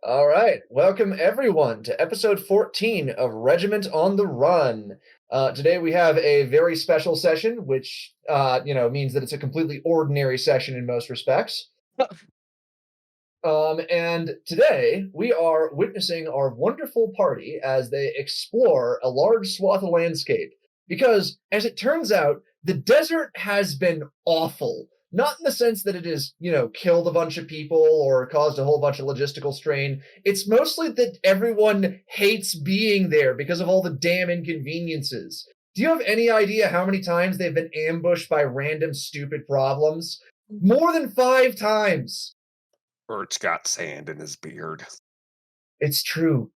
All right, welcome everyone to episode 14 of Regiment on the Run. Today we have a very special session, which means that it's a completely ordinary session in most respects. And today we are witnessing our wonderful party as they explore a large swath of landscape. Because, as it turns out, the desert has been awful. Not in the sense that it has, killed a bunch of people or caused a whole bunch of logistical strain. It's mostly that everyone hates being there because of all the damn inconveniences. Do you have any idea how many times they've been ambushed by random stupid problems? More than 5 times. Bert's got sand in his beard. It's true.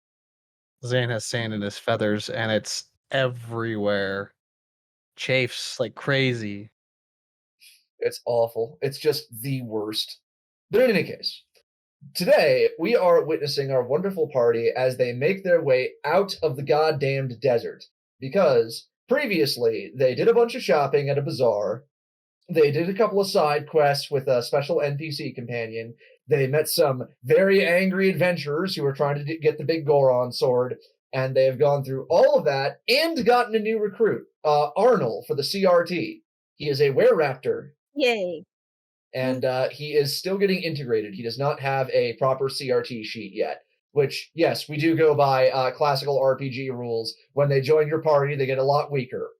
Zan has sand in his feathers, and it's everywhere. Chafes like crazy. It's awful. It's just the worst. But in any case, today we are witnessing our wonderful party as they make their way out of the goddamned desert. Because previously they did a bunch of shopping at a bazaar. They did a couple of side quests with a special NPC companion. They met some very angry adventurers who were trying to get the big Goron sword. And they have gone through all of that and gotten a new recruit, Arnold, for the CRT. He is a were-raptor, Yay. and he is still getting integrated. He does not have a proper CRT sheet yet, which, yes, we do go by classical RPG rules. When they join your party, they get a lot weaker.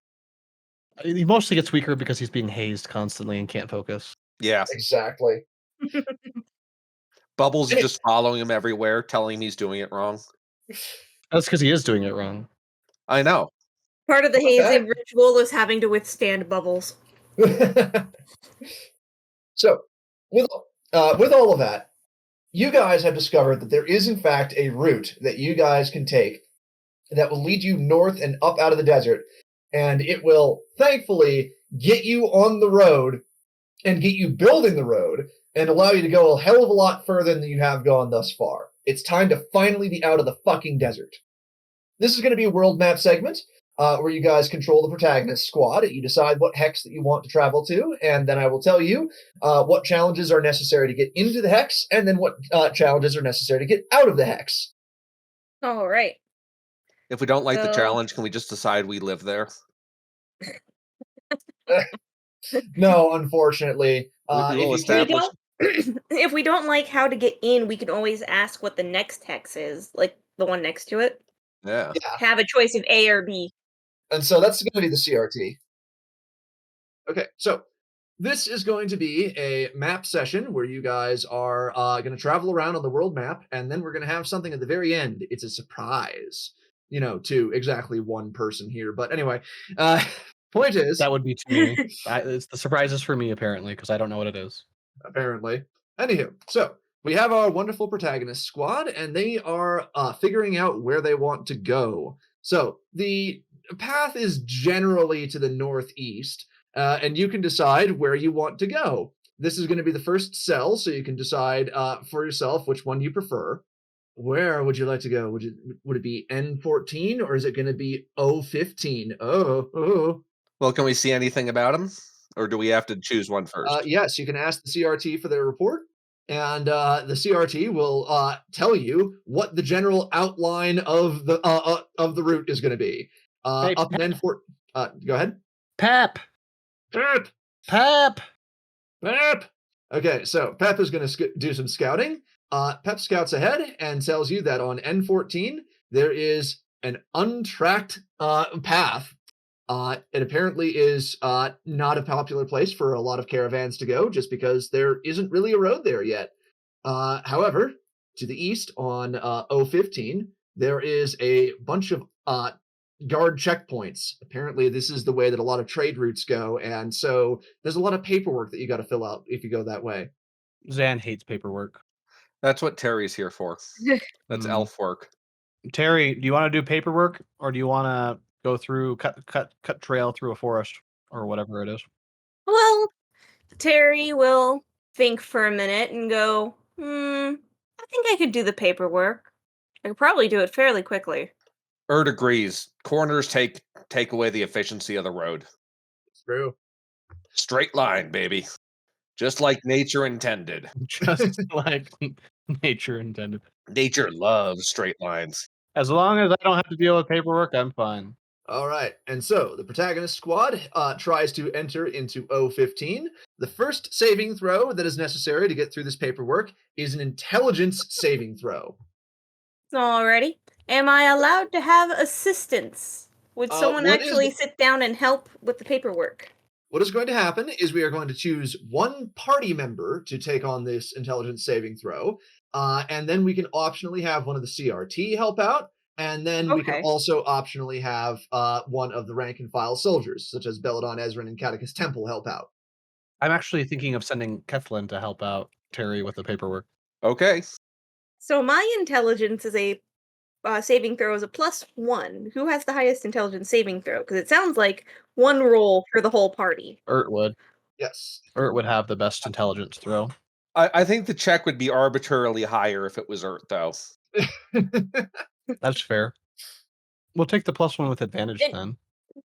He mostly gets weaker because he's being hazed constantly and can't focus. Yeah. Exactly. Bubbles is just following him everywhere, telling him he's doing it wrong. That's because he is doing it wrong. I know. Part of the Okay. hazing ritual is having to withstand bubbles. So, with all of that, you guys have discovered that there is, in fact, a route that you guys can take that will lead you north and up out of the desert, and it will, thankfully, get you on the road and get you building the road and allow you to go a hell of a lot further than you have gone thus far. It's time to finally be out of the fucking desert. This is going to be a world map segment where you guys control the protagonist squad. You decide what hex that you want to travel to, and then I will tell you what challenges are necessary to get into the hex, and then what challenges are necessary to get out of the hex. All right. If we don't like the So- challenge, can we just decide we live there? No, unfortunately. We'll If you can't, establish. If we don't like how to get in, we can always ask what the next hex is, like the one next to it. Yeah. Have a choice of A or B. and so that's going to be the CRT. Okay, so this is going to be a map session where you guys are going to travel around on the world map, and then we're going to have something at the very end. It's a surprise, to exactly one person here. But anyway, point is, That would be to me. It's the surprises for me, apparently, because I don't know what it is. apparently. Anywho, so we have our wonderful protagonist squad, and they are figuring out where they want to go. So the path is generally to the northeast, and you can decide where you want to go. This is going to be the first cell, so you can decide for yourself which one you prefer. Where would you like to go? Would it be N14 or is it going to be O15? Oh. Well, can we see anything about him? Or do we have to choose one first? Yes, you can ask the CRT for their report, and the CRT will tell you what the general outline of the route is going to be. Hey, Up in N4. Go ahead. Pep! Pep. Pep! Pep. Okay, so Pep is going to do some scouting. Pep scouts ahead and tells you that on N14 there is an untracked path. It apparently is not a popular place for a lot of caravans to go, just because there isn't really a road there yet. However, to the east on O15, there is a bunch of guard checkpoints. Apparently, this is the way that a lot of trade routes go, and so there's a lot of paperwork that you got to fill out if you go that way. Zan hates paperwork. That's what Terry's here for. That's elf work. Terry, do you want to do paperwork, or do you want to go through cut trail through a forest or whatever it is? Well, Terry will think for a minute and go, I think I could do the paperwork. I could probably do it fairly quickly. Erd agrees. Corners take away the efficiency of the road. It's true. Straight line, baby. Just like nature intended. Just like nature intended. Nature loves straight lines. As long as I don't have to deal with paperwork, I'm fine. All right, and so the protagonist squad tries to enter into O15. The first saving throw that is necessary to get through this paperwork is an intelligence saving throw. Alrighty. Am I allowed to have assistance? Would someone what is- actually sit down and help with the paperwork? What is going to happen is we are going to choose one party member to take on this intelligence saving throw, and then we can optionally have one of the CRT help out, and then we can Okay. also optionally have one of the rank and file soldiers, such as Belladon Ezrin and Catechus Temple, help out. I'm actually thinking of sending Kethlin to help out Terry with the paperwork. Okay. So my intelligence is a saving throw is a +1. Who has the highest intelligence saving throw? Because it sounds like one roll for the whole party. Ert would. Yes. Ert would have the best intelligence throw. I think the check would be arbitrarily higher if it was Ert, though. That's fair. We'll take the +1 with advantage It- then.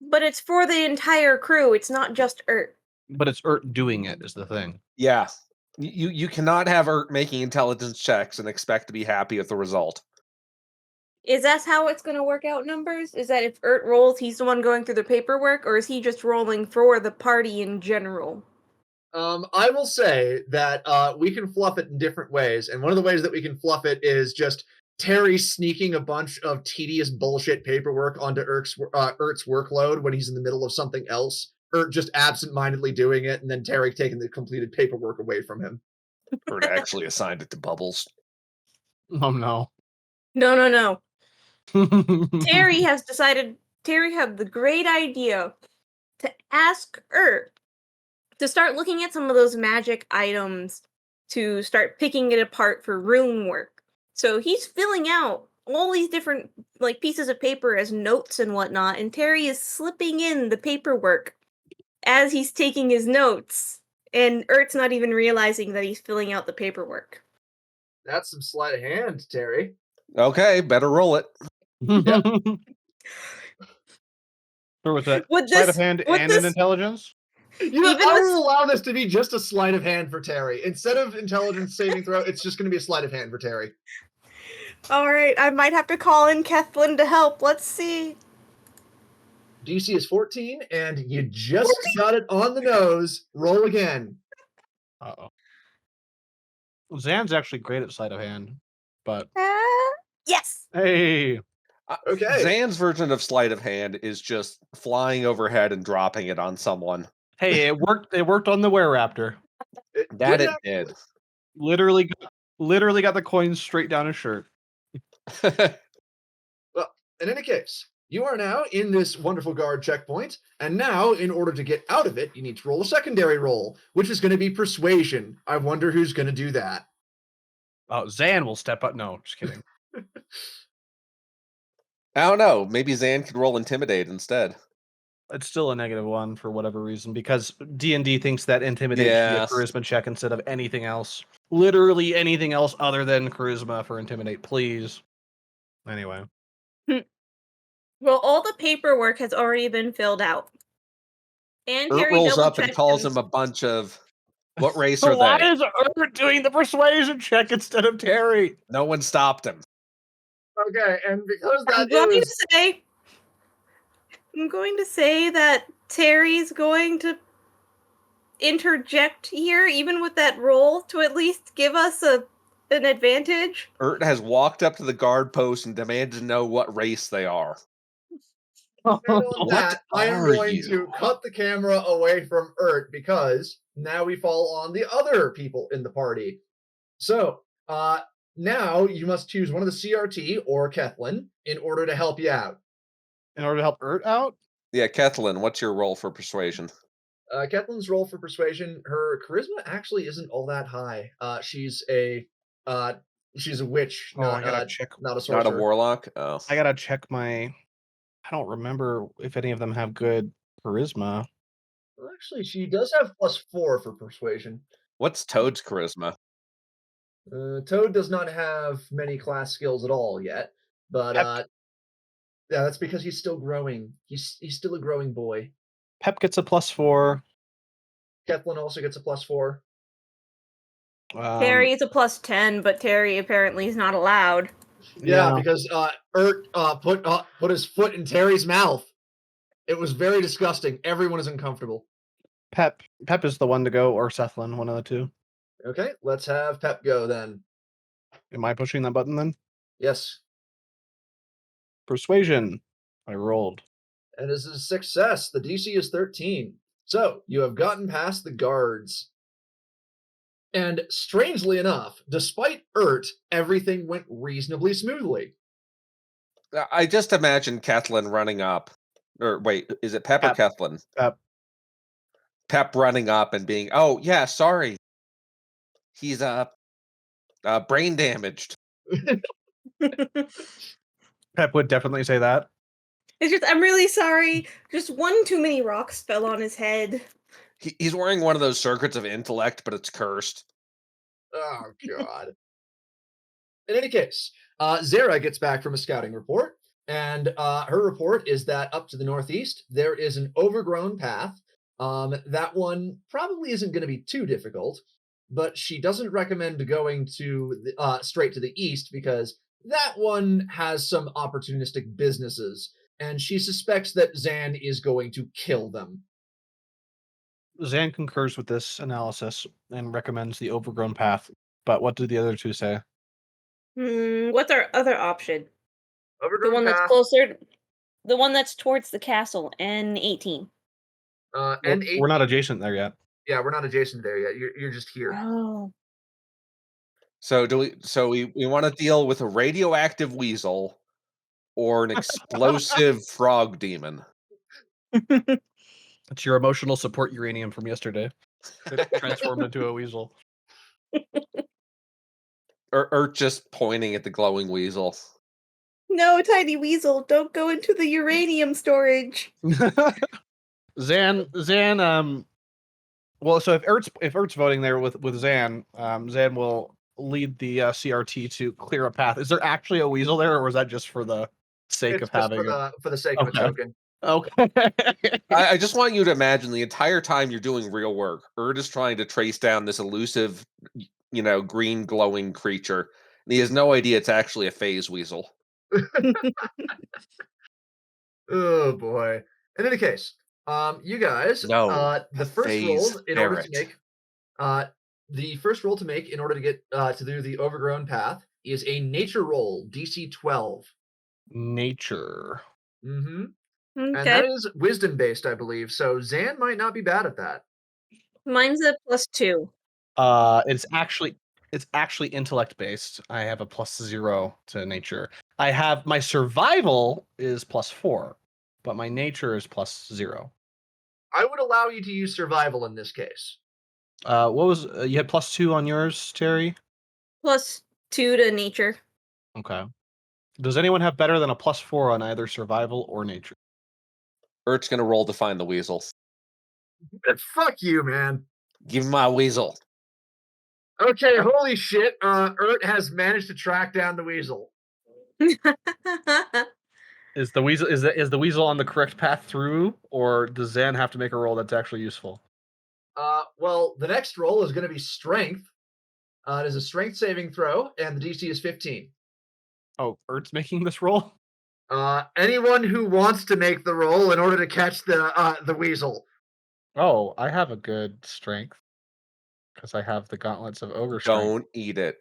But it's for the entire crew. It's not just Ert. But it's Ert doing it is the thing. Yeah. You cannot have Ert making intelligence checks and expect to be happy with the result. Is that how it's going to work out numbers? Is that if Ert rolls, he's the one going through the paperwork, or is he just rolling for the party in general? I will say that we can fluff it in different ways, and one of the ways that we can fluff it is just Terry sneaking a bunch of tedious bullshit paperwork onto Ert's workload when he's in the middle of something else. Ert just absent-mindedly doing it, and then Terry taking the completed paperwork away from him. Ert actually assigned it to Bubbles. Oh no. No. Terry had the great idea to ask Ert to start looking at some of those magic items to start picking it apart for rune work. So he's filling out all these different pieces of paper as notes and whatnot, and Terry is slipping in the paperwork as he's taking his notes, and Ert's not even realizing that he's filling out the paperwork. That's some sleight of hand, Terry. Okay, better roll it. Or was that Would sleight of this- hand would and this- an intelligence? You know, Even I with- will allow this to be just a sleight of hand for Terry. Instead of intelligence saving throw, it's just going to be a sleight of hand for Terry. Alright, I might have to call in Kethlin to help. Let's see. DC is 14, and you just got it on the nose. Roll again. Uh-oh. Zan's actually great at sleight of hand, but Yes! hey, Okay. Zan's version of sleight of hand is just flying overhead and dropping it on someone. hey, it worked. It worked on the Were-Raptor. That Good it did. Literally got the coins straight down his shirt. In any case, you are now in this wonderful guard checkpoint, and now, in order to get out of it, you need to roll a secondary roll, which is going to be persuasion. I wonder who's going to do that. Oh, Zan will step up. No, just kidding. I don't know. Maybe Zan could roll intimidate instead. It's still a -1 for whatever reason because D&D thinks that intimidate should be a Yes. charisma check instead of anything else. Literally anything else other than charisma for intimidate, please. Anyway. Well, all the paperwork has already been filled out. And Ert Terry rolls up and double-checked calls them. him a bunch of... What race So are why they? is Ert doing the persuasion check instead of Terry? No one stopped him. Okay, and because I'm going to say that Terry's going to interject here, even with that roll, to at least give us an advantage. Ert has walked up to the guard post and demanded to know what race they are. on What that, I am are going to you? cut the camera away from Ert because now we fall on the other people in the party. So, now you must choose one of the CRT or Kethlin in order to help you out. In order to help Ert out? Yeah, Kethlin, what's your roll for persuasion? Kethlin's roll for persuasion, her charisma actually isn't all that high. She's a witch, I gotta check. not a sorcerer. Not a warlock? Oh. I gotta check my. I don't remember if any of them have good charisma. Well, actually, she does have +4 for persuasion. What's Toad's charisma? Toad does not have many class skills at all yet, but yeah, that's because he's still growing. He's still a growing boy. Pep gets a +4. Kethlin also gets a +4. Terry, it's a +10, but Terry apparently is not allowed. Yeah, because Ert put his foot in Terry's mouth. It was very disgusting. Everyone is uncomfortable. Pep is the one to go, or Sethlin, one of the two. Okay, let's have Pep go then. Am I pushing that button then? Yes. Persuasion. I rolled. And this is a success. The DC is 13. So you have gotten past the guards. And strangely enough, despite Ert, everything went reasonably smoothly. I just imagine Kethlin running up. Or wait, is it Pep or Kethlin? Pep. Pep running up and being, oh, yeah, sorry. He's brain damaged. Pep would definitely say that. It's just, I'm really sorry. Just one too many rocks fell on his head. He's wearing one of those circuits of intellect, but it's cursed. Oh, God. In any case, Zara gets back from a scouting report, and her report is that up to the northeast, there is an overgrown path. That one probably isn't going to be too difficult, but she doesn't recommend going to straight to the east because that one has some opportunistic businesses, and she suspects that Zan is going to kill them. Zan concurs with this analysis and recommends the overgrown path. But what did the other two say? What's our other option? Overgrown The one path, that's closer, the one that's towards the castle, N18. N8. We're not adjacent there yet. Yeah, we're not adjacent there yet. You're just here. Oh. So we want to deal with a radioactive weasel or an explosive frog demon. It's your emotional support uranium from yesterday. It transformed into a weasel. Or just pointing at the glowing weasel. No, tiny weasel, don't go into the uranium storage. Zan, well, so if Ert's voting there with Zan, Zan will lead the CRT to clear a path. Is there actually a weasel there, or was that just for the sake It's of just having for the sake of a token. Okay. I just want you to imagine the entire time you're doing real work, Erd is trying to trace down this elusive, green glowing creature. And he has no idea it's actually a phase weasel. Oh boy. In any case, you guys, No, the first phase roll in order to ferret. make, the first roll to make in order to get to do the overgrown path is a nature roll, DC 12. Nature. Mm-hmm. And Okay. that is wisdom based, I believe. So Zan might not be bad at that. Mine's a +2. It's actually intellect based. I have a +0 to nature. I have my survival is +4, but my nature is +0. I would allow you to use survival in this case. What was you had +2 on yours, Terry? +2 to nature. Okay. Does anyone have better than a +4 on either survival or nature? Erd's gonna roll to find the weasel. Fuck you, man. Give me my weasel. Okay, holy shit. Ert has managed to track down the weasel. Is the weasel on the correct path through, or does Zan have to make a roll that's actually useful? Well, the next roll is going to be strength. It is a strength saving throw, and the DC is 15. Oh, Ert's making this roll? Anyone who wants to make the roll in order to catch the weasel. Oh, I have a good strength because I have the gauntlets of ogre strength. Don't eat it.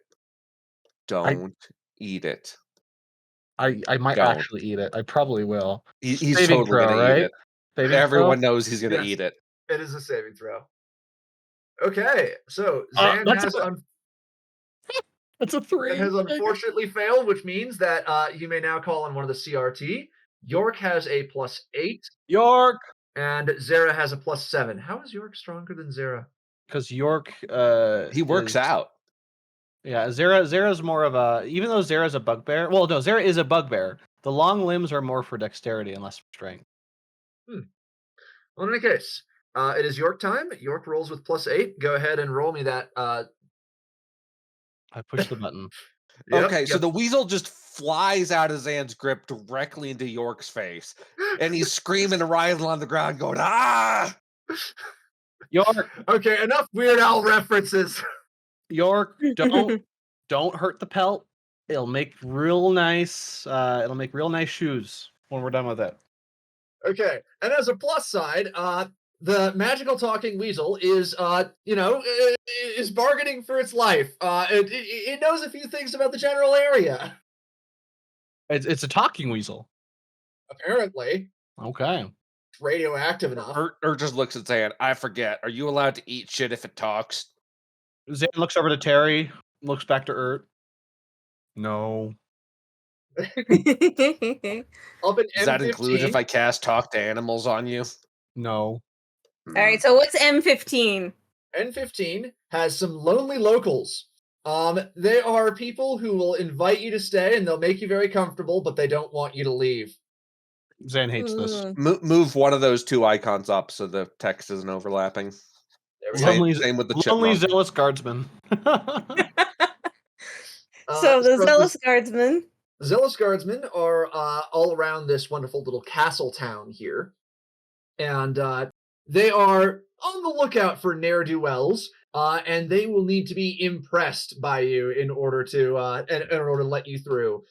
Don't eat it. I might Don't. actually eat it. I probably will. He's Saving totally throw, gonna right? eat it. Saving Everyone throw? knows he's gonna Yes. eat it. It is a saving throw. Okay, so Zan has That's a 3. has unfortunately failed, which means that you may now call on one of the CRT. York has a +8. York! And Zara has a +7. How is York stronger than Zara? Because York He works out. Yeah, Zara's more of a, even though Zara's a bugbear. Well, no, Zara is a bugbear. The long limbs are more for dexterity and less for strength. Well, in any case, it is York time. York rolls with +8. Go ahead and roll me that. I push the button. Okay, so the weasel just flies out of Zan's grip directly into York's face. And he's screaming and writhing on the ground, going, ah! York! Okay, enough Weird Al references. York, don't hurt the pelt. It'll make real nice. It'll make real nice shoes when we're done with it. Okay, and as a plus side, the magical talking weasel is, is bargaining for its life. It knows a few things about the general area. It's a talking weasel. Apparently, Okay. radioactive enough. Or just looks at Zan. I forget. Are you allowed to eat shit if it talks? Zan looks over to Terry, looks back to Urt. No. Up in Does that include if M15. I cast talk to animals on you? No. Hmm. All right, so what's M15? N15 has some lonely locals. They are people who will invite you to stay and they'll make you very comfortable, but they don't want you to leave. Zan hates this. Mm. Move one of those two icons up so the text isn't overlapping. There we go. Same with the Lonely chipmunk. zealous guardsman. So the so Zealous Guardsmen. Zealous Guardsmen are all around this wonderful little castle town here. And they are on the lookout for ne'er-do-wells, and they will need to be impressed by you in order to let you through.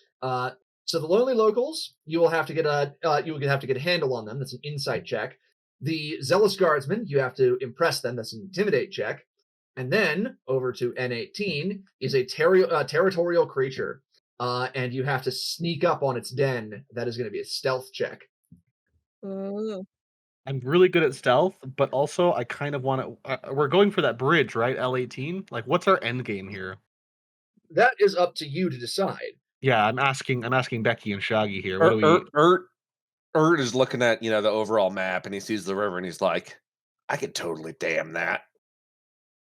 So the lonely locals, you will have to get a handle on them. That's an insight check. The zealous guardsmen, you have to impress them. That's an intimidate check. And then over to N18 is a territorial creature, and you have to sneak up on its den. That is going to be a stealth check. Mm. I'm really good at stealth, but also I kind of want to. We're going for that bridge, right? L18. Like, what's our end game here? That is up to you to decide. Yeah, I'm asking Becky and Shaggy here. What do we? Urt is looking at the overall map and he sees the river and he's like, I could totally dam that.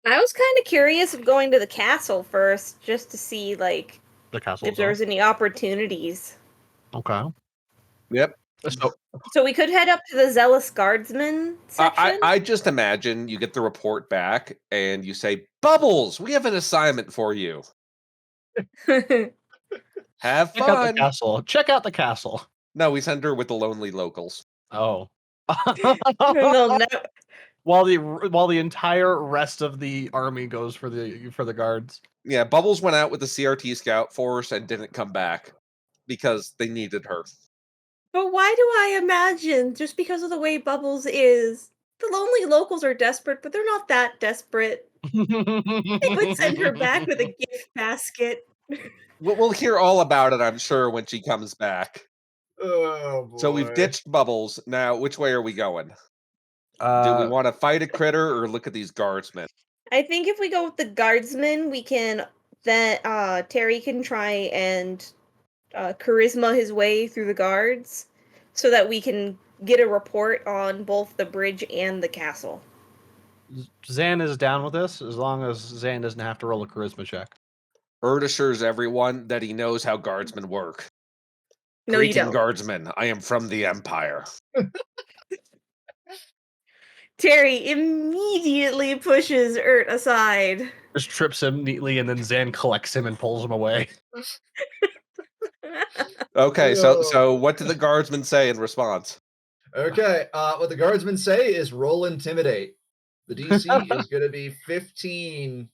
I was kind of curious of going to the castle first, just to see The castle. if there's any opportunities. Okay. Yep. So we could head up to the Zealous Guardsmen section. I just imagine you get the report back and you say, Bubbles, we have an assignment for you. Have Check out the fun. castle. Check out the castle. No, we send her with the lonely locals. Oh. No, While the entire rest of the army goes for the guards. Yeah, Bubbles went out with the CRT scout force and didn't come back because they needed her. But why do I imagine, just because of the way Bubbles is, the lonely locals are desperate, but they're not that desperate. They would send her back with a gift basket. We'll hear all about it, I'm sure, when she comes back. Oh boy. So we've ditched Bubbles. Now, which way are we going? Do we Uh, want to fight a critter or look at these guardsmen? I think if we go with the guardsmen, we can then Terry can try and charisma his way through the guards so that we can get a report on both the bridge and the castle. Zan is down with this as long as Zan doesn't have to roll a charisma check. Urt assures everyone that he knows how guardsmen work. No, you Greeting don't. guardsmen, I am from the Empire. Terry immediately pushes Urt aside. Just trips him neatly, and then Zan collects him and pulls him away. Okay, so what did the guardsmen say in response? Okay, what the guardsmen say is roll intimidate. The DC is going to be 15.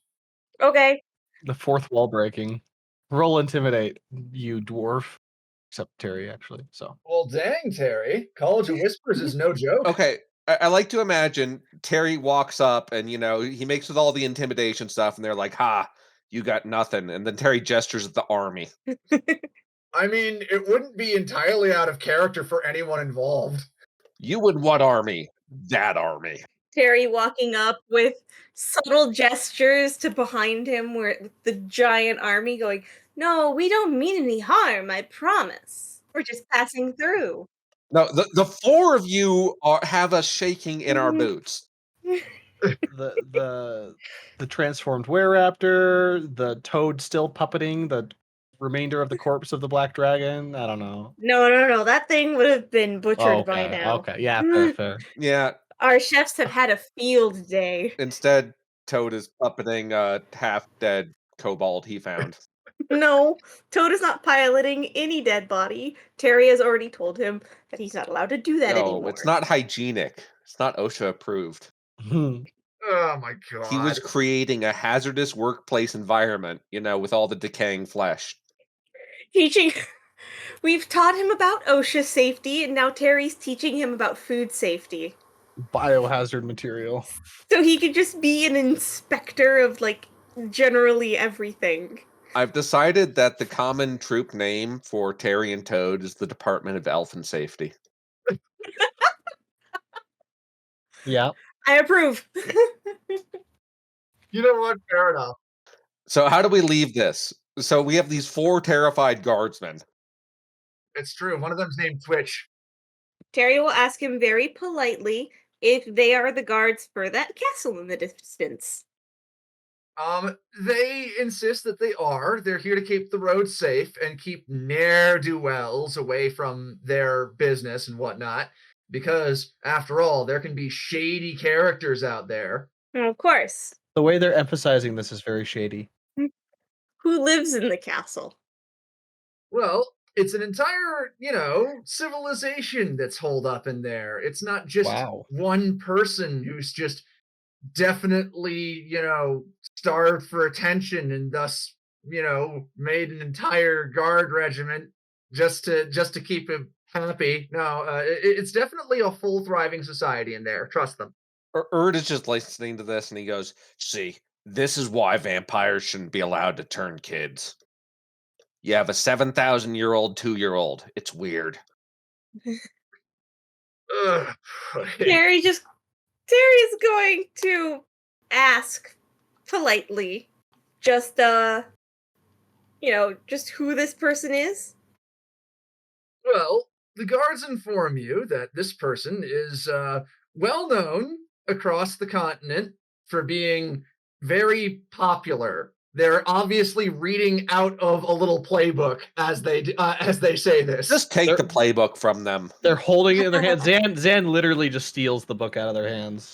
Okay. The fourth wall breaking. Roll intimidate, you dwarf. Except Terry, actually. So. Well, dang, Terry. College of Whispers is no joke. Okay, I like to imagine Terry walks up and, he makes with all the intimidation stuff and they're like, ha, you got nothing. And then Terry gestures at the army. I mean, it wouldn't be entirely out of character for anyone involved. You would what army? That army. Terry walking up with subtle gestures to behind him with the giant army going, no, we don't mean any harm, I promise. We're just passing through. No, the four of you have us shaking in our boots. The transformed were-raptor, the toad still puppeting the remainder of the corpse of the black dragon. I don't know. No. That thing would have been butchered by Okay, now. okay. Yeah, fair. Yeah. Our chefs have had a field day. Instead, Toad is puppeting a half-dead kobold he found. No, Toad is not piloting any dead body. Terry has already told him that he's not allowed to do that No, anymore. it's not hygienic. It's not OSHA approved. Oh my god. He was creating a hazardous workplace environment, with all the decaying flesh. Teaching. We've taught him about OSHA safety, and now Terry's teaching him about food safety. Biohazard material. So he could just be an inspector of, like, generally everything. I've decided that the common troop name for Terry and Toad is the Department of Elfin Safety. Yeah. I approve. You know what? Fair enough. So how do we leave this? So we have these 4 terrified guardsmen. It's true. One of them's named Twitch. Terry will ask him very politely if they are the guards for that castle in the distance. They insist that they are. They're here to keep the roads safe and keep ne'er-do-wells away from their business and whatnot. Because, after all, there can be shady characters out there. Of course. The way they're emphasizing this is very shady. Who lives in the castle? Well, it's an entire, civilization that's holed up in there. It's not just Wow. one person who's just definitely, starved for attention and thus, made an entire guard regiment just to keep him happy. No, it's definitely a full thriving society in there. Trust them. Erd is just listening to this and he goes, "See, this is why vampires shouldn't be allowed to turn kids. You have a 7,000-year-old 2-year-old. It's weird." Ugh. Terry's going to ask politely, just just who this person is. Well, the guards inform you that this person is well known across the continent for being very popular. They're obviously reading out of a little playbook as they say this. Just take the playbook from them. They're holding it in their hands. Zan literally just steals the book out of their hands.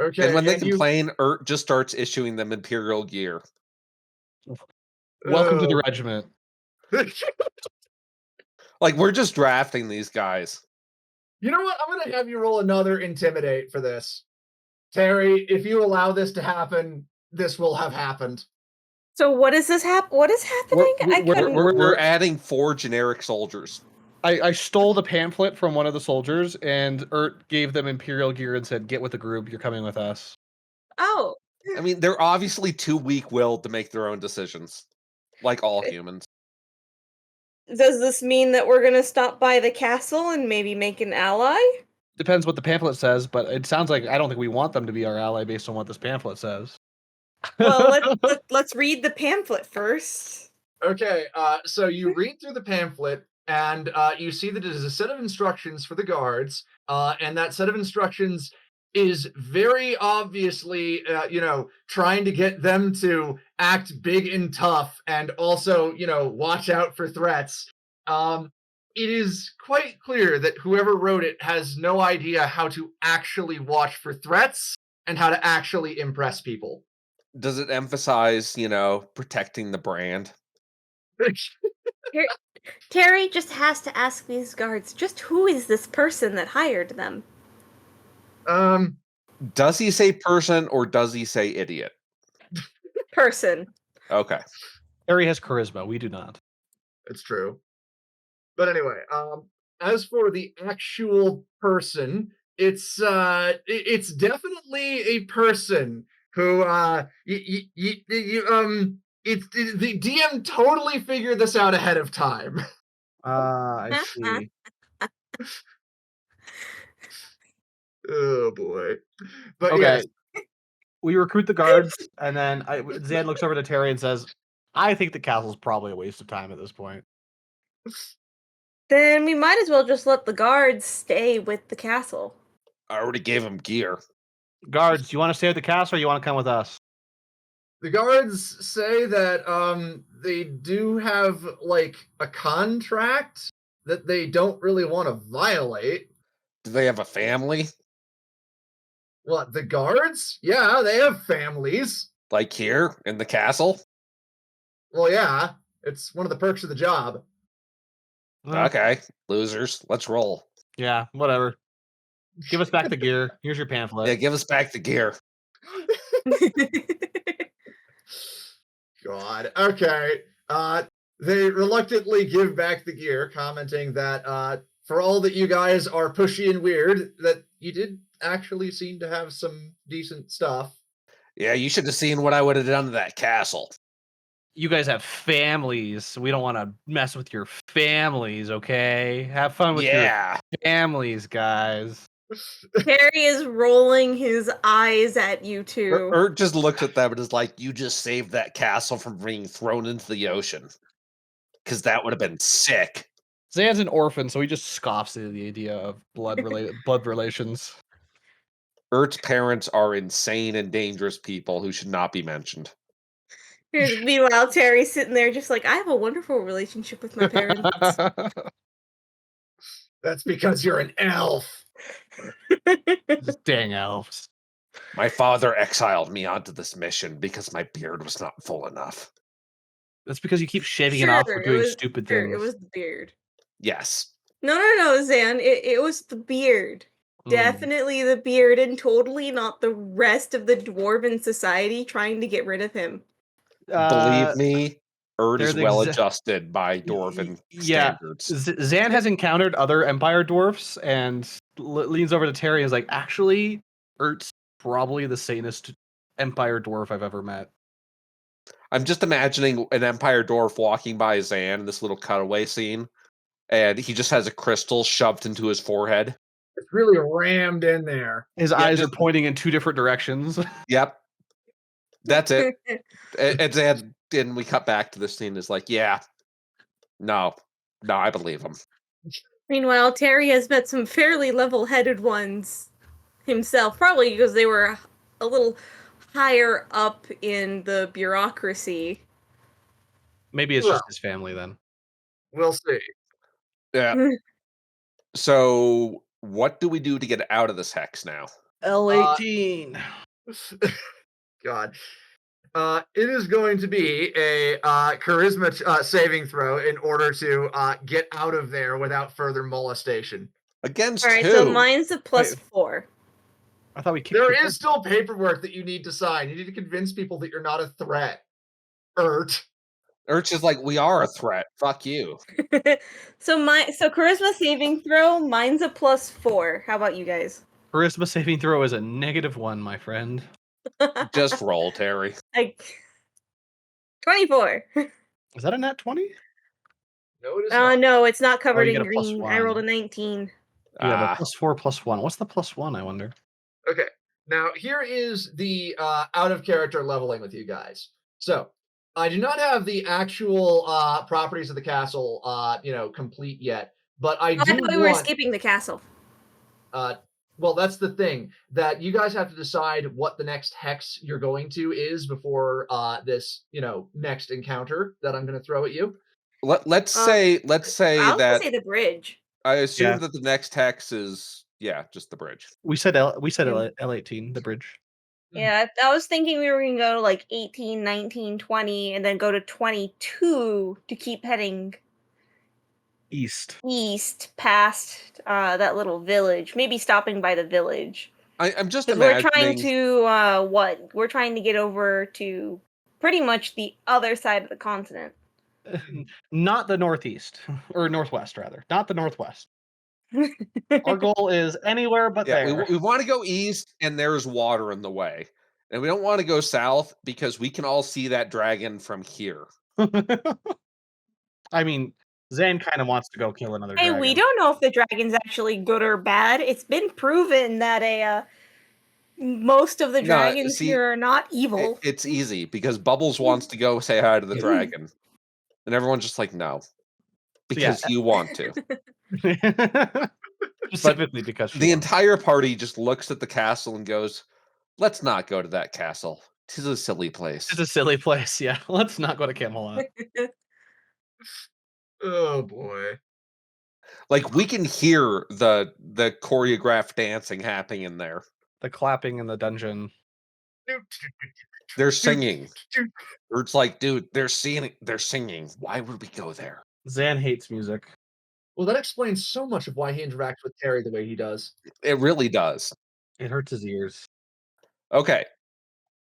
Okay. And when they complain, Ert just starts issuing them Imperial gear. Welcome to the regiment. Like, we're just drafting these guys. You know what? I'm going to have you roll another intimidate for this. Terry, if you allow this to happen, this will have happened. So what is this what is happening? We're adding 4 generic soldiers. I stole the pamphlet from one of the soldiers, and Ert gave them Imperial gear and said, "Get with the group. You're coming with us." Oh. I mean, they're obviously too weak-willed to make their own decisions, like all humans. Does this mean that we're going to stop by the castle and maybe make an ally? Depends what the pamphlet says, but it sounds like I don't think we want them to be our ally based on what this pamphlet says. Well, let's read the pamphlet first. Okay, so you read through the pamphlet, and you see that it is a set of instructions for the guards, and that set of instructions is very obviously, trying to get them to act big and tough, and also, watch out for threats. It is quite clear that whoever wrote it has no idea how to actually watch for threats and how to actually impress people. Does it emphasize, protecting the brand? Terry just has to ask these guards, just who is this person that hired them? Does he say person or does he say idiot? Person. Okay. Harry has charisma. We do not. It's true. But anyway, as for the actual person, it's definitely a person who the DM totally figured this out ahead of time. I see. Oh boy. But Okay. yes. We recruit the guards, and then Zan looks over to Terry and says, "I think the castle's probably a waste of time at this point." Then we might as well just let the guards stay with the castle. I already gave him gear. Guards, do you want to stay at the castle or you want to come with us? The guards say that they do have like a contract that they don't really want to violate. Do they have a family? What, the guards? Yeah, they have families. Like here in the castle? Well, yeah, it's one of the perks of the job. Okay, losers. Let's roll. Yeah, whatever. Give us back the gear. Here's your pamphlet. Yeah, give us back the gear. God. Okay. They reluctantly give back the gear, commenting that for all that you guys are pushy and weird, that you did actually seem to have some decent stuff. Yeah, you should have seen what I would have done to that castle. You guys have families. We don't want to mess with your families, okay? Have fun with your Yeah. families, guys. Terry is rolling his eyes at you two. Urt just looks at them and is like, you just saved that castle from being thrown into the ocean. Because that would have been sick. Zan's an orphan, so he just scoffs at the idea of blood relations. Urt's parents are insane and dangerous people who should not be mentioned. Meanwhile, Terry's sitting there just like, I have a wonderful relationship with my parents. That's because you're an elf. Just dang elves. My father exiled me onto this mission because my beard was not full enough. That's because you keep shaving it off or doing stupid Sure, things. it was the beard. Yes. No, Zan. It was the beard. Definitely the beard, and totally not the rest of the dwarven society trying to get rid of him. Believe me, Urt they're is the well exa- adjusted by dwarven Yeah, standards. Zan has encountered other Empire dwarfs and leans over to Terry and is like, actually, Urt's probably the sanest Empire dwarf I've ever met. I'm just imagining an Empire dwarf walking by Zan in this little cutaway scene, and he just has a crystal shoved into his forehead. It's really rammed in there. His eyes are pointing in two different directions. Yep. That's it. And Zan, and we cut back to this scene, is like, yeah, no, I believe him. Meanwhile, Terry has met some fairly level-headed ones himself, probably because they were a little higher up in the bureaucracy. Maybe it's just his family then. We'll see. Yeah. So, what do we do to get out of this hex now? L18. God. It is going to be a charisma saving throw in order to get out of there without further molestation. Against Alright, who? so mine's a +4. I thought we kicked There is still paperwork that you need to sign. You need to convince people that you're not a threat. Urt. Urt's just like, we are a threat. Fuck you. So charisma saving throw, mine's a +4. How about you guys? Charisma saving throw is a -1, my friend. Just roll, Terry. 24. Is that a nat 20? No, it is not. No, it's not covered you in get a green. I +1. rolled a 19. Yeah, but +4, +1. What's the +1, I wonder? Okay. Now, here is the out of character leveling with you guys. So, I do not have the actual properties of the castle, complete yet, but I I do thought we were skipping the castle. Well, that's the thing, that you guys have to decide what the next hex you're going to is before this, next encounter that I'm going to throw at you. Let's say I'll that say the bridge. I assume that the next hex is just the bridge. We said L18, the bridge. Yeah, I was thinking we were going to go to like 18, 19, 20, and then go to 22 to keep heading east past that little village. Maybe stopping by the village. I'm just imagining. We're trying to we're trying to get over to pretty much the other side of the continent. Not the northeast or northwest, rather. Not the northwest. Our goal is anywhere but there. We want to go east, and there's water in the way, and we don't want to go south because we can all see that dragon from here. I mean, Zan kind of wants to go kill another dragon. Hey, we don't know if the dragon's actually good or bad. It's been proven that most of the dragons here are not evil. It's easy because Bubbles wants to go say hi to the dragon, and everyone's just like, no, because you want to. Specifically because the entire party just looks at the castle and goes, let's not go to that castle. Tis a silly place. It's a silly place, yeah. Let's not go to Camelot. Oh boy. Like, we can hear the choreographed dancing happening in there. The clapping in the dungeon. They're singing. It's like, dude, they're singing. Why would we go there? Zan hates music. Well, that explains so much of why he interacts with Terry the way he does. It really does. It hurts his ears. Okay,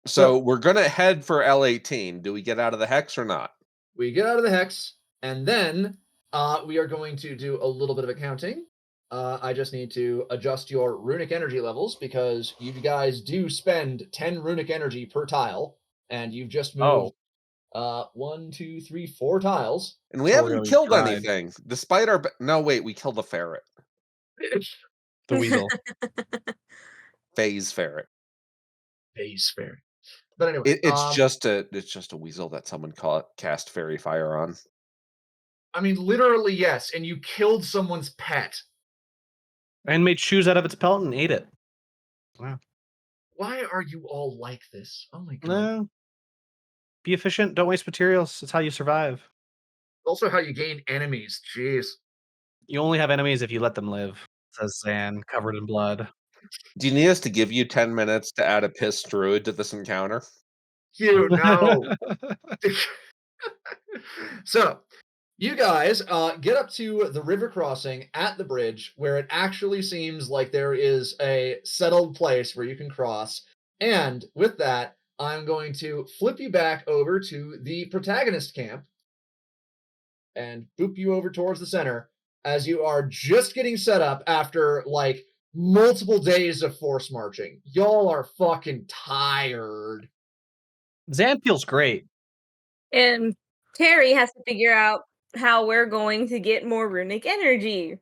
So we're gonna head for L18. Do we get out of the hex or not? We get out of the hex, and then we are going to do a little bit of accounting. I just need to adjust your runic energy levels because you guys do spend 10 runic energy per tile, and you've just moved 1, 2, 3, 4 tiles. And we Oh, haven't really killed tried. anything, despite our. No, wait, we killed a ferret. The weasel. Phase ferret. Base fair. But anyway, It's just a weasel that someone cast fairy fire on. I mean, literally, yes, and you killed someone's pet. And made shoes out of its pelt and ate it. Wow. Why are you all like this? Oh my god. No. Be efficient. Don't waste materials. It's how you survive. Also, how you gain enemies. Jeez. You only have enemies if you let them live, says Zan, covered in blood. Do you need us to give you 10 minutes to add a piss druid to this encounter? You know. So, you guys get up to the river crossing at the bridge where it actually seems like there is a settled place where you can cross. And with that, I'm going to flip you back over to the protagonist camp and boop you over towards the center as you are just getting set up after like multiple days of force marching. Y'all are fucking tired. Zan feels great. And Terry has to figure out how we're going to get more runic energy.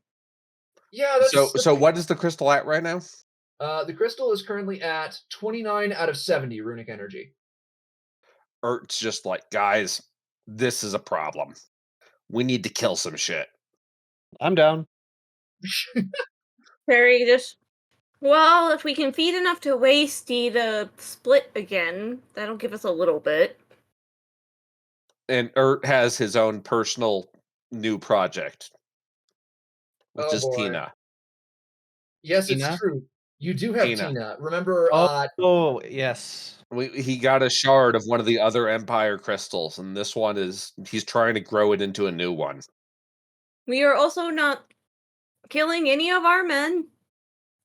Yeah, that's So what is the crystal at right now? the crystal is currently at 29 out of 70 runic energy. Or it's just like, guys, this is a problem. We need to kill some shit. I'm down. Terry just, well, if we can feed enough to Wasty to split again, that'll give us a little bit. And Ert has his own personal new project, which Oh is boy. Tina. Yes, it's Tina? true. You do have Tina. Tina. Remember, Oh, yes. He got a shard of one of the other Empire crystals, and this one he's trying to grow it into a new one. We are also not killing any of our men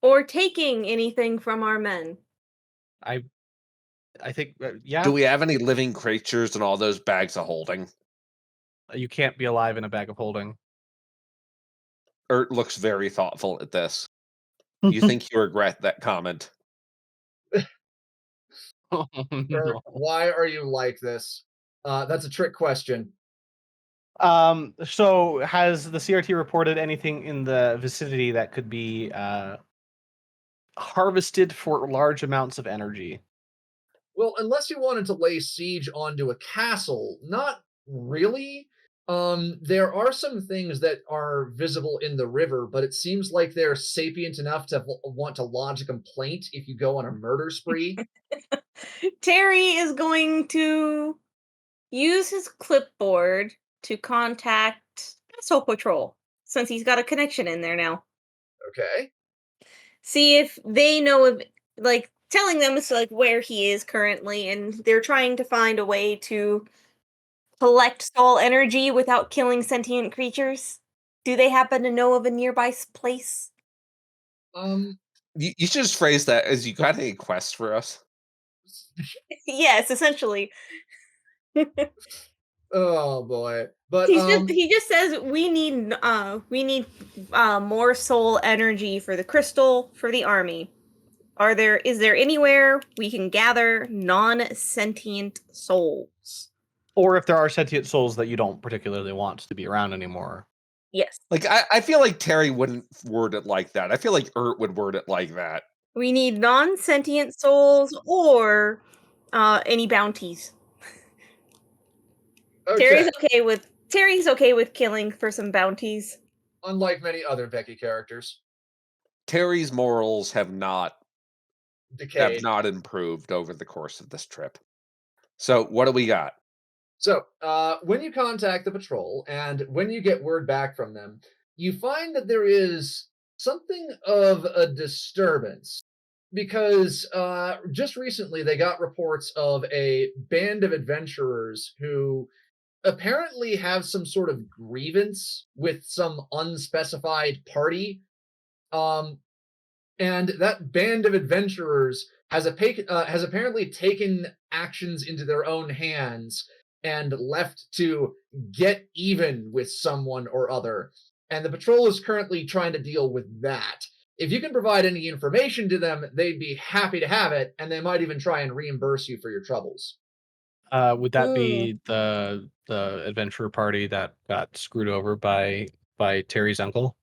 or taking anything from our men. I think, yeah, Do we have any living creatures in all those bags of holding? you can't be alive in a bag of holding. Ert looks very thoughtful at this. You think you regret that comment. Oh, no. why are you like this? That's a trick question. So has the CRT reported anything in the vicinity that could be harvested for large amounts of energy? Well, unless you wanted to lay siege onto a castle, not really. There are some things that are visible in the river, but it seems like they're sapient enough to want to lodge a complaint if you go on a murder spree. Terry is going to use his clipboard to contact Vessel Patrol, since he's got a connection in there now. Okay. See if they know of, like, telling them it's like where he is currently, and they're trying to find a way to collect soul energy without killing sentient creatures. Do they happen to know of a nearby place? You should just phrase that as, you got any quests for us? Yes, essentially. Oh boy. But He just says we need more soul energy for the crystal for the army. Is there anywhere we can gather non-sentient souls? Or if there are sentient souls that you don't particularly want to be around anymore. Yes. Like, I feel like Terry wouldn't word it like that. I feel like Ert would word it like that. We need non-sentient souls or any bounties. okay. Terry's okay with killing for some bounties. Unlike many other Becky characters, Terry's morals have not decayed. improved over the course of this trip. So what do we got? So, when you contact the patrol and when you get word back from them, you find that there is something of a disturbance because just recently they got reports of a band of adventurers who apparently have some sort of grievance with some unspecified party. And that band of adventurers has apparently taken actions into their own hands and left to get even with someone or other. And the patrol is currently trying to deal with that. If you can provide any information to them, they'd be happy to have it, and they might even try and reimburse you for your troubles. Would that Ooh. be the adventurer party that got screwed over by Terry's uncle?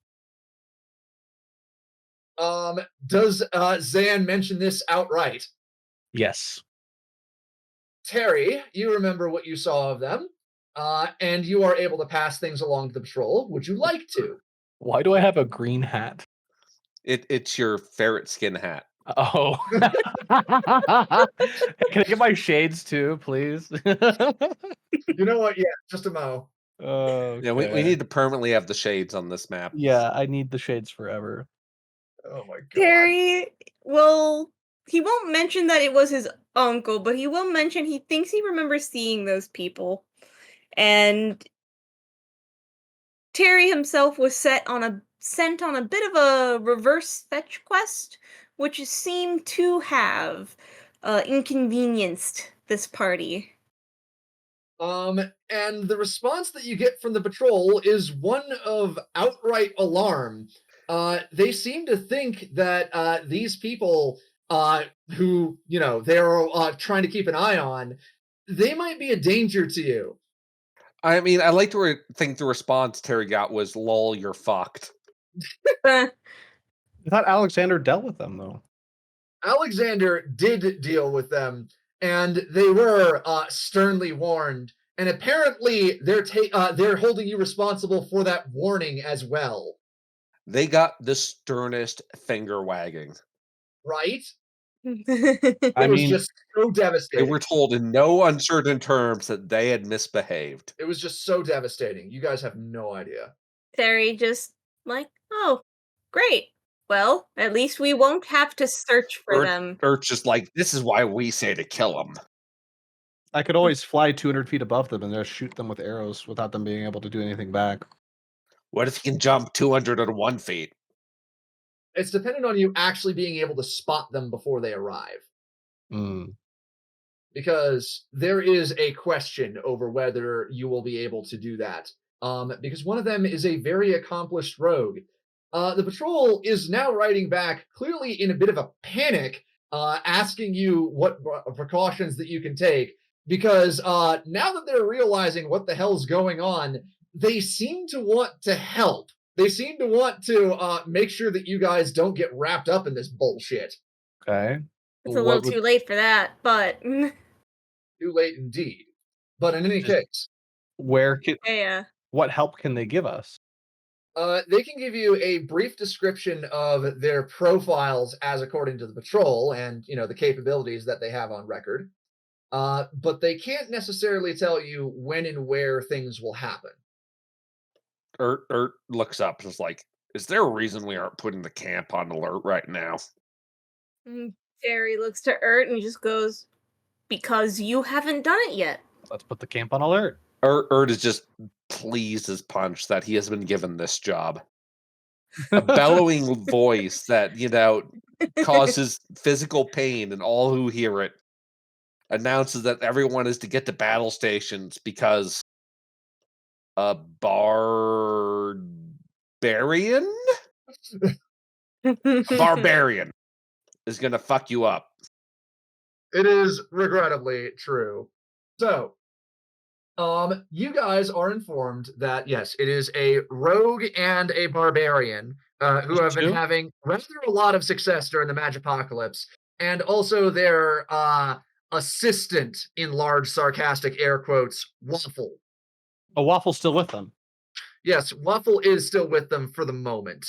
Does Zan mention this outright? Yes. Terry, you remember what you saw of them, and you are able to pass things along to the patrol. Would you like to? Why do I have a green hat? It's your ferret skin hat. Oh. Can I get my shades too, please? You know what? Yeah, just a mo. Yeah, we need to permanently have the shades on this map. Yeah, I need the shades forever. Oh my god. Terry, well, he won't mention that it was his uncle, but he will mention he thinks he remembers seeing those people. And Terry himself was sent on a bit of a reverse fetch quest, which seemed to have inconvenienced this party. And the response that you get from the patrol is one of outright alarm. They seem to think that these people, who they're trying to keep an eye on, they might be a danger to you. I mean, I like to think the response Terry got was, "Lol, you're fucked." I thought Alexander dealt with them though. Alexander did deal with them, and they were sternly warned. And apparently, they're holding you responsible for that warning as well, They got the sternest finger wagging. right? I It was mean, just so They devastating. were told in no uncertain terms that they had misbehaved. It was just so devastating. You guys have no idea. Terry just like, oh, great. Well, at least we won't have to search for them. Or just like, this is why we say to kill them. I could always fly 200 feet above them and just shoot them with arrows without them being able to do anything back. What if you can jump 201 feet? It's dependent on you actually being able to spot them before they arrive. Mm. Because there is a question over whether you will be able to do that. Because one of them is a very accomplished rogue. The patrol is now writing back, clearly in a bit of a panic, asking you what precautions that you can take. Because now that they're realizing what the hell's going on, they seem to want to help. They seem to want to make sure that you guys don't get wrapped up in this bullshit. Okay. It's a little too late for that, but Too late indeed. But in any case, yeah. what help can they give us? they can give you a brief description of their profiles as according to the patrol and, the capabilities that they have on record. But they can't necessarily tell you when and where things will happen. Ert looks up and is like, is there a reason we aren't putting the camp on alert right now? Terry looks to Ert and he just goes, because you haven't done it yet. Let's put the camp on alert. Ert is just pleased as punch that he has been given this job. A bellowing voice that, causes physical pain in all who hear it announces that everyone is to get to battle stations because a barbarian? Barbarian is going to fuck you up. It is regrettably true. So, you guys are informed that, yes, it is a rogue and a barbarian who have been having rather a lot of success during the Magipocalypse, and also their assistant, in large sarcastic air quotes, Waffle. A Waffle's still with them. Yes, Waffle is still with them for the moment.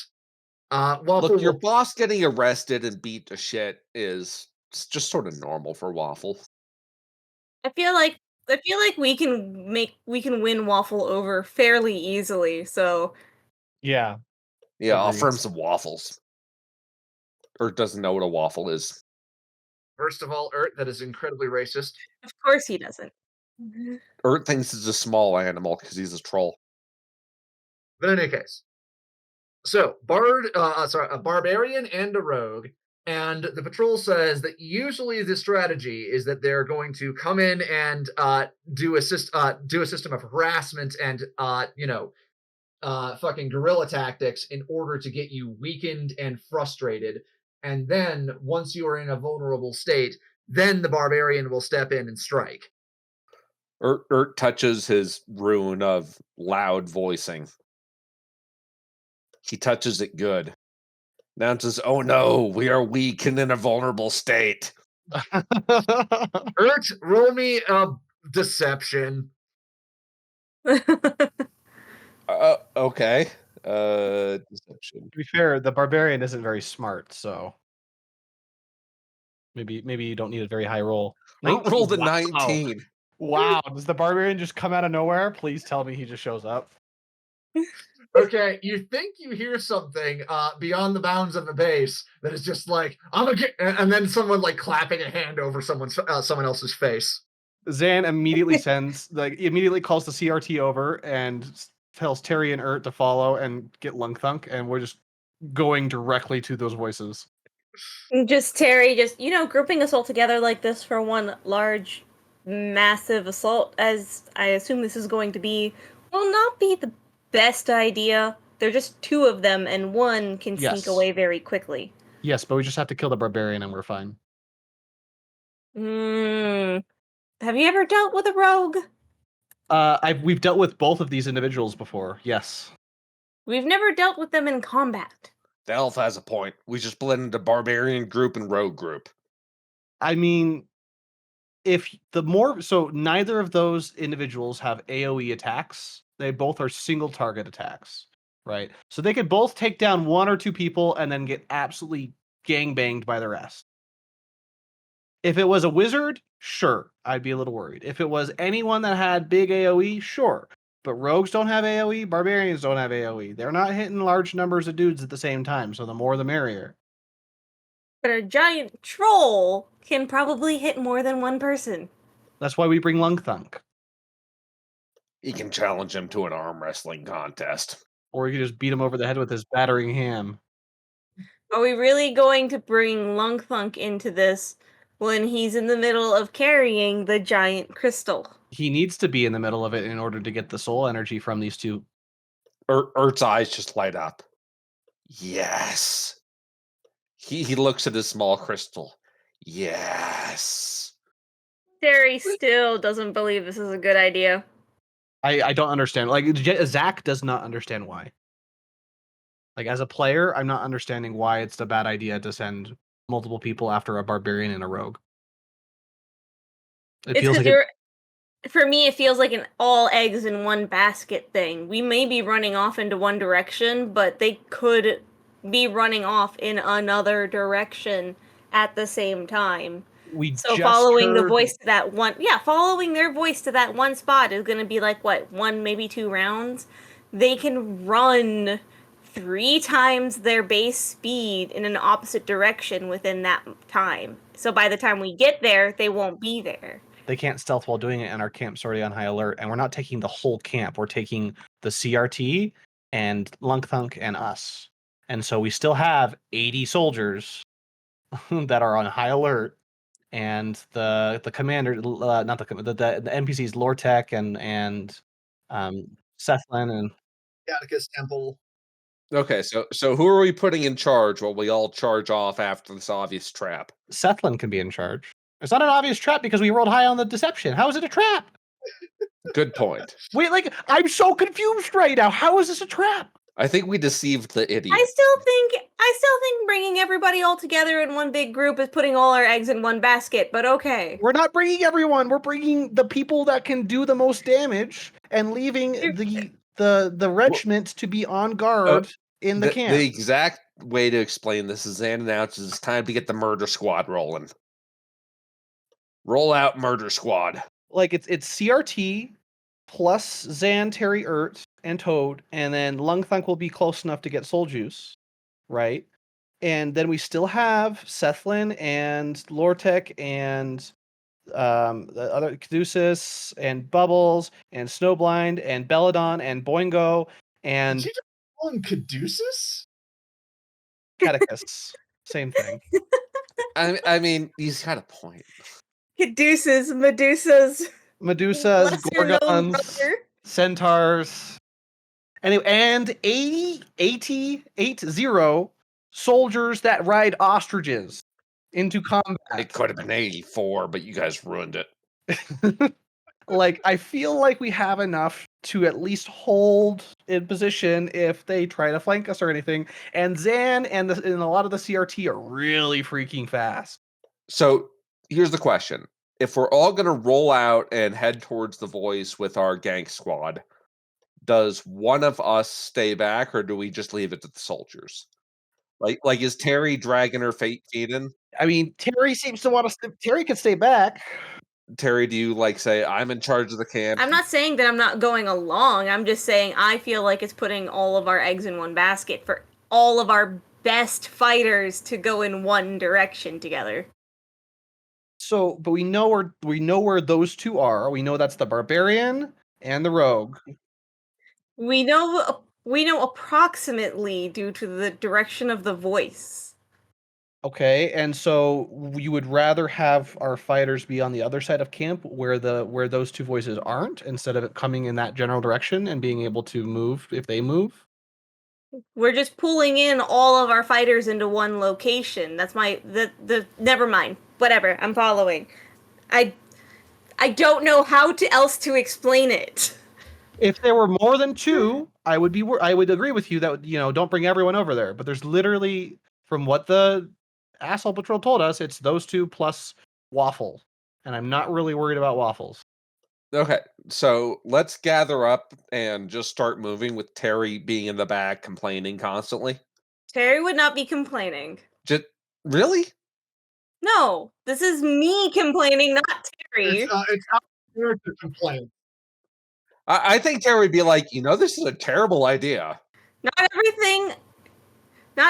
Waffle Look, your boss getting arrested and beat to shit is just sort of normal for Waffle. I feel like we can win Waffle over fairly easily. So Yeah. Yeah, Agreed. offer him some waffles. Ert doesn't know what a waffle is. First of all, Ert, that is incredibly racist. of course he doesn't. Ert thinks it's a small animal because he's a troll. But in any case, so a barbarian and a rogue And the patrol says that usually the strategy is that they're going to come in and do a system of harassment and fucking guerrilla tactics in order to get you weakened and frustrated. And then once you are in a vulnerable state, then the barbarian will step in and strike. Urt touches his rune of loud voicing. He touches it good. Announces, "Oh no, we are weak and in a vulnerable state." Urt, roll me a deception. Okay. Deception. To be fair, the barbarian isn't very smart, so maybe you don't need a very high roll. Urt rolled a Wow. 19. Wow, does the barbarian just come out of nowhere? Please tell me he just shows up. Okay, you think you hear something beyond the bounds of the base that is just like, I'm gonna get, and then someone like clapping a hand over someone else's face. Zan immediately immediately calls the CRT over and tells Terry and Urt to follow and get lung thunk, and we're just going directly to those voices. Just Terry, grouping us all together like this for one large, massive assault, as I assume this is going to be, will not be the best idea. They're just two of them, and one can sneak away very quickly. Yes, but we just have to kill the barbarian and we're fine. Have you ever dealt with a rogue? We've dealt with both of these individuals before, yes. We've never dealt with them in combat. The elf has a point. We just blend into barbarian group and rogue group. I mean, neither of those individuals have AoE attacks. They both are single target attacks, right? So they could both take down one or two people and then get absolutely gangbanged by the rest. If it was a wizard, sure, I'd be a little worried. If it was anyone that had big AoE, sure. But rogues don't have AoE, barbarians don't have AoE. They're not hitting large numbers of dudes at the same time, so the more the merrier. But a giant troll can probably hit more than one person. That's why we bring Lung Thunk. He can challenge him to an arm wrestling contest. Or you can just beat him over the head with his battering ham. Are we really going to bring Lung Thunk into this when he's in the middle of carrying the giant crystal? He needs to be in the middle of it in order to get the soul energy from these two. Urt's eyes just light up. Yes. He looks at his small crystal. Yes. Terry still doesn't believe this is a good idea. I don't understand. Like, Zach does not understand why. Like, as a player, I'm not understanding why it's a bad idea to send multiple people after a barbarian and a rogue. For me, it feels like an all eggs in one basket thing. We may be running off into one direction, but they could be running off in another direction at the same time. Following their voice to that one spot is going to be like, what, 1, maybe 2 rounds? They can run 3 times their base speed in an opposite direction within that time. So by the time we get there, they won't be there. They can't stealth while doing it, and our camp's already on high alert. And we're not taking the whole camp. We're taking the CRT and Lunk Thunk and us. And so we still have 80 soldiers that are on high alert. And the commander, not the NPCs, Lortek and Sethlin and Atticus Temple. Okay, so who are we putting in charge while we all charge off after this obvious trap? Sethlin can be in charge. It's not an obvious trap because we rolled high on the deception. How is it a trap? Good point. Wait, I'm so confused right now. How is this a trap? I think we deceived the idiot. I still think bringing everybody all together in one big group is putting all our eggs in one basket, but okay. We're not bringing everyone. We're bringing the people that can do the most damage and leaving the regiment to be on guard in the camp. The exact way to explain this is Zan announces it's time to get the murder squad rolling. Roll out murder squad. Like it's CRT plus Zan, Terry, Urt, and Toad, and then Lung Thunk will be close enough to get Soul Juice, right? And then we still have Sethlin and Lortek and the other Caduceus and Bubbles and Snowblind and Belladon and Boingo and Did you just call him Caduceus? Catechus. Same thing. I mean, he's got a point. Caduceus, Medusas, Medusas, lesser known gorgons, brother. centaurs. Anyway, and 80 soldiers that ride ostriches into combat. It could have been 84, but you guys ruined it. Like, I feel like we have enough to at least hold in position if they try to flank us or anything. And Zan and a lot of the CRT are really freaking fast. So here's the question. If we're all going to roll out and head towards the voice with our gang squad, does one of us stay back or do we just leave it to the soldiers? Like is Terry dragging her feet in? I mean, Terry seems to want to. Terry can stay back. Terry, do you like say I'm in charge of the camp? I'm not saying that I'm not going along. I'm just saying I feel like it's putting all of our eggs in one basket for all of our best fighters to go in one direction together. So, but we know where those two are. We know that's the barbarian and the rogue. We know approximately due to the direction of the voice. Okay, and so you would rather have our fighters be on the other side of camp where those two voices aren't, instead of it coming in that general direction and being able to move if they move? We're just pulling in all of our fighters into one location. That's the never mind. Whatever, I'm following. I don't know how else to explain it. If there were more than two, I would agree with you that don't bring everyone over there. But there's literally, from what the asshole patrol told us, it's those two plus Waffle, and I'm not really worried about Waffles. Okay, so let's gather up and just start moving with Terry being in the back complaining constantly. Terry would not be complaining. Just really? No, this is me complaining, not Terry. It's out there to complain. I think Terry would be like, this is a terrible idea. Not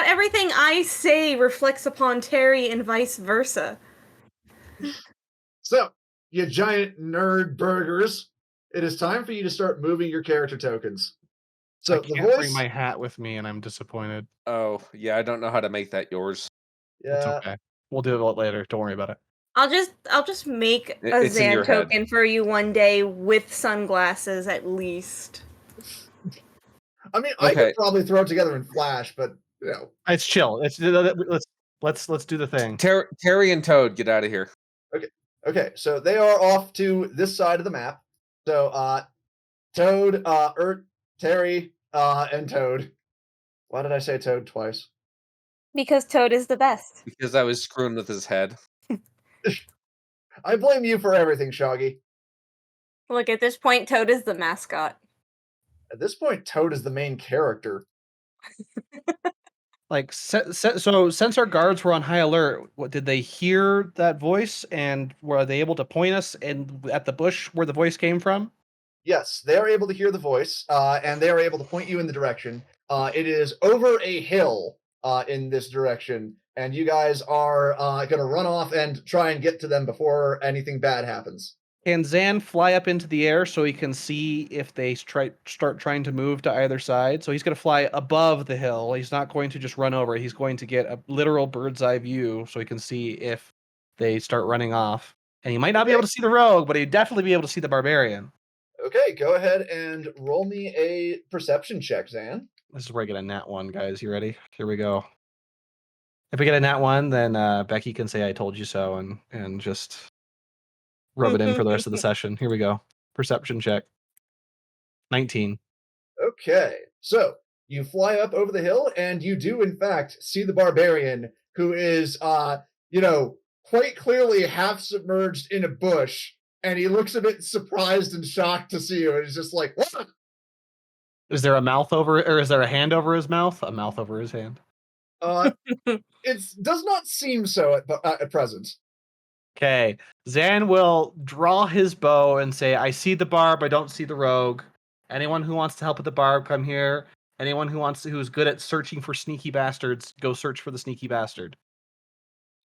everything I say reflects upon Terry and vice versa. So, you giant nerd burgers, it is time for you to start moving your character tokens. So I can't bring my hat with me, and I'm disappointed. Oh, yeah, I don't know how to make that yours. It's okay. We'll do it later. Don't worry about it. I'll just make a It's in your Zan head. token for you one day with sunglasses at least. I mean, I Okay. could probably throw it together in Flash, but It's chill. Let's do the thing. Terry and Toad, get out of here. Okay, so they are off to this side of the map. So, Toad, Terry, and Toad. Why did I say Toad twice? Because Toad is the best. Because I was screwing with his head. I blame you for everything, Shoggy. Look, at this point, Toad is the mascot. At this point, Toad is the main character. Like, so since our guards were on high alert, what did they hear that voice, and were they able to point us at the bush where the voice came from? Yes, they are able to hear the voice, and they are able to point you in the direction. It is over a hill in this direction, and you guys are going to run off and try and get to them before anything bad happens. Can Zan fly up into the air so he can see if they start trying to move to either side? So he's going to fly above the hill. He's not going to just run over it. He's going to get a literal bird's eye view so he can see if they start running off. And he might not be able to see the rogue, but he'd definitely be able to see the barbarian. Okay, go ahead and roll me a perception check, Zan. This is where I get a nat 1, guys. You ready? Here we go. If we get a nat 1, then Becky can say I told you so and just rub it in for the rest of the session. Here we go. Perception check. 19. Okay, so you fly up over the hill, and you do, in fact, see the barbarian, who is, quite clearly half submerged in a bush, and he looks a bit surprised and shocked to see you, and he's just like, what? Is there a mouth over, or is there a hand over his mouth? A mouth over his hand. It does not seem so at present. Okay. Zan will draw his bow and say, I see the barb, I don't see the rogue. Anyone who wants to help with the barb, come here. Anyone who's good at searching for sneaky bastards, go search for the sneaky bastard.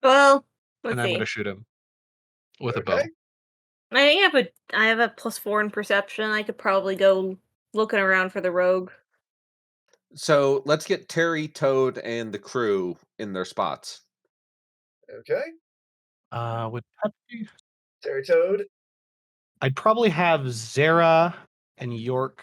Well, let's And I'm see. going to shoot him with a Okay. bow. I think I have a +4 in perception. I could probably go looking around for the rogue. So let's get Terry, Toad, and the crew in their spots. Okay. Would Pepsi? Terry Toad. I'd probably have Zara and York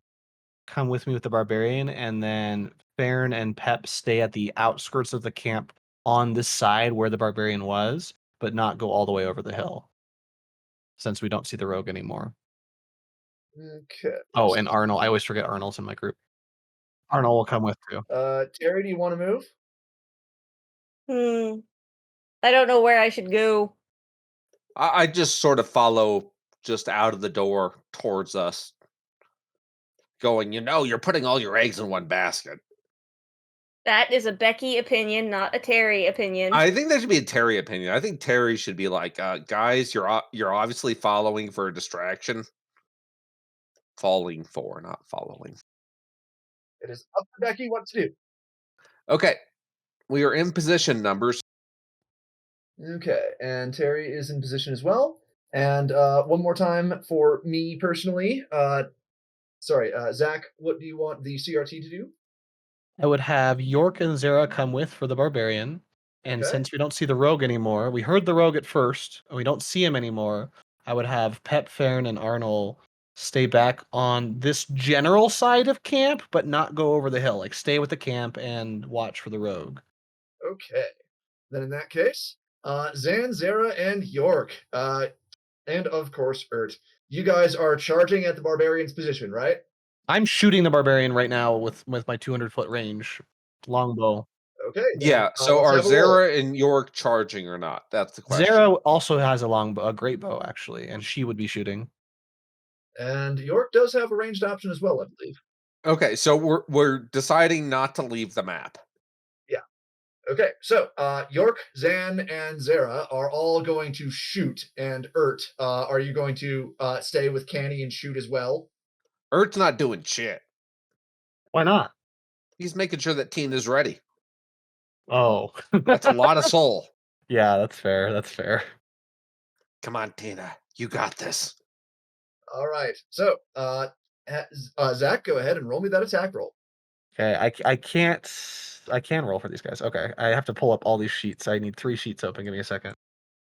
come with me with the barbarian, and then Farron and Pep stay at the outskirts of the camp on this side where the barbarian was, but not go all the way over the hill, since we don't see the rogue anymore. Okay. Oh, and Arnold. I always forget Arnold's in my group. Arnold will come with too. Terry, do you want to move? I don't know where I should go. I just sort of follow just out of the door towards us, going, you're putting all your eggs in one basket. That is a Becky opinion, not a Terry opinion. I think that should be a Terry opinion. I think Terry should be like, guys, you're obviously following for a distraction. Falling for, not following. It is up to Becky what to do. Okay. We are in position, numbers. Okay, and Terry is in position as well. And one more time for me personally. Zach, what do you want the CRT to do? I would have York and Zara come with for the barbarian. And Okay. since we don't see the rogue anymore, we heard the rogue at first, and we don't see him anymore. I would have Pep, Farron, and Arnold stay back on this general side of camp, but not go over the hill. Like stay with the camp and watch for the rogue. Okay. Then in that case, Zan, Zara, and York, and of course Ert, you guys are charging at the barbarian's position, right? I'm shooting the barbarian right now with my 200-foot range longbow. Okay. Then, Yeah. So let's are have a roll. Zara and York charging or not? That's the question. Zara also has a great bow actually, and she would be shooting. And York does have a ranged option as well, I believe. Okay, so we're deciding not to leave the map. Yeah. Okay, so York, Zan, and Zara are all going to shoot, and Ert, are you going to stay with Canny and shoot as well? Ert's not doing shit. Why not? He's making sure that Tina's ready. Oh, That's a lot of soul. Yeah, that's fair. That's fair. Come on, Tina. You got this. All right. So, Zach, go ahead and roll me that attack roll. Okay, I can roll for these guys. Okay, I have to pull up all these sheets. I need 3 sheets open. Give me a second.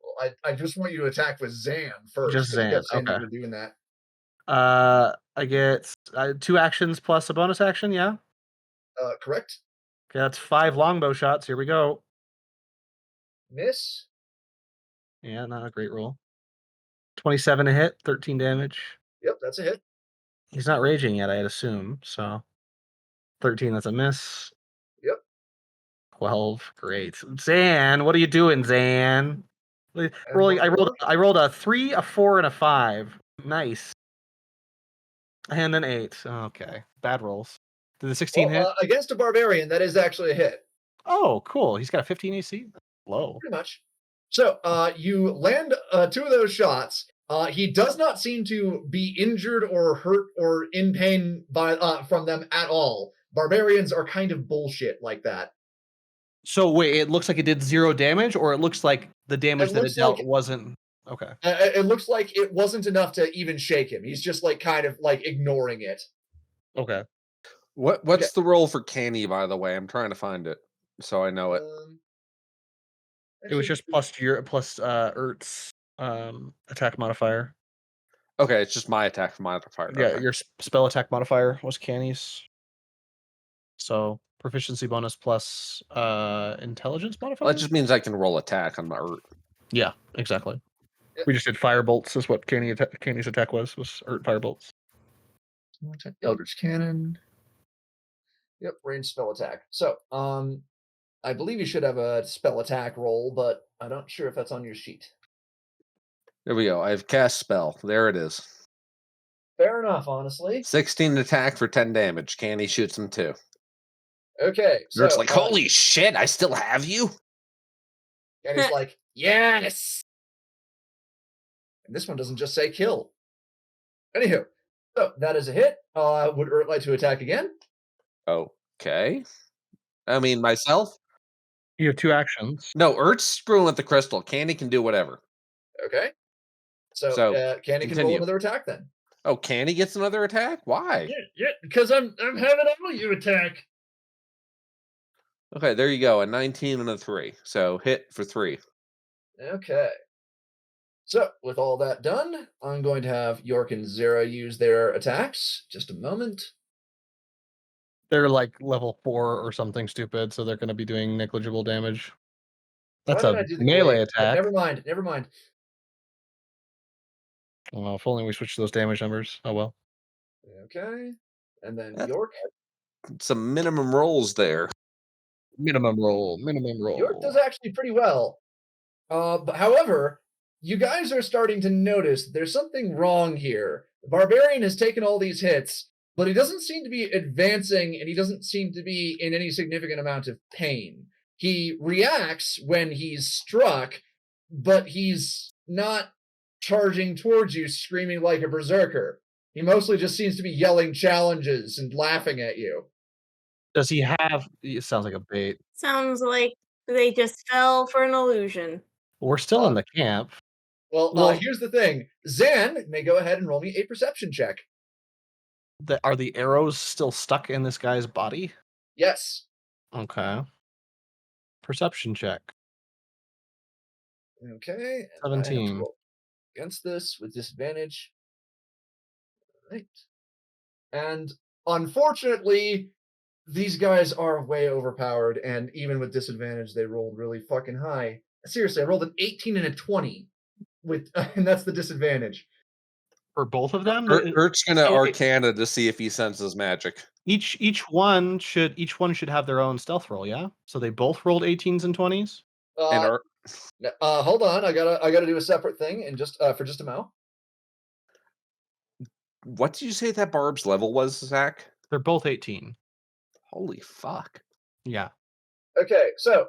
Well, I just want you to attack with Zan first. Just 'Cause you Zan. kept saying that Okay. you were doing that. I get 2 actions plus a bonus action. Yeah. Correct? Okay, that's 5 longbow shots. Here we go. Miss. Yeah, not a great roll. 27 to hit, 13 damage. Yep, that's a hit. He's not raging yet, I'd assume. So 13, that's a miss. Yep. 12, great. Zan, what are you doing, Zan? And Rolling, one more. I rolled a 3, a 4, and a 5. Nice. And an 8. Okay, bad rolls. Did the 16 hit? Against a barbarian, that is actually a hit. Oh, cool. He's got a 15 AC. Low. Pretty much. So you land 2 of those shots. He does not seem to be injured or hurt or in pain from them at all. Barbarians are kind of bullshit like that. So wait, it looks like it did 0 damage, or it looks like the damage that it dealt wasn't. Okay. It looks like it wasn't enough to even shake him. He's just like kind of like ignoring it. Okay. What's the roll for Canny, by the way? I'm trying to find it so I know it. It was just plus Ert's attack modifier. Okay, it's just my attack modifier. Yeah, Okay. your spell attack modifier was Canny's. So proficiency bonus plus intelligence modifier. That just means I can roll attack on my Ert. Yeah, exactly. Yep. We just did fire bolts. Is what Canny's attack was Ert fire bolts. Eldritch Cannon. Yep, ranged spell attack. So, I believe you should have a spell attack roll, but I'm not sure if that's on your sheet. There we go. I have cast spell. There it is. Fair enough, honestly. 16 attack for 10 damage. Canny shoots him too. Okay, so Ert's like, holy shit, I still have you? and he's like, yes. And this one doesn't just say kill. Anywho, so that is a hit. Would Ert like to attack again? Okay. I mean, myself? You have 2 actions. No, Ert's screwing with the crystal. Candy can do whatever. Okay. So, Candy can roll continue. another attack then. Oh, Candy gets another attack? Why? Yeah, because I'm having all you attack. Okay, there you go. A 19 and a 3. So hit for 3. Okay. So, with all that done, I'm going to have York and Zera use their attacks. Just a moment. They're like level 4 or something stupid, so they're going to be doing negligible damage. Why That's did a I do the melee glaive? attack. Never mind. Never mind. Well, if only we switched those damage numbers. Oh well. Okay. And then That's York. some minimum rolls there. Minimum roll. Minimum York does roll. actually pretty well. But however, you guys are starting to notice there's something wrong here. The barbarian has taken all these hits, but he doesn't seem to be advancing, and he doesn't seem to be in any significant amount of pain. He reacts when he's struck, but he's not charging towards you screaming like a berserker. He mostly just seems to be yelling challenges and laughing at you. Does he have? It sounds like a bait. Sounds like they just fell for an illusion. We're still in the camp. Well, here's the thing. Zan may go ahead and roll me a perception check. Are the arrows still stuck in this guy's body? Yes. Okay. Perception check. Okay. And I have to 17. roll against this with disadvantage. Right. And unfortunately, these guys are way overpowered, and even with disadvantage, they rolled really fucking high. Seriously, I rolled an 18 and a 20 with, and that's the disadvantage. For both of them? Ert's gonna So Arcana to see if he senses magic. each one should have their own stealth roll, yeah? So they both rolled 18s and 20s? And Hold on, I gotta do a separate thing, and just for just a moment. what did you say that barb's level was, Zach? They're both 18. Holy fuck. Yeah. Okay, so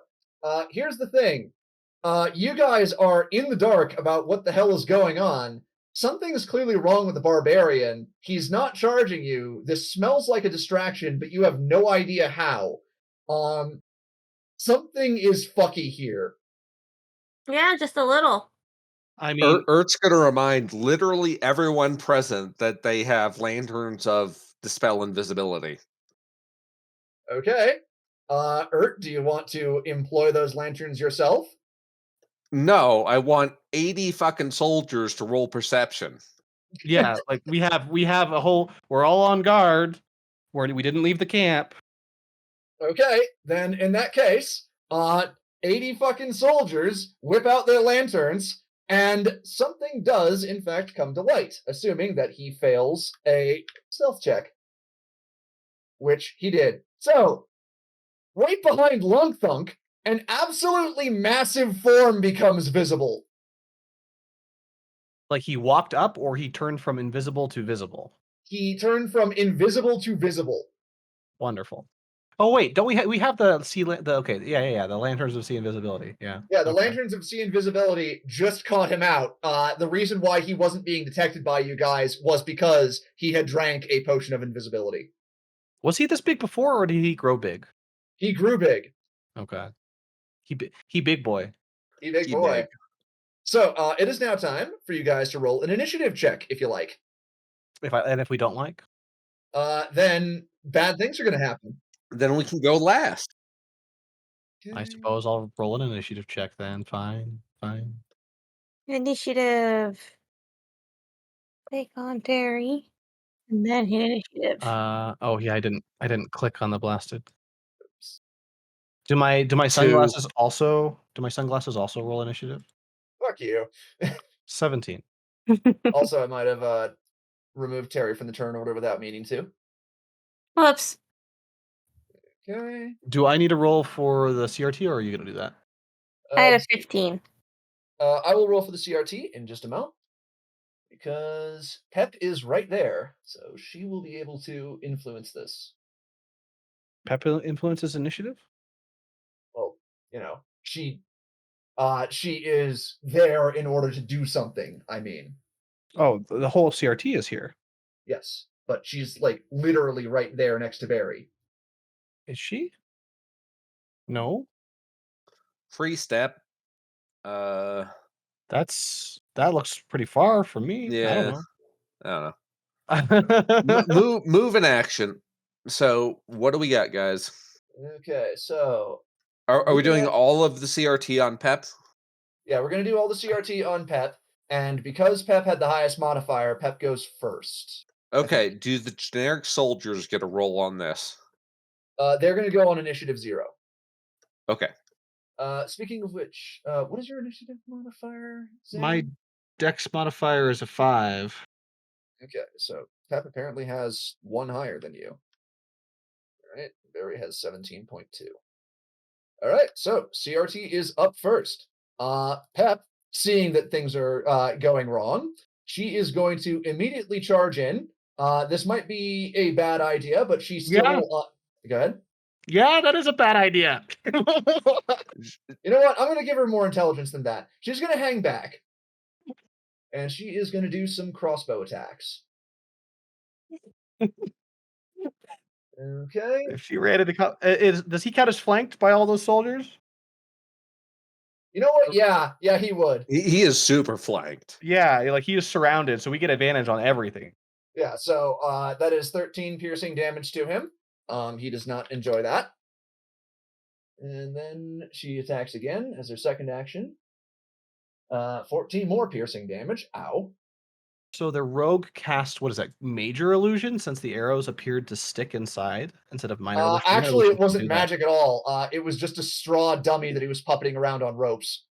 here's the thing. You guys are in the dark about what the hell is going on. Something is clearly wrong with the barbarian. He's not charging you. This smells like a distraction, but you have no idea how. Something is fucky here. Yeah, just a little. I mean, Ert's gonna remind literally everyone present that they have lanterns of dispel invisibility. Okay. Ert, do you want to employ those lanterns yourself? No, I want 80 fucking soldiers to roll perception. yeah, like we have a whole. We're all on guard. We didn't leave the camp. Okay, then in that case, 80 fucking soldiers whip out their lanterns, and something does, in fact, come to light, assuming that he fails a stealth check. Which he did. So, right behind Lungthunk, an absolutely massive form becomes visible. Like he walked up, or he turned from invisible to visible. He turned from invisible to visible. Wonderful. Oh wait, don't we have the okay, yeah, the lanterns of sea invisibility. Yeah. Yeah, the okay. lanterns of sea invisibility just caught him out. The reason why he wasn't being detected by you guys was because he had drank a potion of invisibility. Was he this big before, or did he grow big? He grew big. Okay. He big boy. He big He boy. big. So it is now time for you guys to roll an initiative check, if you like. If we don't like, Then bad things are going to happen. Then we can go last. I suppose I'll roll an initiative check then. Fine. Initiative. Take on Terry. And then hit initiative. Oh yeah, I didn't click on the blasted. Do my sunglasses also roll initiative? Fuck you. 17. Also, I might have removed Terry from the turn order without meaning to. Whoops. Okay. Do I need to roll for the CRT, or are you gonna do that? I had a 15. I will roll for the CRT in just a moment. Because Pep is right there, so she will be able to influence this. Pep influences initiative? Well, she is there in order to do something, I mean. Oh, the whole CRT is here. Yes, but she's like literally right there next to Barry. Is she? No. Free step. That looks pretty far from me. Yeah. I I don't don't know. know. Move in action. So what do we got, guys? Okay, so Are we doing moving all of the CRT on Pep? Yeah, we're gonna do all the CRT on Pep, and because Pep had the highest modifier, Pep goes first. Okay, do the generic soldiers get a roll on this? They're gonna go on initiative 0. Okay. Speaking of which, what is your initiative modifier, My Zan? dex modifier is a 5. Okay, so Pep apparently has 1 higher than you. All right, Barry has 17.2. All right, so CRT is up first. Pep, seeing that things are going wrong, she is going to immediately charge in. This might be a bad idea, but she still. Yeah. Go ahead. Yeah, that is a bad idea. You know what? I'm going to give her more intelligence than that. She's going to hang back, and she is going to do some crossbow attacks. Okay. If she ran into does he count as flanked by all those soldiers? You know what? Yeah, he would. He is super flanked. Yeah, like he is surrounded, so we get advantage on everything. Yeah, so that is 13 piercing damage to him. He does not enjoy that. And then she attacks again as her second action. 14 more piercing damage. Ow. So the rogue cast, what is that, major illusion, since the arrows appeared to stick inside instead of minor illusion? Minor Actually, illusion it can wasn't do that. magic at all. It was just a straw dummy that he was puppeting around on ropes.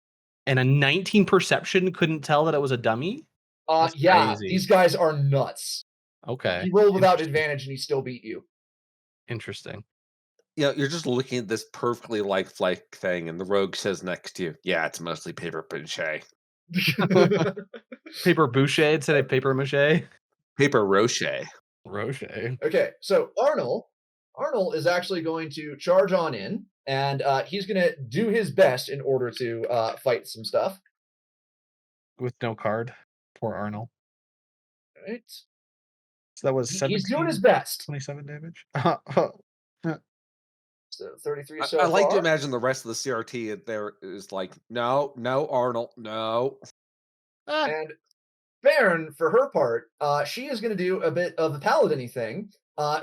And a 19 perception couldn't tell that it was a dummy? That's Yeah, crazy. these guys are nuts. Okay. He rolled without advantage and he still beat you. Interesting. You know, you're just looking at this perfectly lifelike thing, and the rogue says next to you, "Yeah, it's mostly paper mache." Paper boucher instead of paper mache. Paper roche. Roche. Okay, so Arnold is actually going to charge on in, and he's going to do his best in order to fight some stuff. With no card. Poor Arnold. All right. So that was He's doing his 17, best. 27 damage. So 33 I so like to far. imagine the rest of the CRT there is like, no, Arnold, no. And Baron, for her part, she is going to do a bit of the paladin-y thing.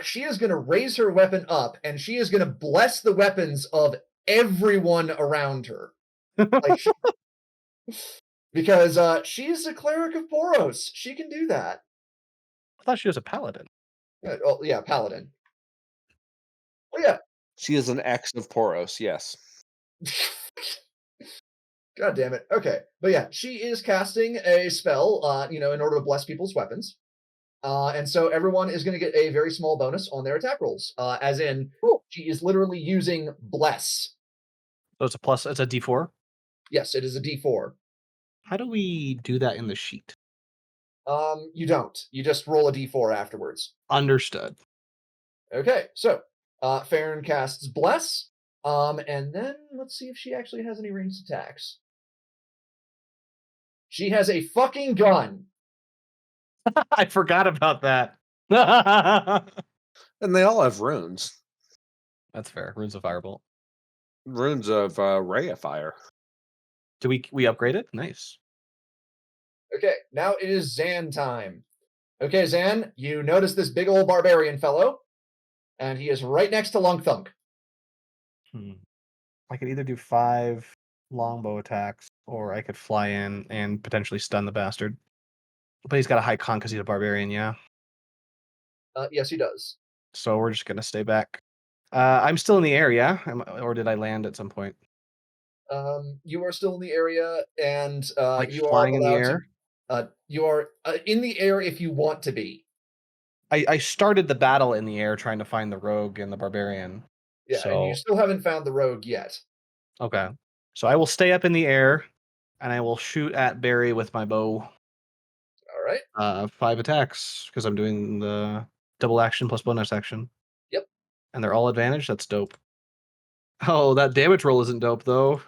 She is going to raise her weapon up, and she is going to bless the weapons of everyone around her. Like, because she's a cleric of Boros. She can do that. I thought she was a paladin. Oh, yeah, paladin. Oh, yeah. She is an ex of Poros, yes. God damn it. Okay. But yeah, she is casting a spell, in order to bless people's weapons. And so everyone is going to get a very small bonus on their attack rolls. As in, she is literally using bless. So it's a plus, it's a D4? Yes, it is a D4. How do we do that in the sheet? You don't. You just roll a D4 afterwards. Understood. Okay, so Farron casts bless. And then let's see if she actually has any ranged attacks. She has a fucking gun. I forgot about that. And they all have runes. That's fair. Runes of Firebolt. Runes of Ray of Fire. Do we upgrade it? Nice. Okay, now it is Zan time. Okay, Zan, you notice this big old barbarian fellow, and he is right next to Lunk Thunk. I could either do 5 longbow attacks, or I could fly in and potentially stun the bastard. But he's got a high con because he's a barbarian, yeah. Yes, he does. So we're just gonna stay back. I'm still in the area, or did I land at some point? You are still in the area, and Like you are flying in the allowed air? to. You are in the air if you want to be. I started the battle in the air trying to find the rogue and the barbarian. Yeah, and you So still haven't found the rogue yet. okay. So I will stay up in the air, and I will shoot at Barry with my bow. All right. 5 attacks because I'm doing the double action plus bonus action. Yep. And they're all advantage. That's dope. Oh, that damage roll isn't dope though.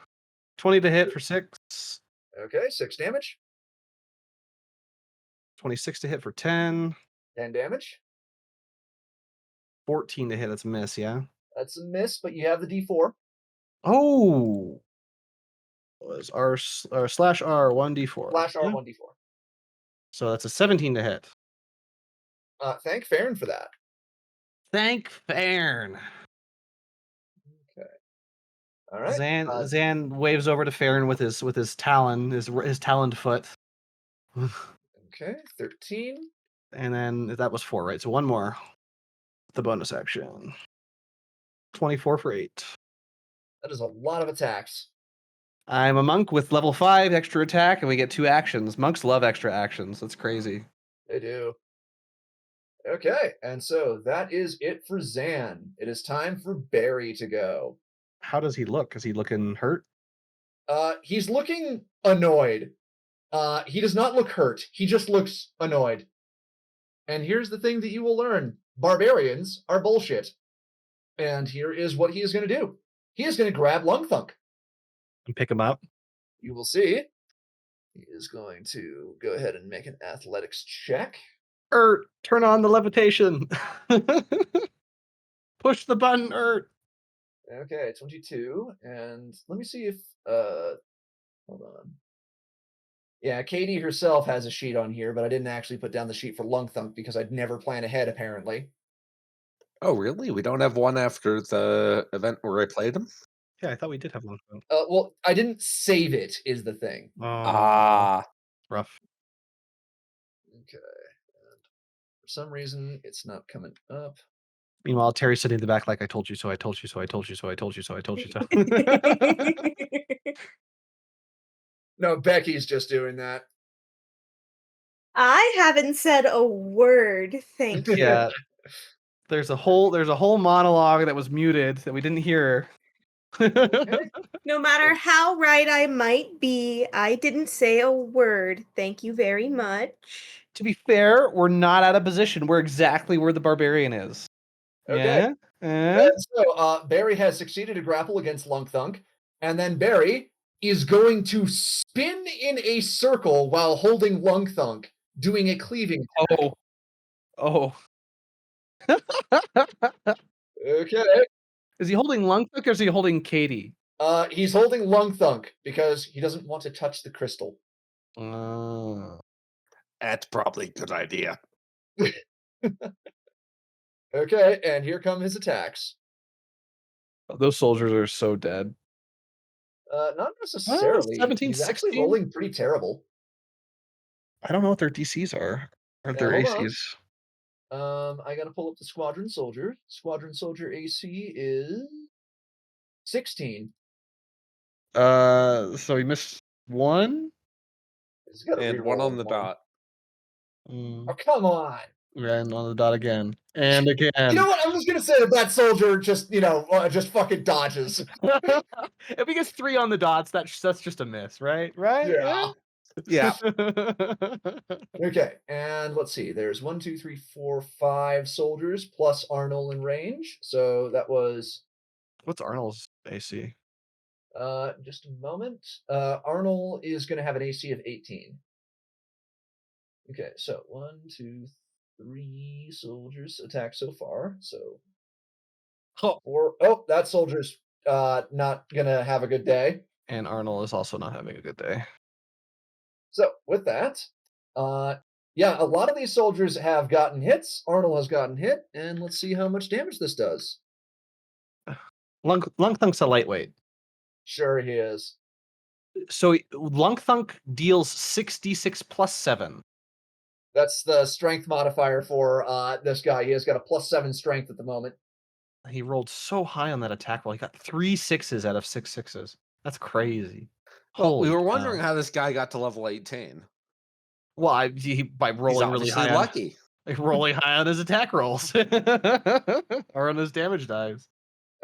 20 to hit for 6. Okay, 6 damage. 26 to hit for 10. 10 damage. 14 to hit. That's a miss. Yeah. That's a miss, but you have the D4. Oh. Was R slash R 1d4. Flash R Yeah. 1D4. So that's a 17 to hit. Thank Farron for that. Thank Farn. Okay. All right. Zan waves over to Farron with his talon, his taloned foot. Okay, 13. And then that was 4, right? So one more. The bonus action. 24 for 8. That is a lot of attacks. I'm a monk with level 5 extra attack, and we get 2 actions. Monks love extra actions. That's crazy. They do. Okay, and so that is it for Zan. It is time for Barry to go. How does he look? Is he looking hurt? He's looking annoyed. He does not look hurt. He just looks annoyed. And here's the thing that you will learn. Barbarians are bullshit. And here is what he is going to do. He is going to grab Lungthunk. And pick him up. You will see. He is going to go ahead and make an athletics check. Turn on the levitation. Push the button, Okay, 22. And let me see if hold on. Yeah, Katie herself has a sheet on here, but I didn't actually put down the sheet for Lungthunk because I'd never plan ahead, apparently. Oh, really? We don't have one after the event where I played him? Yeah, I thought we did have one. Well, I didn't save it, is the thing. Ah. Rough. Okay. And for some reason, it's not coming up. Meanwhile, Terry's sitting in the back like, I told you so, I told you so, I told you so, I told you so, I told you so. No, Becky's just doing that. I haven't said a word, thank you. Yeah. There's a whole monologue that was muted that we didn't hear. Okay. No matter how right I might be, I didn't say a word. Thank you very much. To be fair, we're not out of position. We're exactly where the barbarian is. Okay. Yeah. And so Barry has succeeded to grapple against Lungthunk, and then Barry is going to spin in a circle while holding Lungthunk, doing a cleaving attack. Oh. Okay. Is he holding Lungthunk or is he holding Katie? He's holding Lungthunk because he doesn't want to touch the crystal. That's probably a good idea. Okay, and here come his attacks. Those soldiers are so dead. Not necessarily. 17, He's actually 16? rolling pretty terrible. I don't know what their DCs are. Or their hold on. ACs. I gotta pull up the Squadron Soldier. Squadron Soldier AC is 16. So he missed 1? He's got a And one on the dot. Oh, come on. And on the dot again. And again. You know what? I'm just gonna say that soldier just, just fucking dodges. If he gets 3 on the dots, that's just a miss, right? Right? Yeah. Yeah. Okay, and let's see. There's 1, 2, 3, 4, 5 soldiers plus Arnold in range. So that was What's Arnold's AC? just a moment. Arnold is gonna have an AC of 18. Okay, so 1, 2, 3 soldiers attack so far. So 4. Oh, that soldier's not gonna have a good day. And Arnold is also not having a good day. So with that, yeah, a lot of these soldiers have gotten hits. Arnold has gotten hit, and let's see how much damage this does. Lungthunk's a lightweight. Sure, he is. So Lungthunk deals 6d6 plus 7. That's the strength modifier for this guy. He has got a +7 strength at the moment. He rolled so high on that attack roll. He got 3 6s out of 6 6s. That's crazy. Well, we Holy were wondering cow. how this guy got to level 18. Well, by He's rolling really obviously high. lucky. Rolling high on his attack rolls or on his damage dives.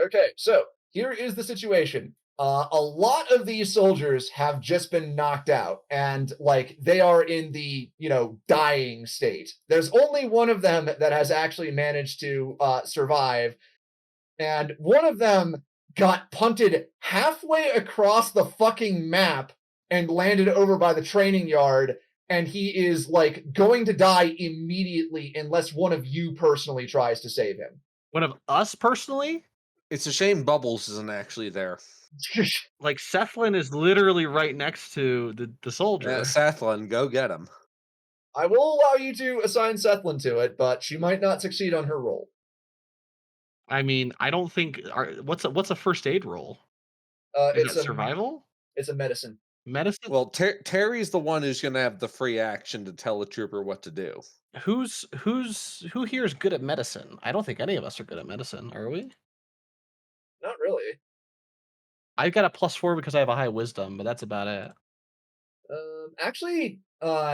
Okay, so here is the situation. A lot of these soldiers have just been knocked out, and they are in the dying state. There's only one of them that has actually managed to survive, and one of them got punted halfway across the fucking map and landed over by the training yard, and he is going to die immediately unless one of you personally tries to save him. One of us personally? It's a shame Bubbles isn't actually there. Sethlin is literally right next to the soldier. Yeah, Sathlin, go get him. I will allow you to assign Sethlin to it, but she might not succeed on her roll. I mean, I don't think. What's a first aid roll? Is It's that a survival? it's a medicine. Medicine? Well, Terry's the one who's going to have the free action to tell a trooper what to do. Who here is good at medicine? I don't think any of us are good at medicine, are we? Not really. I've got a +4 because I have a high wisdom, but that's about it. Actually,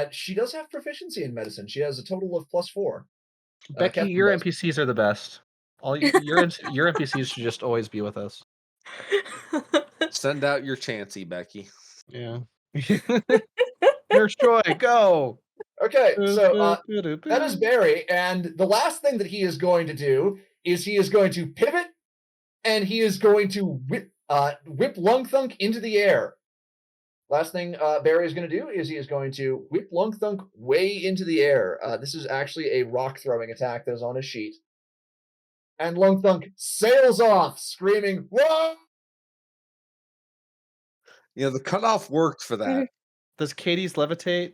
she does have proficiency in medicine. She has a total of +4. Becky, Captain your does. NPCs are the best. Your NPCs should just always be with us. Send out your Chansey, Becky. Yeah. Nurse Joy, go. Okay, so that is Barry, and the last thing that he is going to do is he is going to pivot, and he is going to whip Lung Thunk into the air. Last thing Barry is going to do is he is going to whip Lung Thunk way into the air. This is actually a rock throwing attack that is on his sheet. And Lung Thunk sails off, screaming, "Whoa!" You know, the cutoff worked for that. Does Katie's levitate?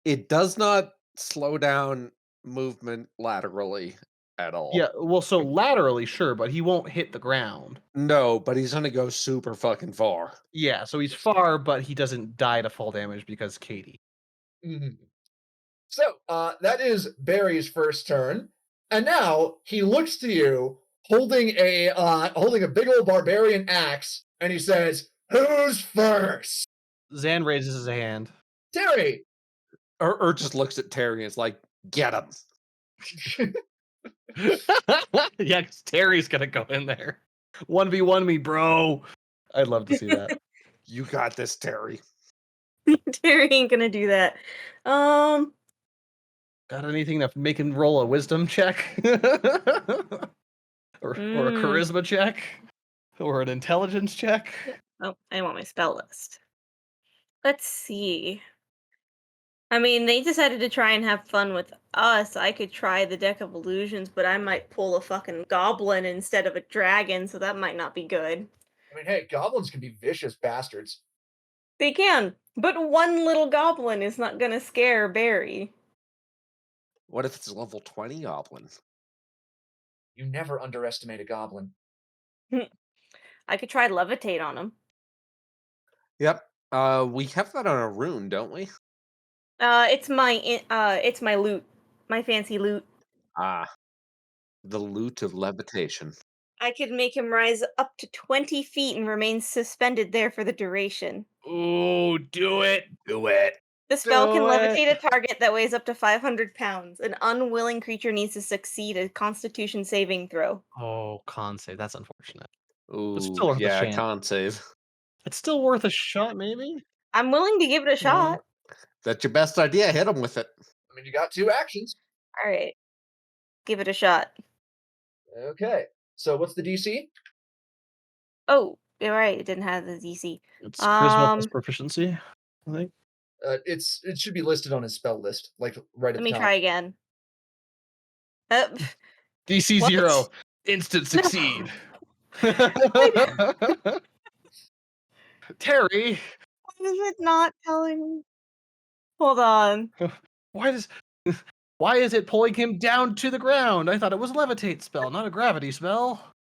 It does not slow down movement laterally at all. Yeah, well, so laterally, sure, but he won't hit the ground. No, but he's going to go super fucking far. Yeah, so he's far, but he doesn't die to fall damage because Katie. Mhm. So that is Barry's first turn, and now he looks to you holding a big old barbarian axe, and he says, "Who's first?" Zan raises his hand. Terry. Or just looks at Terry and is like, "Get him." Yeah, because Terry's gonna go in there. 1v1 me, bro. I'd love to see that. You got this, Terry. Terry ain't gonna do that. Got anything to make him roll a wisdom check? or a charisma check? Or an intelligence check? Oh, I want my spell list. Let's see. I mean, they decided to try and have fun with us. I could try the deck of illusions, but I might pull a fucking goblin instead of a dragon, so that might not be good. I mean, hey, goblins can be vicious bastards. They can, but one little goblin is not gonna scare Barry. What if it's a level 20 goblin? You never underestimate a goblin. I could try levitate on him. Yep. We have that on a rune, don't we? It's my loot, my fancy loot. Ah. The loot of levitation. I could make him rise up to 20 feet and remain suspended there for the duration. Ooh, do it. Do it. The spell can Do levitate it. a target that weighs up to 500 pounds. An unwilling creature needs to succeed a Constitution saving throw. Oh, con save. That's unfortunate. Ooh, still worth a yeah, chance. con save. It's still worth a shot, maybe? I'm willing to give it a shot. That's your best idea. Hit him with it. I mean, you got 2 actions. All right. Give it a shot. Okay. So what's the DC? Oh, you're right. It didn't have the DC. It's charisma plus proficiency, I think. It should be listed on his spell list, like right at Let the me top. try again. DC What? 0. Instant succeed. Terry, Why is it not telling me? Hold on. why is it pulling him down to the ground? I thought it was a levitate spell, not a gravity spell.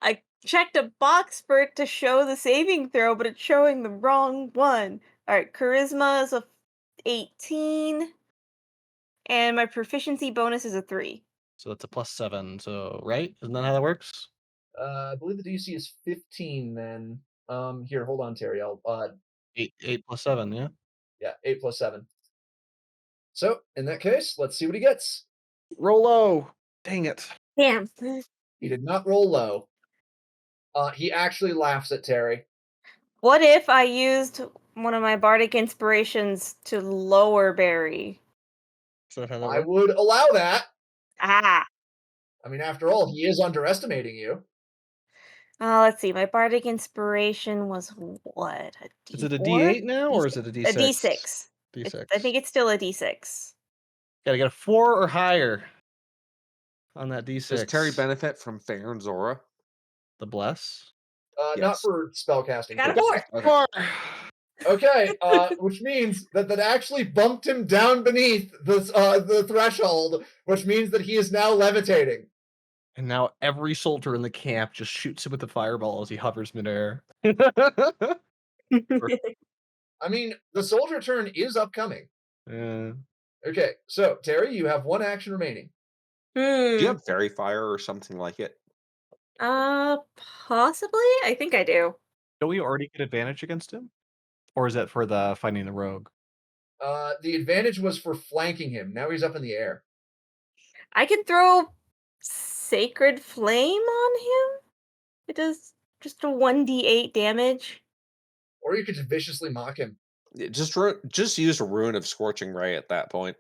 I checked a box for it to show the saving throw, but it's showing the wrong one. Alright, charisma is a 18. And my proficiency bonus is a 3. So that's a +7. So right? Isn't that how that works? I believe the DC is 15 then. Here, hold on, Terry. I'll 8 plus 7, yeah. yeah, 8 plus 7. So, in that case, let's see what he gets. Roll low. Dang it. Damn. He did not roll low. He actually laughs at Terry. What if I used one of my bardic inspirations to lower Barry? Is that how that I works? would allow that. Ah. I mean, after all, he is underestimating you. Let's see. My bardic inspiration was what? A D4? Is it a D8 now, or is it a D6? A D6. D6. I think it's still a D6. Gotta get a 4 or higher on that D6. Does Terry benefit from Farron's aura? The bless? Not Yes. for spellcasting. I got a purposes. 4. Okay. 4! Okay, which means that actually bumped him down beneath the threshold, which means that he is now levitating. And now every soldier in the camp just shoots him with the fireball as he hovers midair. I mean, the soldier turn is upcoming. Yeah. Okay, so Terry, you have one action remaining. Do you Hmm. have fairy fire or something like it? Possibly? I think I do. Don't we already get advantage against him? Or is that for the fighting the rogue? The advantage was for flanking him. Now he's up in the air. I can throw Sacred Flame on him? It does just a 1d8 damage. Or you could just viciously mock him. Yeah, just use a rune of scorching ray at that point.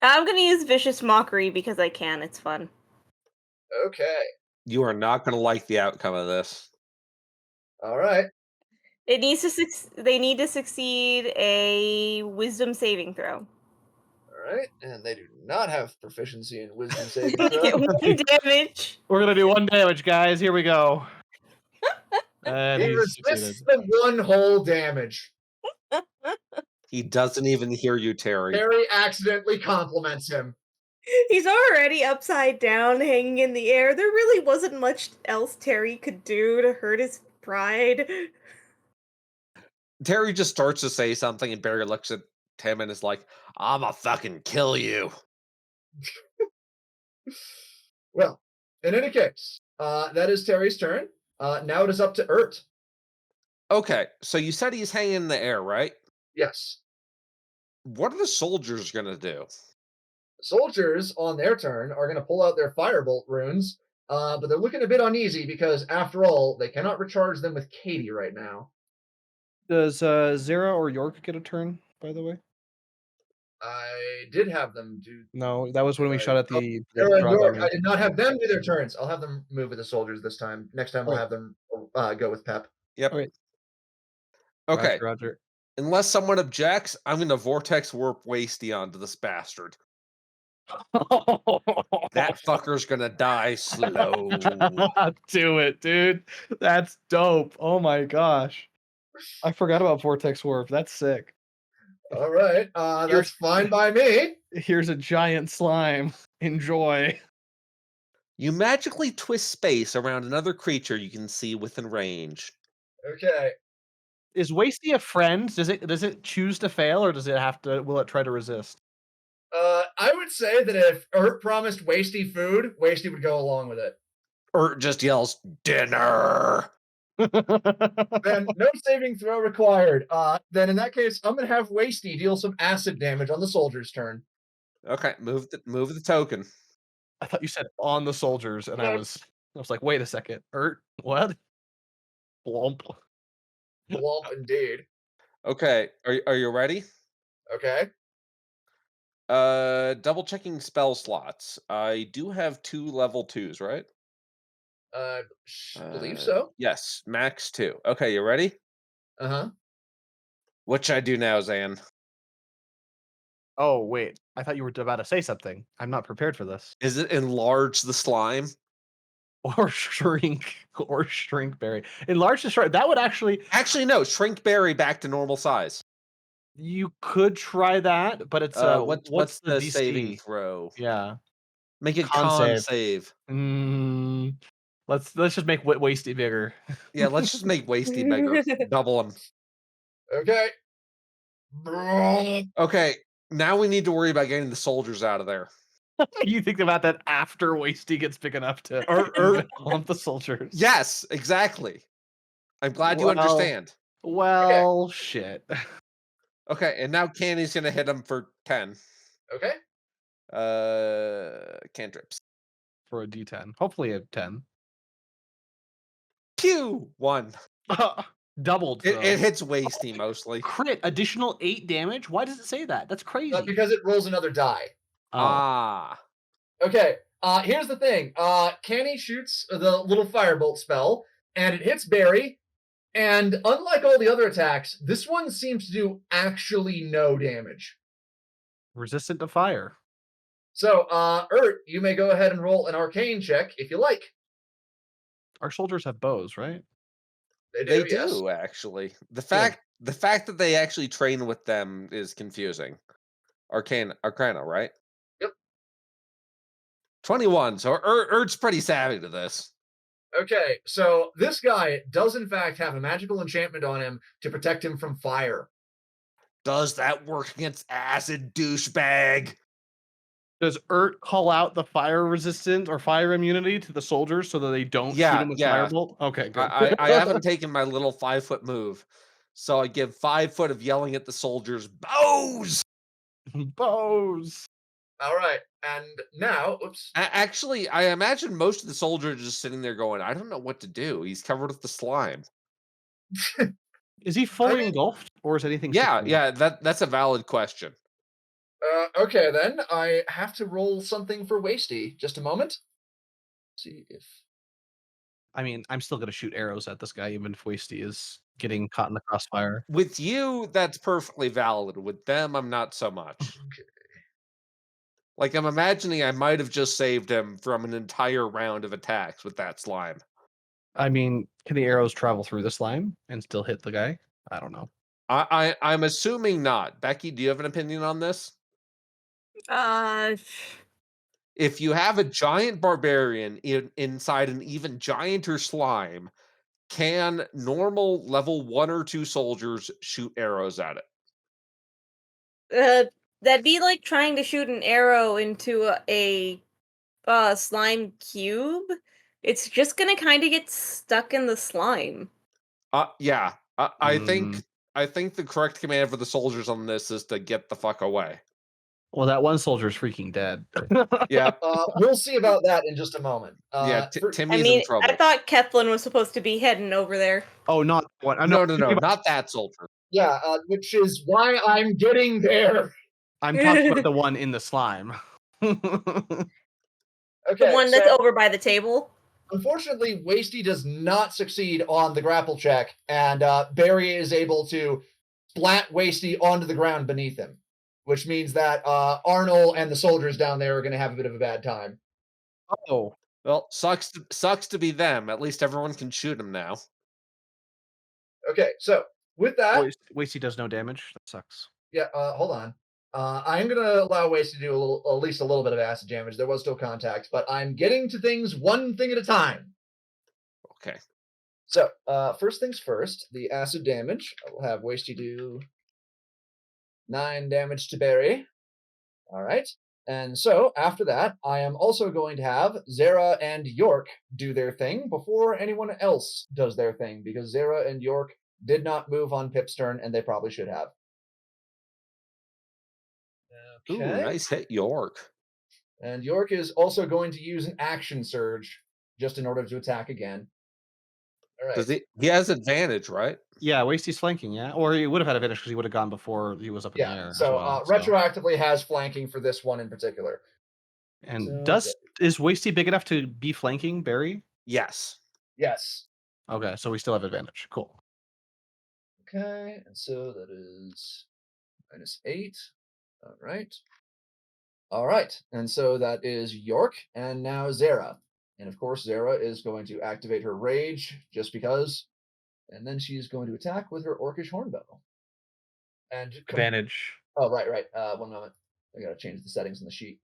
I'm gonna use Vicious Mockery because I can. It's fun. Okay. You are not going to like the outcome of this. All right. It needs to they need to succeed a Wisdom saving throw. All right. And they do not have proficiency in wisdom saving They throw. get 1 damage. We're gonna do 1 damage, guys. Here we go. And He he's succeeded. resists the 1 whole damage. He doesn't even hear you, Terry. Terry accidentally compliments him. He's already upside down, hanging in the air. There really wasn't much else Terry could do to hurt his pride. Terry just starts to say something, and Barry looks at him and is like, "I'ma fucking kill you." Well, in any case, that is Terry's turn. Now it is up to Ert. Okay, so you said he's hanging in the air, right? Yes. What are the soldiers gonna do? The soldiers, on their turn, are going to pull out their firebolt runes, but they're looking a bit uneasy because, after all, they cannot recharge them with Katie right now. Does Zara or York get a turn, by the way? I did have them do. No, that was when we shot at the Sarah and drug York, army. I did not have them do their turns. I'll have them move with the soldiers this time. Next time, I'll Right. have them go with Pep. Yep. Alright. Okay. Roger. Unless someone objects, I'm gonna vortex warp Wasty onto this bastard. That fucker's gonna die slow. Do it, dude. That's dope. Oh my gosh. I forgot about Vortex Warp. That's sick. All right, that's fine by me. Here's a giant slime. Enjoy. You magically twist space around another creature you can see within range. Okay. Is Wasty a friend? Does it choose to fail, or will it try to resist? I would say that if Ert promised Wasty food, Wasty would go along with it. Or just yells, "Dinner!" Then no saving throw required. Then in that case, I'm gonna have Wasty deal some acid damage on the soldier's turn. Okay, move the token. I thought you said on the soldiers, and I Yeah. was like, wait a second. What? Blump. Blump indeed. Okay, are you ready? Okay. Double checking spell slots. I do have 2 level 2s, right? Believe so. Yes, max 2. Okay, you ready? Uh-huh. What should I do now, Zan? Oh wait, I thought you were about to say something. I'm not prepared for this. Is it enlarge the slime? Or shrink berry. Enlarge the shrink. That would actually No, shrink berry back to normal size. you could try that, but it's What's the DC? saving throw? Yeah. Make it Con con save. save. Let's just make Wasty bigger. Yeah, let's just make Wasty bigger. Double him. Okay. Okay, now we need to worry about getting the soldiers out of there. You think about that after Wasty gets big enough to hump the soldiers. Yes, exactly. I'm glad you understand. Well, shit. Okay, and now Candy's gonna hit him for 10. Okay. Cantrips. For a D10. Hopefully a 10. Pew! 1. Doubled. It hits Wasty mostly. Crit, additional 8 damage? Why does it say that? That's crazy. Because it rolls another die. Oh. Ah. Okay. Here's the thing. Canny shoots the little firebolt spell, and it hits Barry. And unlike all the other attacks, this one seems to do actually no damage. Resistant to fire. So, Ert, you may go ahead and roll an arcane check if you like. Our soldiers have bows, right? They do, yes. Actually. The fact that they actually train with them is confusing. Arcana, right? Yep. 21. So Ert's pretty savvy to this. Okay, so this guy does in fact have a magical enchantment on him to protect him from fire. Does that work against acid, douchebag? Does call out the fire resistant or fire immunity to the soldiers so that they don't shoot him with firebolt? Okay, good. I haven't taken my little 5-foot move. So I give 5 foot of yelling at the soldiers, bows! Bows. All right, and now, oops. Actually, I imagine most of the soldiers are just sitting there going, I don't know what to do. He's covered with the slime. Is he fully mean- engulfed, or is anything? Yeah, that's a valid question. Okay, then I have to roll something for Wasty. Just a moment. See if I mean, I'm still gonna shoot arrows at this guy, even if Wasty is getting caught in the crossfire. With you, that's perfectly valid. With them, I'm not so much. Okay. Like, I'm imagining I might have just saved him from an entire round of attacks with that slime. I mean, can the arrows travel through the slime and still hit the guy? I don't know. I'm assuming not. Becky, do you have an opinion on this? Uh, If you have a giant barbarian inside an even gianter slime, can normal level 1 or 2 soldiers shoot arrows at it? uh, that'd be like trying to shoot an arrow into a slime cube. It's just gonna kind of get stuck in the slime. Yeah. I Mm. think the correct command for the soldiers on this is to get the fuck away. Well, that one soldier's freaking dead. Yeah, we'll see about that in just a moment. yeah. For- I Timmy's in mean, trouble. I thought Kethlin was supposed to be heading over there. Oh, not one. No, not that soldier. yeah, which is why I'm getting there. I'm talking about the one in the slime. Okay, The one that's over by the table. Unfortunately, Wasty does not succeed on the grapple check, and Barry is able to splat Wasty onto the ground beneath him, which means that Arnold and the soldiers down there are going to have a bit of a bad time. Oh, Well, sucks to be them. At least everyone can shoot him now. Okay, so with that, Wasty does no damage. That sucks. yeah, hold on. I'm going to allow Wasty to do at least a little bit of acid damage. There was still contact, but I'm getting to things one thing at a time. Okay. So, first things first, the acid damage. I will have Wasty do 9 damage to Barry. All right. And so, after that, I am also going to have Zara and York do their thing before anyone else does their thing, because Zara and York did not move on Pip's turn, and they probably should have. Ooh, nice hit, York. And York is also going to use an action surge just in order to attack again. All right. Does he has advantage, right? Yeah, Wasty's flanking, yeah? Or he would have had advantage because he would have gone before he was up in the air. So, as well, retroactively has flanking for this one in particular. And So, is Wasty big enough to be flanking Barry? Yes. Yes. Okay, so we still have advantage. Cool. Okay, and so that is -8. All right. All right, and so that is York, and now Zara. And of course, Zara is going to activate her rage just because, and then she's going to attack with her orcish hornbow. And Advantage. Oh, right. 1 moment. I gotta change the settings in the sheet.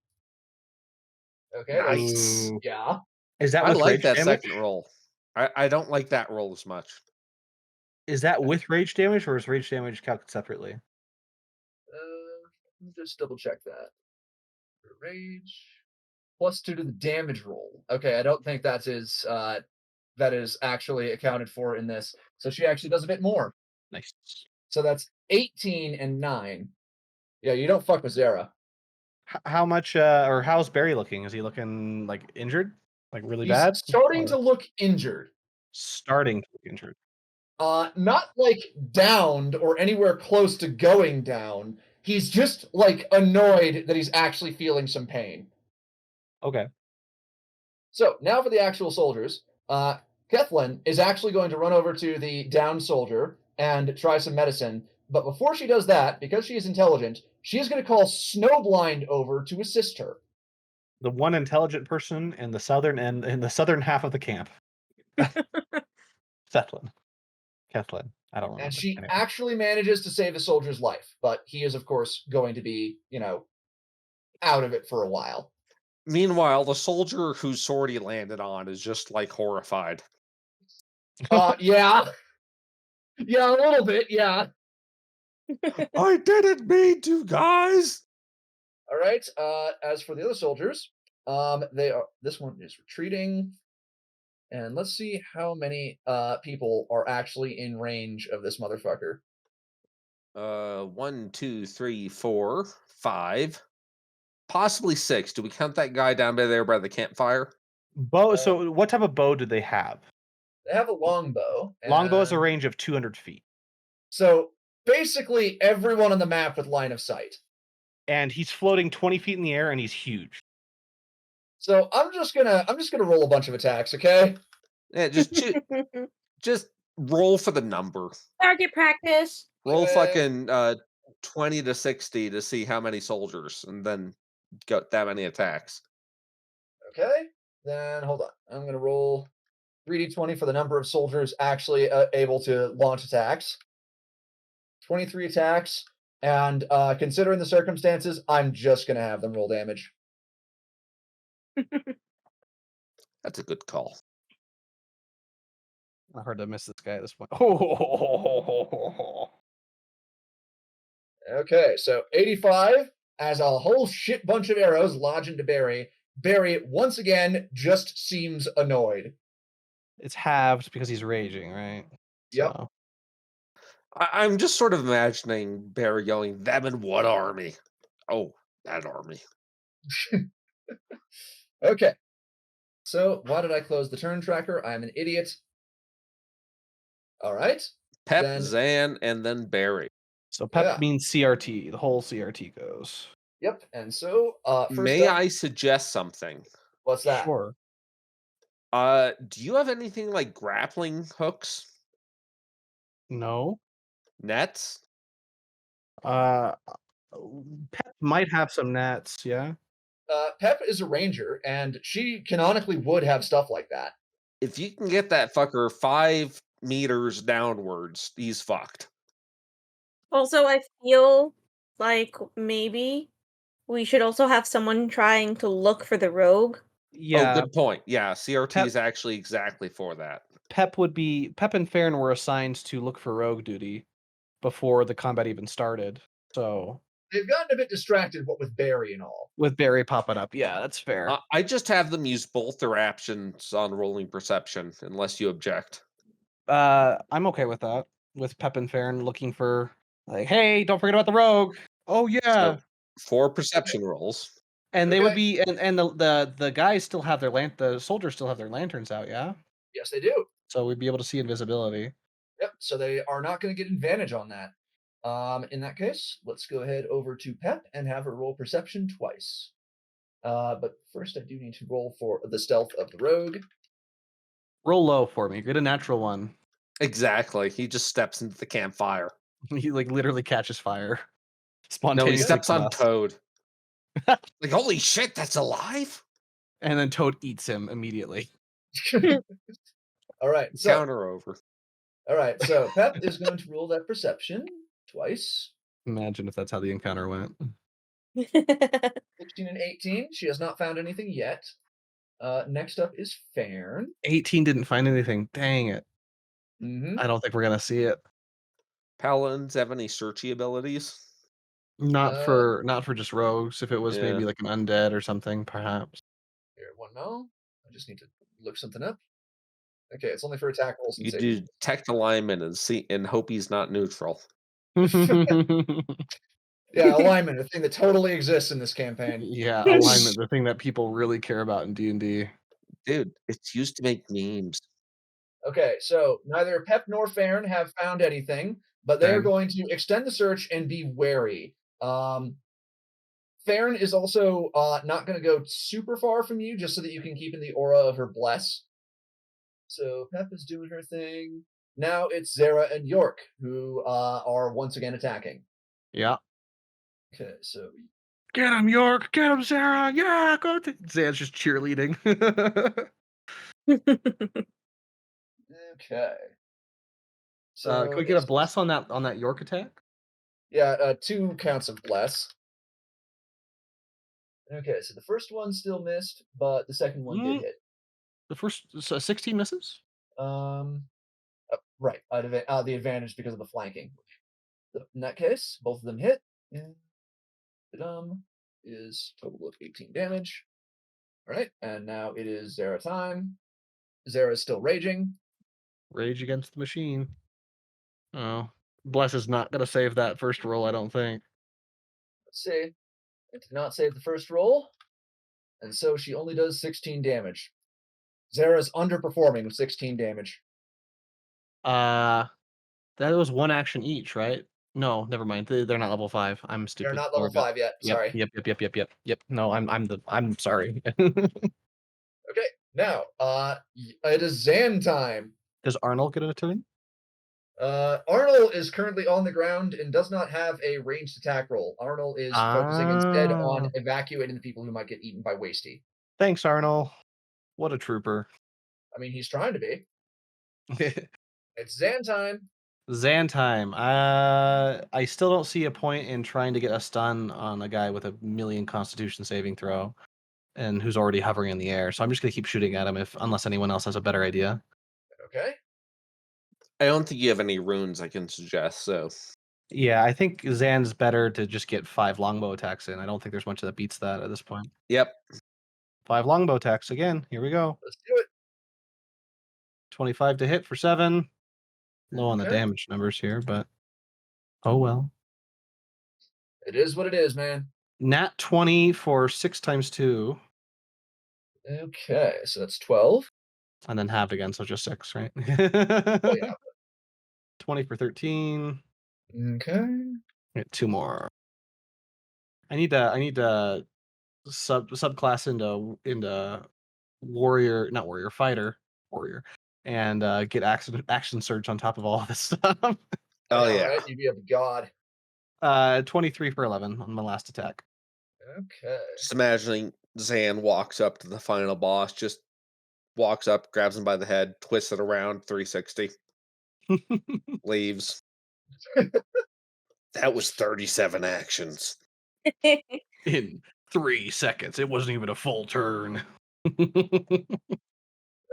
Okay. Nice. Yeah. Is that I with like rage that damage? second roll. I don't like that roll as much. Is that with rage damage, or is rage damage calculated separately? Let me just double check that. Rage +2 to the damage roll. Okay, I don't think that is actually accounted for in this. So she actually does a bit more. Nice. So that's 18 and 9. Yeah, you don't fuck with Zara. How much, or how's Barry looking? Is he looking like injured? Like really He's bad? starting Or to look injured. starting to look injured. Not like downed or anywhere close to going down. He's just like annoyed that he's actually feeling some pain. Okay. So now for the actual soldiers. Kethlin is actually going to run over to the downed soldier and try some medicine. But before she does that, because she is intelligent, she is going to call Snowblind over to assist her. The one intelligent person in the southern half of the camp. Kethlin. I don't remember. And she actually manages to save the soldier's life, but he is, of course, going to be, out of it for a while. Meanwhile, the soldier whose sword he landed on is just like horrified. Yeah. Yeah, a little bit, yeah. I didn't mean to, guys. All right. As for the other soldiers, they are. This one is retreating, and let's see how many people are actually in range of this motherfucker. 1, 2, 3, 4, 5, possibly 6. Do we count that guy down by there by the campfire? Bow. Uh, So, what type of bow do they have? They have a longbow. Longbow has a and range of 200 feet, So basically, everyone on the map with line of sight. and he's floating 20 feet in the air, and he's huge. So I'm just gonna roll a bunch of attacks, okay? Yeah, just roll for the number. Target practice. Roll Okay. fucking 20 to 60 to see how many soldiers, and then got that many attacks. Okay. Then hold on. I'm gonna roll 3d20 for the number of soldiers actually able to launch attacks. 23 attacks, and considering the circumstances, I'm just gonna have them roll damage. That's a good call. Not hard to miss this guy at this point. Oh, Okay, so 85 as a whole shit bunch of arrows lodge into Barry. Barry once again just seems annoyed. it's halved because he's raging, right? Yep. So, I'm just sort of imagining Barry yelling, "Them in what army?" Oh, that army. Okay. So why did I close the turn tracker? I'm an idiot. All right. Pep, Then Zan, and then Barry. so Pep yeah. means CRT. The whole CRT goes. Yep. And so first May up, I suggest something? what's that? Sure. Do you have anything like grappling hooks, No. nets? Uh, Pep might have some nets. Yeah. Pep is a ranger, and she canonically would have stuff like that. If you can get that fucker 5 meters downwards, he's fucked. Also, I feel like maybe we should also have someone trying to look for the rogue. Oh, Yeah. good point. Yeah, CRT Pep- is actually exactly for that. Pep and Farron were assigned to look for rogue duty before the combat even started. So They've gotten a bit distracted, what with Barry and all. with Barry popping up, yeah, that's fair. I just have them use both their actions on rolling perception, unless you object. I'm okay with that. With Pep and Farron looking for like, hey, don't forget about the rogue. Oh yeah. So 4 perception rolls. And they would Okay. be and the guys still have their the soldiers still have their lanterns out, yeah? Yes, they do. So we'd be able to see invisibility. Yep. So they are not going to get advantage on that. In that case, let's go ahead over to Pep and have her roll perception twice. But first, I do need to roll for the stealth of the rogue. Roll low for me. Get a natural one. Exactly. He just steps into the campfire. He like literally catches fire. No, he Spontaneously steps on combust. Toad. Like, holy shit, that's alive? And then Toad eats him immediately. All right. So Counter over. all right. So Pep is going to roll that perception twice. Imagine if that's how the encounter went. 16 and 18. She has not found anything yet. Next up is Fairn. 18 didn't find anything. Dang it. Mm-hmm. I don't think we're gonna see it. Paladins have any searchy abilities? Not for just rogues. If it was Yeah. maybe like an undead or something, perhaps. Here, one mo. I just need to look something up. Okay, it's only for attack rolls and You save. do detect alignment and see and hope he's not neutral. Yeah, alignment, a thing that totally exists in this campaign. Yeah, alignment, the thing that people really care about in D&D. Dude, it's used to make memes. Okay, so neither Pep nor Fairn have found anything, but they are Okay. going to extend the search and be wary. Fairn is also not going to go super far from you, just so that you can keep in the aura of her bless. So Pep is doing her thing. Now it's Zara and York who are once again attacking. Yeah. Okay, so Get him, York! Get him, Sarah! Yeah, go to Zan's just cheerleading. okay. So Can we get a it's- bless on that York attack? Yeah, 2 counts of bless. Okay, so the first one still missed, but the second one did hit. The first 16 misses? Right. The advantage because of the flanking. So in that case, both of them hit. And is total of 18 damage. All right, and now it is Zera time. Zera is still raging. Rage against the machine. Oh, Bless is not going to save that first roll, I don't think. Let's see. It did not save the first roll, and so she only does 16 damage. Zera's underperforming with 16 damage. That was one action each, right? No, never mind. They're not level 5. I'm stupid. They're not level 5 yet. Yep, Sorry. Yep. No, I'm sorry. Okay, now it is Zan time. Does Arnold get a turn? Arnold is currently on the ground and does not have a ranged attack roll. Arnold is focusing instead on evacuating the people who might get eaten by Wasty. Thanks, Arnold. What a trooper. I mean, he's trying to be. It's Zan time. Zan time. I still don't see a point in trying to get a stun on a guy with a million Constitution saving throw, and who's already hovering in the air. So I'm just gonna keep shooting at him unless anyone else has a better idea. Okay. I don't think you have any runes I can suggest, so Yeah, I think Zan's better to just get 5 longbow attacks in. I don't think there's much that beats that at this point. yep. 5 longbow attacks again. Here we go. Let's do it. 25 to hit for 7. Low on the Okay. damage numbers here, but oh well. It is what it is, man. Nat 20 for 6 times 2. Okay, so that's 12. And then halved again, so just 6, right? Oh, yeah. 20 for 13. Okay. Get 2 more. I need to subclass into warrior, not warrior, fighter, warrior, and get action surge on top of all of this stuff. Oh yeah. Right? You'd be a god. 23 for 11 on my last attack. Okay. Just imagining Zan walks up to the final boss, just walks up, grabs him by the head, twists it around 360, leaves. That was 37 actions. In 3 seconds. It wasn't even a full turn.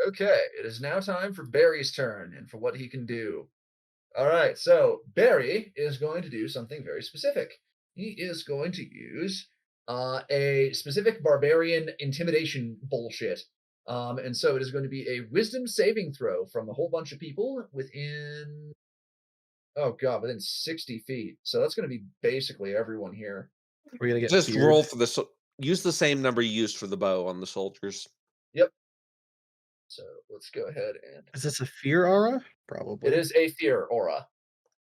Okay, it is now time for Barry's turn and for what he can do. All right, so Barry is going to do something very specific. He is going to use a specific barbarian intimidation bullshit. And so it is going to be a wisdom saving throw from a whole bunch of people within, within 60 feet. So that's going to be basically everyone here. We're gonna get Just feared. roll for the use the same number you used for the bow on the soldiers. Yep. So let's go ahead and. Is this a fear aura? Probably. It is a fear aura.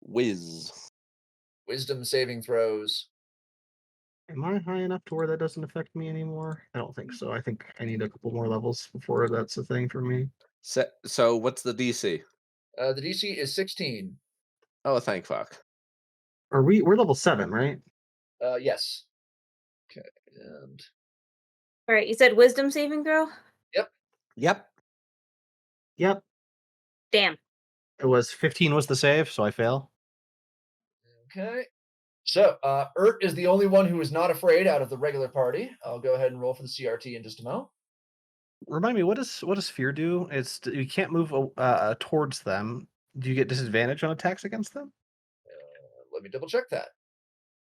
Whiz. Wisdom saving throws. Am I high enough to where that doesn't affect me anymore? I don't think so. I think I need a couple more levels before that's a thing for me. So what's the DC? The DC is 16. Oh, thank fuck. We're level 7, right? Yes. Okay, and All right, you said wisdom saving throw? Yep. Yep. Damn. It was 15 was the save, so I fail. okay. So Ert is the only one who is not afraid out of the regular party. I'll go ahead and roll for the CRT in just a moment. Remind me, what does fear do? It's you can't move towards them. Do you get disadvantage on attacks against them? Let me double check that.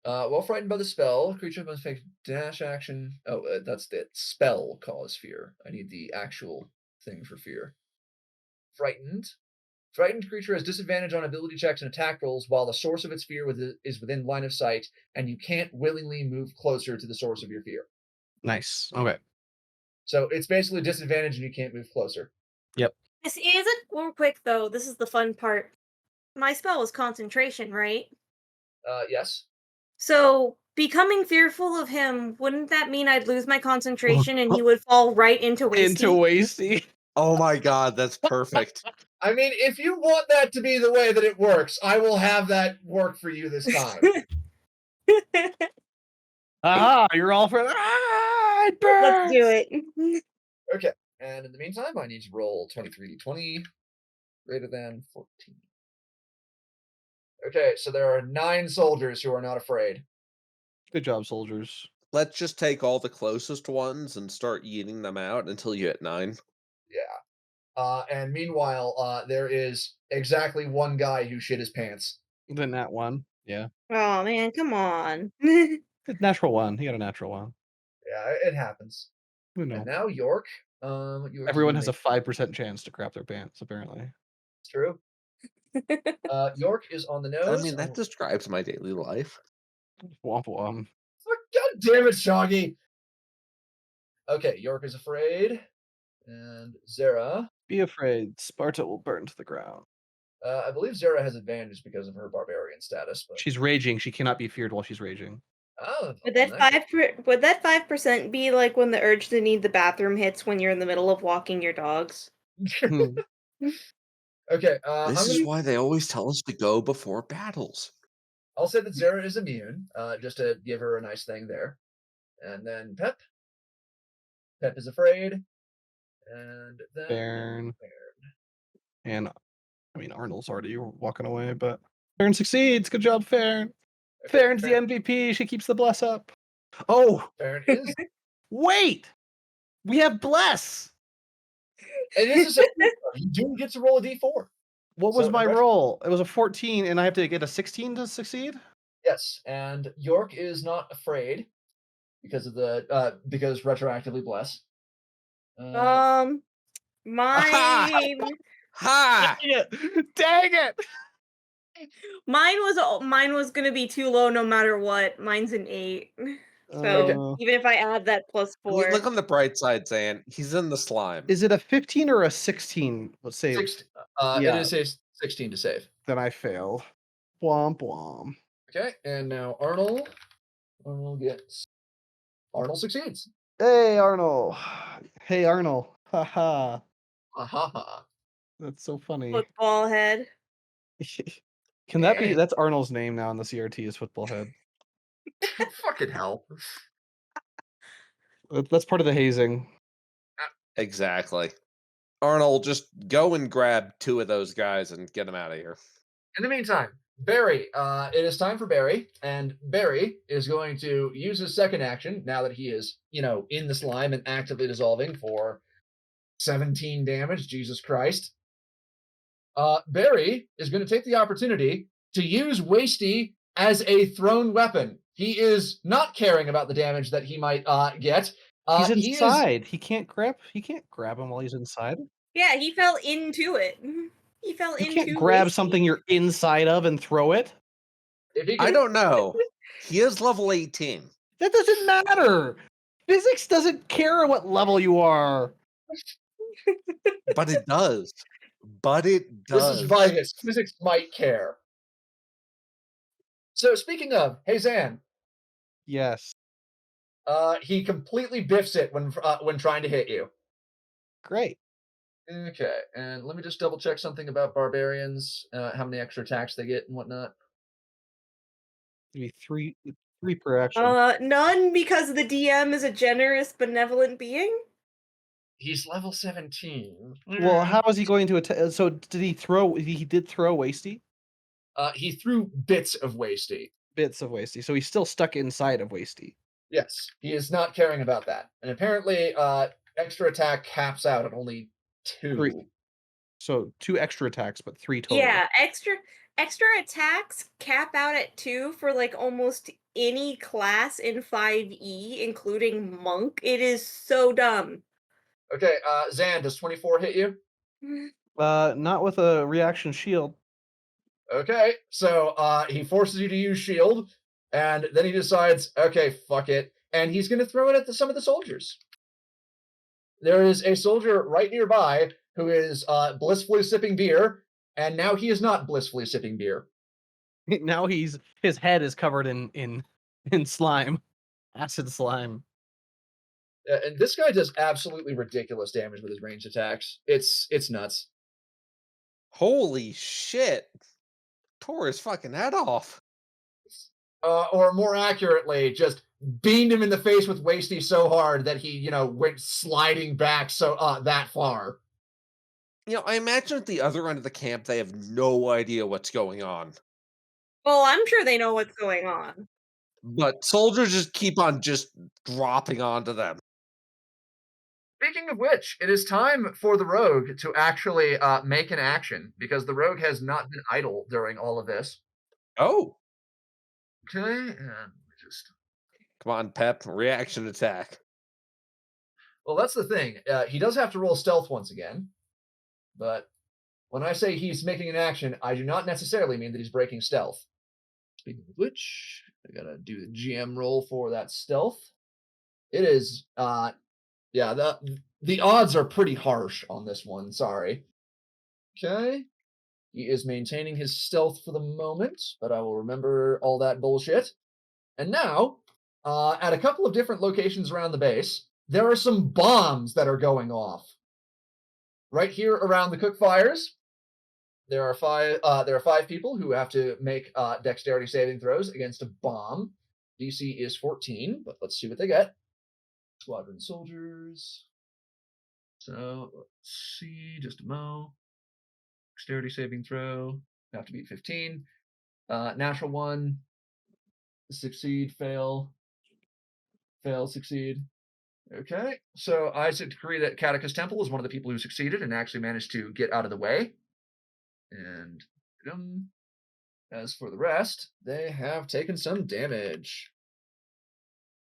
While frightened by the spell, creature must make dash action. Oh, that's the spell cause fear. I need the actual thing for fear. Frightened. Frightened creature has disadvantage on ability checks and attack rolls while the source of its fear is within line of sight, and you can't willingly move closer to the source of your fear. Nice. Okay. So it's basically disadvantage and you can't move closer. Yep. This isn't real quick though. This is the fun part. My spell was concentration, right? Yes. So becoming fearful of him, wouldn't that mean I'd lose my concentration and he would fall right into wasting? Into wasty. Oh my god, that's perfect. I mean, if you want that to be the way that it works, I will have that work for you this time. Aha! You're all for that. Ah, it Let's do burns! it. Okay, and in the meantime, I need to roll 23d20 greater than 14. Okay, so there are 9 soldiers who are not afraid. Good job, soldiers. Let's just take all the closest ones and start eating them out until you hit 9. Yeah. And meanwhile, there is exactly one guy who shit his pants. The nat one. Yeah. Oh man, come on. Natural one. He got a natural one. Yeah, it happens. Who And knows? now York. York's Everyone gonna has a make 5% chance to crap their pants, apparently. it's true. York is on the I nose. mean, that describes my daily life. Womp womp. God damn it, Shoggy. Okay, York is afraid. And Zera. Be afraid. Sparta will burn to the ground. I believe Zera has advantage because of her barbarian status, but She's raging. She cannot be feared while she's raging. oh, Would well, that would that 5% be like when the urge to need the bathroom hits when you're in the middle of walking your dogs? Hmm. Okay, This is why they always tell us to go before battles. I'll say that Zera is immune, just to give her a nice thing there. And then Pep. Pep is afraid. And then Bairn. And I mean, Arnold's already walking away, but Farron succeeds. Good job, Farron. Okay, Farron's the MVP. She keeps the bless up. Oh, Farron is. wait. We have bless. It is a saving throw. You do get to roll a d4. What was So, my in roll? It was a 14, and I have to get a 16 to succeed? Yes, and York is not afraid because of the because retroactively bless. Mine Ha! Dang it! mine was gonna be too low no matter what. Mine's an 8. So Okay. even if I add that plus 4. Look on the bright side, Zan. He's in the slime. Is it a 15 or a 16? Let's say. It Yeah. is a 16 to save. Then I failed. Womp womp. Okay, and now Arnold. Arnold succeeds. Hey, Arnold. Hey, Arnold. Haha. Ahaha. That's so funny. Football head. Can that be? That's Arnold's name now in the CRT is Football Head. Fucking hell. That's part of the hazing. Exactly. Arnold, just go and grab 2 of those guys and get them out of here. In the meantime, Barry, it is time for Barry, and Barry is going to use his second action now that he is, in the slime and actively dissolving for 17 damage. Jesus Christ. Barry is going to take the opportunity to use Wasty as a thrown weapon. He is not caring about the damage that he might get. He's inside. He can't grab him while he's inside. Yeah, he fell into it. He fell You into can't grab Wasty. something you're inside of and throw it. I don't know. He is level 18. That doesn't matter. Physics doesn't care what level you are. But it does. This is Vigas. Physics might care. So speaking of, hey Zan. Yes. He completely biffs it when trying to hit you. Great. Okay, and let me just double check something about barbarians, how many extra attacks they get and whatnot. Maybe three per action. None, because the DM is a generous, benevolent being. He's level 17. Well, how is he going to attack? So did he throw? He did throw Wasty. He threw bits of Wasty. Bits of Wasty. So he's still stuck inside of Wasty. Yes, he is not caring about that. And apparently, extra attack caps out at only 2. 3. So 2 extra attacks, but 3 total. Yeah, extra attacks cap out at 2 for like almost any class in 5e, including monk. It is so dumb. Okay, Zan, does 24 hit you? Not with a reaction shield. Okay, so he forces you to use shield, and then he decides, okay, fuck it, and he's going to throw it at some of the soldiers. There is a soldier right nearby who is blissfully sipping beer, and now he is not blissfully sipping beer. Now his head is covered in slime, acid slime. And this guy does absolutely ridiculous damage with his ranged attacks. It's nuts. Holy shit. Tore his fucking head off. Or more accurately, just beamed him in the face with Wasty so hard that he, went sliding back that far. I imagine at the other end of the camp, they have no idea what's going on. Well, I'm sure they know what's going on. But soldiers just keep on just dropping onto them. Speaking of which, it is time for the rogue to actually make an action because the rogue has not been idle during all of this. Oh, Okay, and we just come on, Pep. Reaction attack. well, that's the thing. He does have to roll stealth once again, but when I say he's making an action, I do not necessarily mean that he's breaking stealth. Speaking of which, I gotta do the GM roll for that stealth. It is, yeah, the odds are pretty harsh on this one. Sorry. Okay. He is maintaining his stealth for the moment, but I will remember all that bullshit. And now, at a couple of different locations around the base, there are some bombs that are going off. Right here around the cook fires, there are five people who have to make dexterity saving throws against a bomb. DC is 14, but let's see what they get. Squadron soldiers. So let's see, just a mo. Dexterity saving throw. Have to beat 15. Natural one. Succeed, fail. Fail, succeed. Okay. So I decree that Catechus Temple is one of the people who succeeded and actually managed to get out of the way. And as for the rest, they have taken some damage.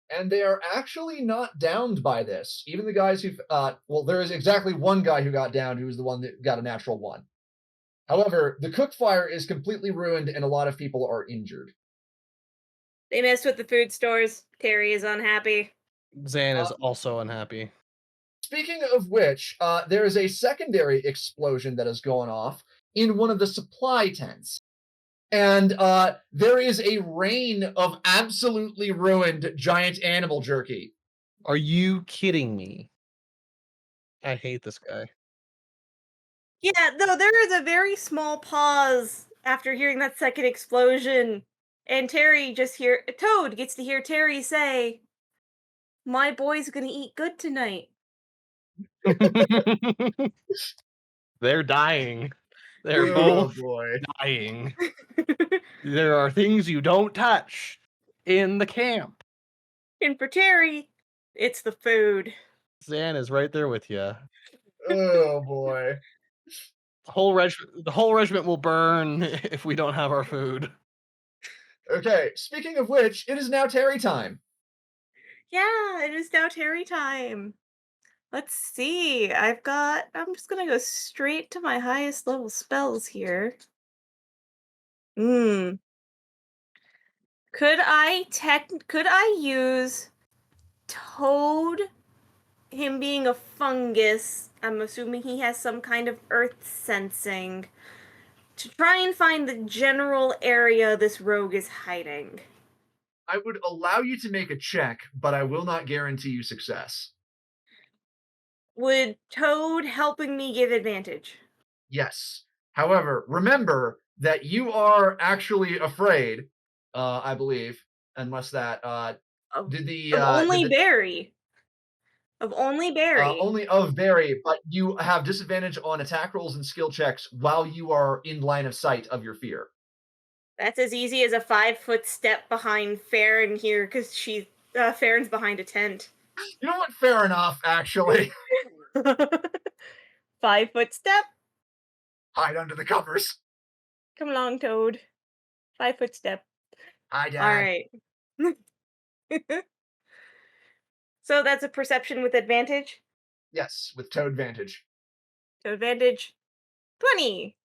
And they are actually not downed by this. Even the guys who've, well, there is exactly one guy who got downed, who was the one that got a natural one. However, the cook fire is completely ruined and a lot of people are injured. They messed with the food stores. Terry is unhappy. Zan is also unhappy. Speaking of which, there is a secondary explosion that has gone off in one of the supply tents. And there is a rain of absolutely ruined giant animal jerky. Are you kidding me? I hate this guy. Yeah, though there is a very small pause after hearing that second explosion. And Toad gets to hear Terry say, "My boy's gonna eat good tonight." They're dying. They're Oh both boy. dying. There are things you don't touch in the camp. And for Terry, it's the food. Zan is right there with you. Oh boy. The whole regiment will burn if we don't have our food. Okay, speaking of which, it is now Terry time. Yeah, it is now Terry time. Let's see. I'm just gonna go straight to my highest level spells here. Hmm. Could I use Toad, him being a fungus? I'm assuming he has some kind of earth sensing, to try and find the general area this rogue is hiding. I would allow you to make a check, but I will not guarantee you success. Would Toad helping me give advantage? Yes. However, remember that you are actually afraid, I believe, unless that Of, did the of only did the, Barry. Of only Barry. only of Barry, but you have disadvantage on attack rolls and skill checks while you are in line of sight of your fear. That's as easy as a 5-foot step behind Farron here, because Farron's behind a tent. You know what? Fair enough, actually. 5-foot step. Hide under the covers. Come along, Toad. 5-foot step. Hi, Dad. All right. So that's a perception with advantage. Yes, with Toad advantage. Toad advantage. 20.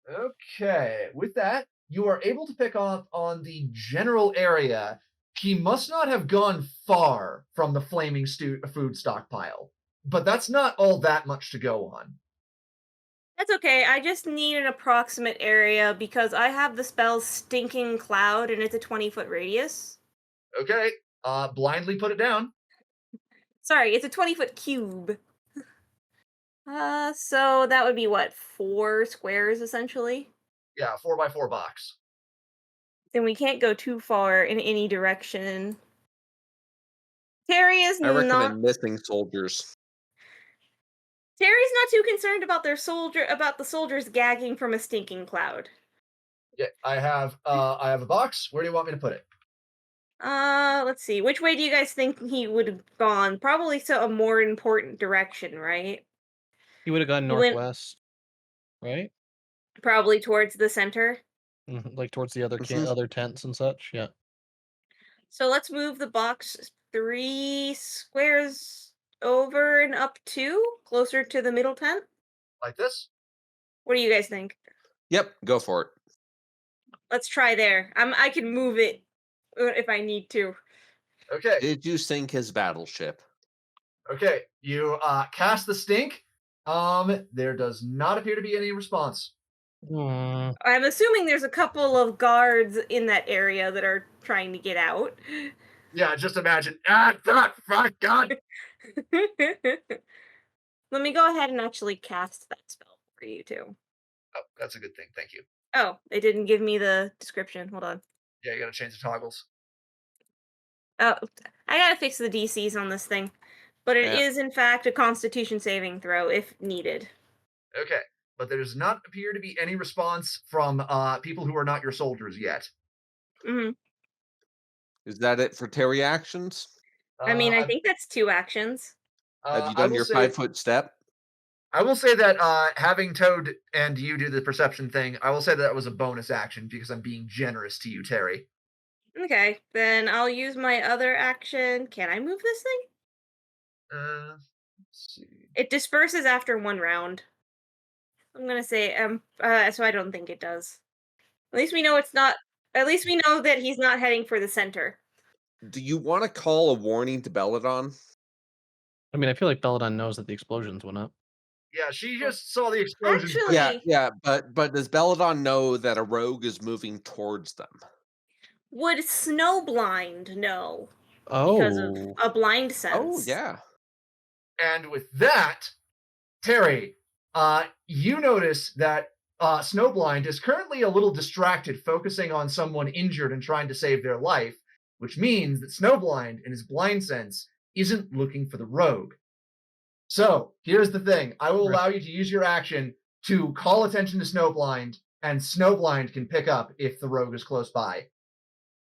Okay, with that, you are able to pick up on the general area. He must not have gone far from the flaming food stockpile, but that's not all that much to go on. That's okay. I just need an approximate area because I have the spell Stinking Cloud and it's a 20-foot radius. Okay, blindly put it down. Sorry, it's a 20-foot cube. So that would be what, 4 squares essentially? Yeah, 4x4 box. Then we can't go too far in any direction. Terry is I not. recommend missing soldiers. Terry's not too concerned about the soldiers gagging from a stinking cloud. Yeah, I have a box. Where do you want me to put it? Let's see. Which way do you guys think he would have gone? Probably to a more important direction, right? He would have gone He went northwest, right? probably towards the center. Like towards the other Mhm. other tents and such. Yeah. So let's move the box 3 squares over and up 2, closer to the middle tent. Like this? What do you guys think? Yep, go for it. Let's try there. I can move it if I need to. Okay. Did you sink his battleship? Okay. You cast the stink. There does not appear to be any response. Hmm. I'm assuming there's a couple of guards in that area that are trying to get out. Yeah, just imagine. Ah, God, fuck, God. Let me go ahead and actually cast that spell for you too. Oh, that's a good thing. Thank you. Oh, it didn't give me the description. Hold on. Yeah, you gotta change the toggles. Oh, I gotta fix the DCs on this thing. But it Yeah. is, in fact, a Constitution saving throw if needed. Okay. But there does not appear to be any response from people who are not your soldiers yet. Hmm. Is that it for Terry actions? I mean, I I, think that's 2 actions. Have you I done will your say 5-foot step? I will say that having Toad and you do the perception thing, I will say that was a bonus action because I'm being generous to you, Terry. Okay, then I'll use my other action. Can I move this thing? Let's see. It disperses after 1 round. I'm gonna say, so I don't think it does. At least we know it's not. At least we know that he's not heading for the center. Do you want to call a warning to Belladon? I mean, I feel like Belladon knows that the explosions went up. Yeah, she just saw the explosions. Actually- Yeah, yeah, but does Belladon know that a rogue is moving towards them? Would Snowblind know because of Oh. a blind Oh, sense? yeah. And with that, Terry, you notice that Snowblind is currently a little distracted, focusing on someone injured and trying to save their life, which means that Snowblind, in his blind sense, isn't looking for the rogue. So here's the thing: I will Right. allow you to use your action to call attention to Snowblind, and Snowblind can pick up if the rogue is close by.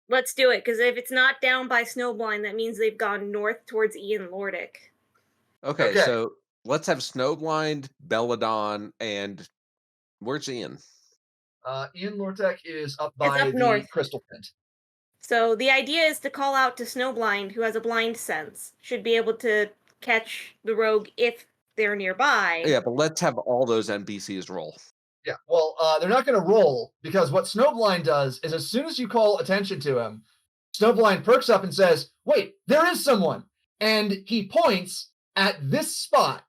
Let's do it, because if it's not down by Snowblind, that means they've gone north towards Ian Lordic. Okay, Okay. so let's have Snowblind, Belladon, and where's Ian? Ian Lortek is up It's by up the north. crystal pit. So the idea is to call out to Snowblind, who has a blind sense, should be able to catch the rogue if they're nearby. Yeah, but let's have all those NPCs roll. Yeah, well, they're not going to roll because what Snowblind does is as soon as you call attention to him, Snowblind perks up and says, "Wait, there is someone!" And he points at this spot,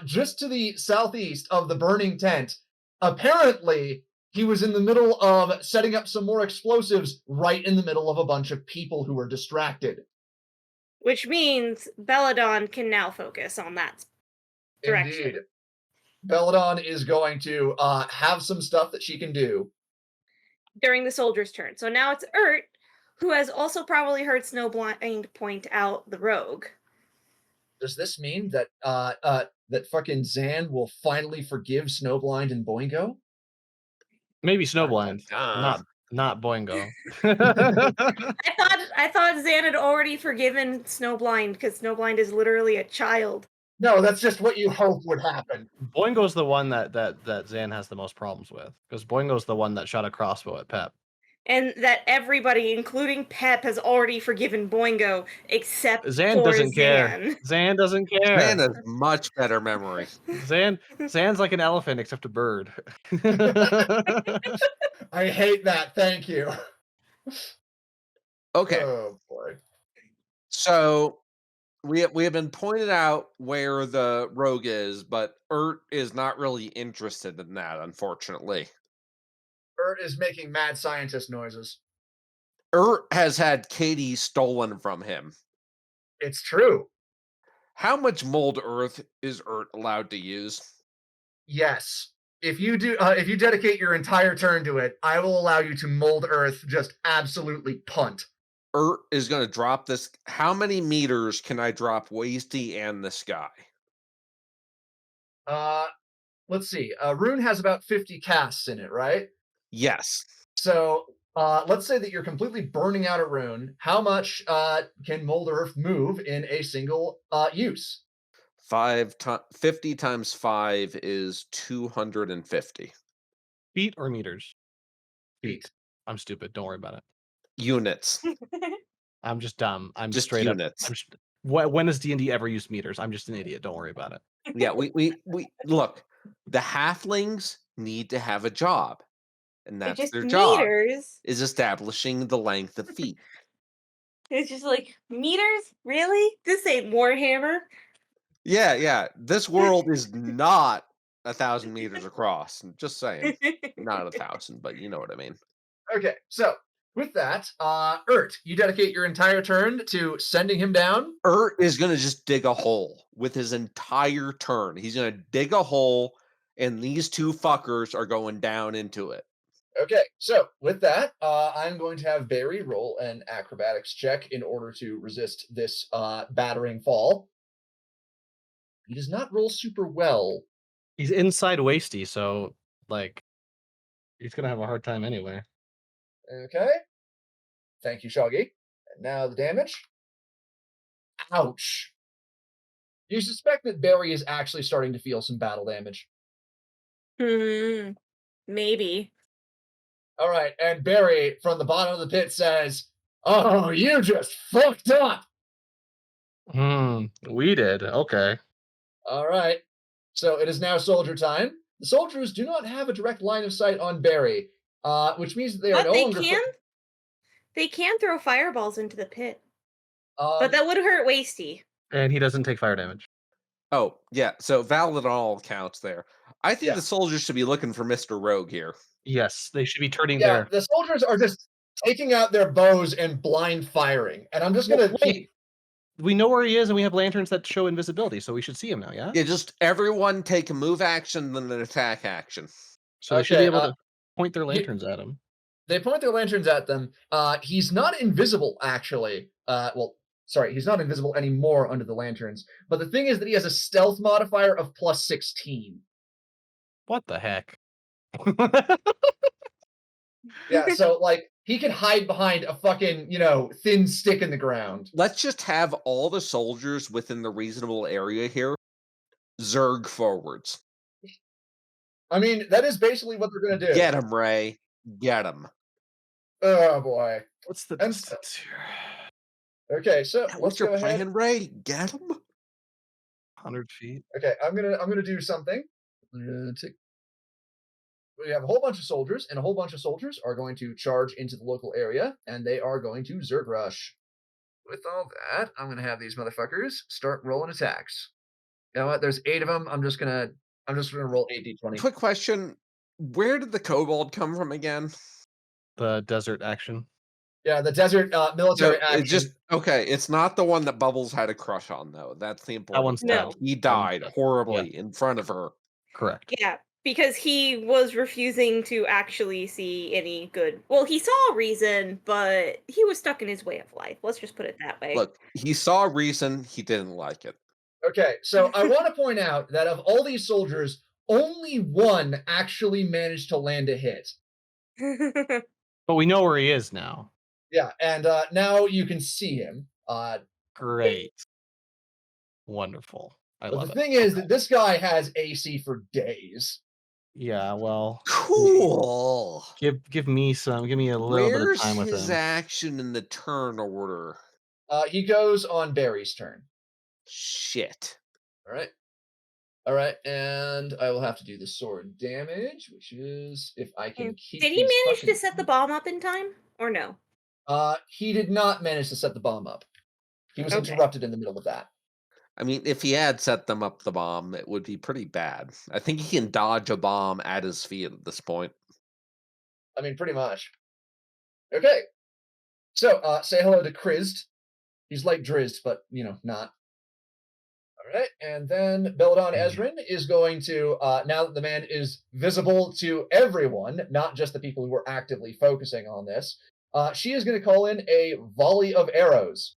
just to the southeast of the burning tent. Apparently, he was in the middle of setting up some more explosives right in the middle of a bunch of people who were distracted. Which means Belladon can now focus on that direction. Indeed. Belladon is going to have some stuff that she can do. During the soldier's turn. So now it's Ert, who has also probably heard Snowblind point out the rogue. Does this mean that that fucking Zan will finally forgive Snowblind and Boingo? Maybe Snowblind, Dun. not Boingo. I thought Zan had already forgiven Snowblind because Snowblind is literally a child. No, that's just what you hope would happen. Boingo's the one that Zan has the most problems with, because Boingo's the one that shot a crossbow at Pep. And that everybody, including Pep, has already forgiven Boingo, except Zan for doesn't care. Zan doesn't care. Man has much better memory. Zan's like an elephant except a bird. I hate that. Thank you. Okay, Oh boy. so we have been pointed out where the rogue is, but Ert is not really interested in that, unfortunately. Bert is making mad scientist noises. Ert has had Katie stolen from him. It's true. How much mold earth is Ert allowed to use? Yes. If you dedicate your entire turn to it, I will allow you to mold Earth just absolutely punt. Ert is going to drop this. How many meters can I drop Wasty and this guy? Let's see. Rune has about 50 casts in it, right? Yes. So let's say that you're completely burning out a rune. How much can Mold Earth move in a single use? 50 times 5 is 250 Feet or meters? Feet. I'm stupid. Don't worry about it. units. I'm just dumb. I'm Just straight units. up. When has D&D ever used meters? I'm just an idiot. Don't worry about it. Yeah, we look. The halflings need to have a job, and It's that's just their job meters. is establishing the length of feet. It's just like meters? Really? This ain't Warhammer. Yeah. This world is not 1,000 meters across. I'm just saying, not 1,000, but you know what I mean. Okay, so with that, Ert, you dedicate your entire turn to sending him down. Is gonna just dig a hole with his entire turn. He's gonna dig a hole, and these two fuckers are going down into it. Okay, so with that, I'm going to have Barry roll an acrobatics check in order to resist this battering fall. He does not roll super well. He's inside Wasty, so like he's gonna have a hard time anyway. Okay. Thank you, Shoggy. And now the damage. Ouch. You suspect that Barry is actually starting to feel some battle damage. Maybe. All right, and Barry from the bottom of the pit says, "Oh, you just fucked up." We did. Okay. All right. So it is now soldier time. The soldiers do not have a direct line of sight on Barry, which means that they are But no they longer. can throw fireballs into the pit. Um, But that would hurt Wasty. And he doesn't take fire damage. Oh, yeah. So valid on all accounts there. I think Yeah. the soldiers should be looking for Mr. Rogue here. Yes, they should be turning yeah, their. the soldiers are just taking out their bows and blind firing, and I'm just gonna Wait, keep. we know where he is, and we have lanterns that show invisibility, so we should see him now. Yeah. Yeah, just everyone take a move action, then an attack action. So they should be Okay, able to point their lanterns at him. They point their lanterns at them. He's not invisible, actually. Sorry, he's not invisible anymore under the lanterns. But the thing is that he has a stealth modifier of plus 16. What the heck? Yeah, so like he can hide behind a fucking, thin stick in the ground. Let's just have all the soldiers within the reasonable area here zerg forwards. I mean, that is basically what they're gonna do. Get him, Ray. Get him. Oh boy. What's the And- distance here? Okay, so let's What's your go ahead. plan, Ray? Get him. 100 feet. Okay, I'm gonna do something. We have a whole bunch of soldiers, and a whole bunch of soldiers are going to charge into the local area, and they are going to Zerg rush. With all that, I'm gonna have these motherfuckers start rolling attacks. You know what? There's 8 of them. I'm just gonna roll 8d20. Quick question. Where did the kobold come from again? The desert action. Yeah, the desert military action. Okay. It's not the one that Bubbles had a crush on, though. That's the important. That one's No. dead. He died horribly in front of her. Correct. Yeah, because he was refusing to actually see any good. Well, he saw reason, but he was stuck in his way of life. Let's just put it that way. Look, he saw reason. He didn't like it. Okay, so I want to point out that of all these soldiers, only one actually managed to land a hit. But we know where he is now. Yeah, and now you can see him. Great. Wonderful. I But love the it. thing is that this guy has AC for days. Yeah, well, Cool. give me a little bit of Where's time with his him. action in the turn order? He goes on Barry's turn. Shit. All right, and I will have to do the sword damage, which is if I can keep. Did he these manage to fucking- set the bomb up in time, or no? He did not manage to set the bomb up. He was Okay. interrupted in the middle of that. I mean, if he had set them up the bomb, it would be pretty bad. I think he can dodge a bomb at his feet at this point. I mean, pretty much. Okay. So, say hello to Krizzed. He's like Drizzed, but, not. All right. And then Belladon Ezrin is going to, now that the man is visible to everyone, not just the people who are actively focusing on this, she is going to call in a volley of arrows.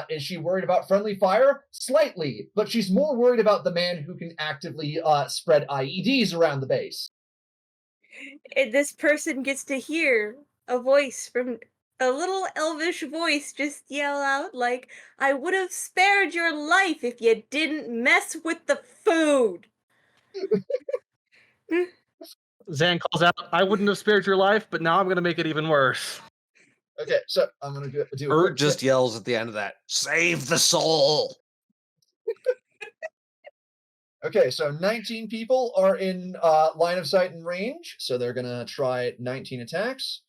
Is she worried about friendly fire? Slightly, but she's more worried about the man who can actively spread IEDs around the base. And this person gets to hear a voice from a little elvish voice just yell out like, "I would have spared your life if you didn't mess with the food." Zan calls out, "I wouldn't have spared your life, but now I'm going to make it even worse." Okay, so I'm gonna do a Urt quick just check. yells at the end of that, "Save the soul!" Okay, so 19 people are in line of sight and range, so they're gonna try 19 attacks.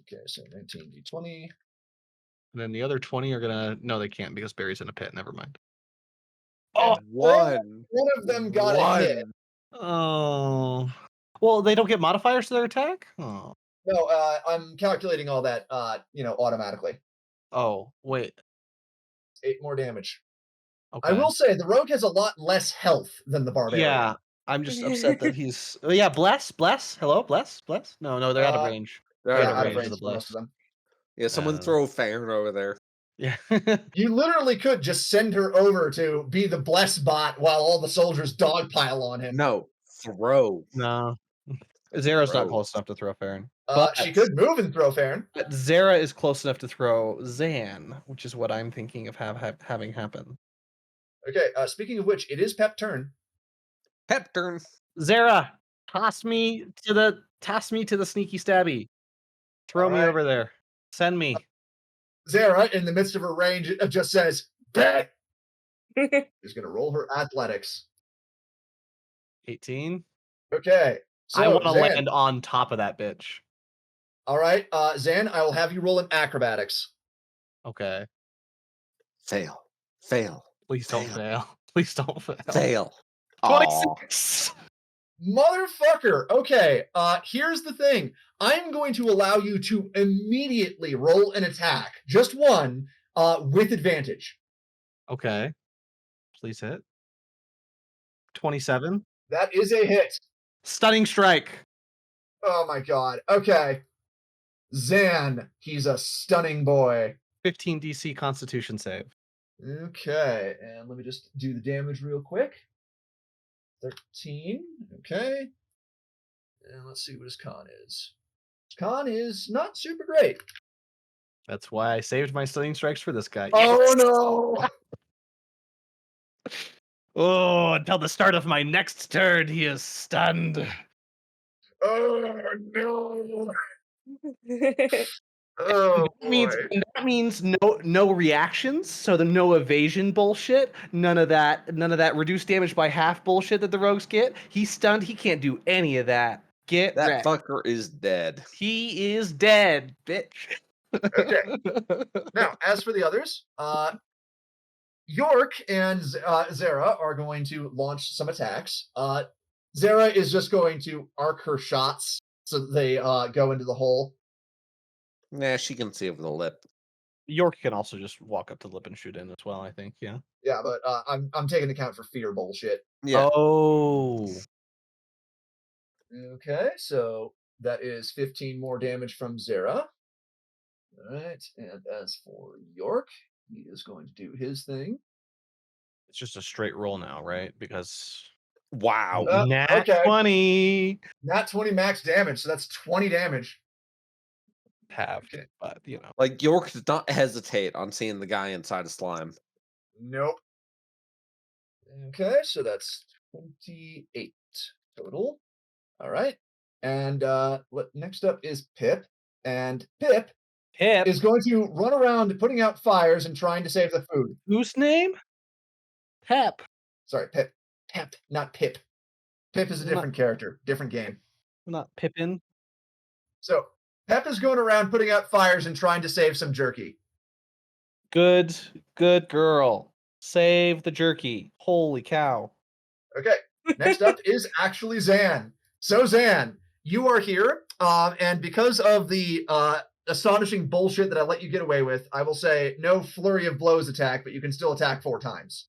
Okay, so 19 d20. And then the other 20 are going to... No, they can't because Barry's in a pit. Never mind. Oh, One. one of them got a hit. One. Oh. Well, they don't get modifiers to their attack? Oh. No, I'm calculating all that, automatically. Oh, wait. 8 more damage. Okay. I will say the rogue has a lot less health than the barbarian. Yeah, I'm just upset that he's... Oh, yeah, bless. Hello, bless. No, they're out of range. They're Yeah, out out of range. range of the for most of bless. them. Yeah, someone throw Farron over there. Yeah. You literally could just send her over to be the bless bot while all the soldiers dogpile on him. No, throw. No. Zara's not Throw. close enough to throw Farron. But She could move and throw Farron. But Zara is close enough to throw Zan, which is what I'm thinking of having happen. Okay, speaking of which, it is Pep turn. Pep turn. Zara, toss me to the sneaky stabby. Throw me over there. Send me. Zara, in the midst of her range, just says, "Bet." She's gonna roll her athletics. 18. Okay, so I want to Zan. land on top of that bitch. All right, Zan, I will have you roll an acrobatics. Okay. Fail. Please don't fail. Please don't fail. Fail. 26. Motherfucker. Okay, here's the thing. I'm going to allow you to immediately roll an attack, just one, with advantage. Okay. Please hit. 27. That is a hit. Stunning strike. Oh my god. Okay. Zan, he's a stunning boy. 15 DC Constitution save. Okay, and let me just do the damage real quick. 13. Okay. And let's see what his con is. His con is not super great. That's why I saved my stunning strikes for this guy. Oh no! Oh, until the start of my next turn, he is stunned. Oh no! Oh boy. That means no reactions, so the no evasion bullshit, none of that reduced damage by half bullshit that the rogues get. He's stunned, he can't do any of that. Get That wrecked. fucker is dead. He is dead, bitch. Okay. Now, as for the others, York and Zara are going to launch some attacks. Zara is just going to arc her shots so that they go into the hole. Nah, she can see over the lip. York can also just walk up to the lip and shoot in as well, I think, yeah. Yeah, but I'm taking account for fear bullshit. Yeah. Oh. Okay, so that is 15 more damage from Zara. All right, and as for York, he is going to do his thing. It's just a straight roll now, right? Because Wow. nat okay. 20. Nat 20 max damage, so that's 20 damage. Halved, Okay. but you know. Like York did not hesitate on seeing the guy inside of slime. Nope. Okay, so that's 28 total. All right. And next up is Pip. And Pip is going to run around putting out fires and trying to save the food. Whose name? Pep. Sorry, Pip. Pep, not Pip. Pip is a different character, different game. Not Pippin. So Pep is going around putting out fires and trying to save some jerky. Good girl. Save the jerky. Holy cow. Okay. Next up is actually Zan. So Zan, you are here, and because of the astonishing bullshit that I let you get away with, I will say no flurry of blows attack, but you can still attack 4 times.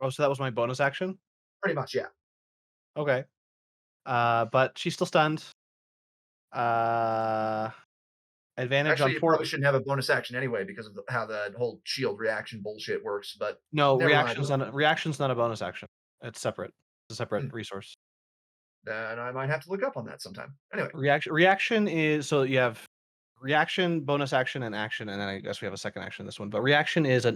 Oh, so that was my bonus action? Pretty much, yeah. Okay. But she's still stunned. Advantage Actually, on you 4. probably shouldn't have a bonus action anyway because of how the whole shield reaction bullshit works. But No, never mind. reaction's not a bonus action. It's separate. It's a separate resource. then I might have to look up on that sometime. Anyway, Reaction is so you have reaction, bonus action, and action, and then I guess we have a second action in this one. But reaction is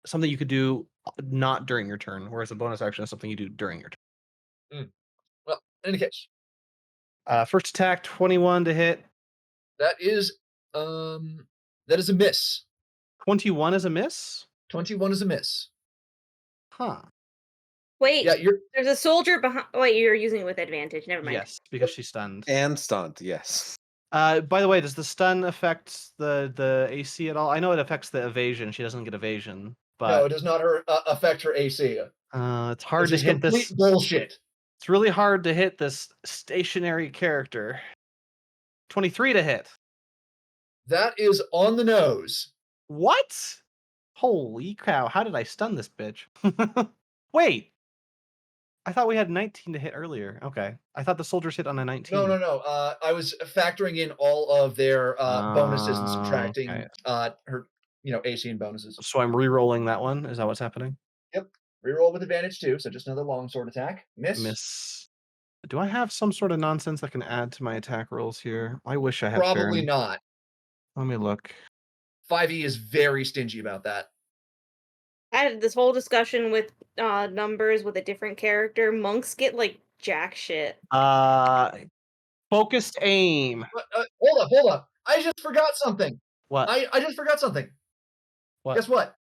something you could do not during your turn, whereas a bonus action is something you do during your turn. well, in any case, First attack, 21 to hit. that is a miss. 21 is a miss? 21 is a miss. Huh. Wait, Yeah, there's a soldier behind. Wait, you're using it with advantage. Never mind. Yes, because she's stunned. And stunned, yes. By the way, does the stun affect the AC at all? I know it affects the evasion. She doesn't get evasion, no, but it does not affect her AC. it's hard Which to is hit complete this. bullshit. It's really hard to hit this stationary character. 23 to hit. That is on the nose. What? Holy cow! How did I stun this bitch? Wait, I thought we had 19 to hit earlier. Okay, I thought the soldiers hit on a 19. No. I was factoring in all of their bonuses and subtracting Okay. her, AC and bonuses. So I'm re-rolling that one. Is that what's happening? Yep. Reroll with advantage too. So just another longsword attack. Miss. Do I have some sort of nonsense I can add to my attack rolls here? I wish I had. Probably not. Let me look. 5e is very stingy about that. I had this whole discussion with numbers with a different character. Monks get like jack shit. Focused aim. Hold up. I just forgot something. What? I just forgot something. What? Guess what?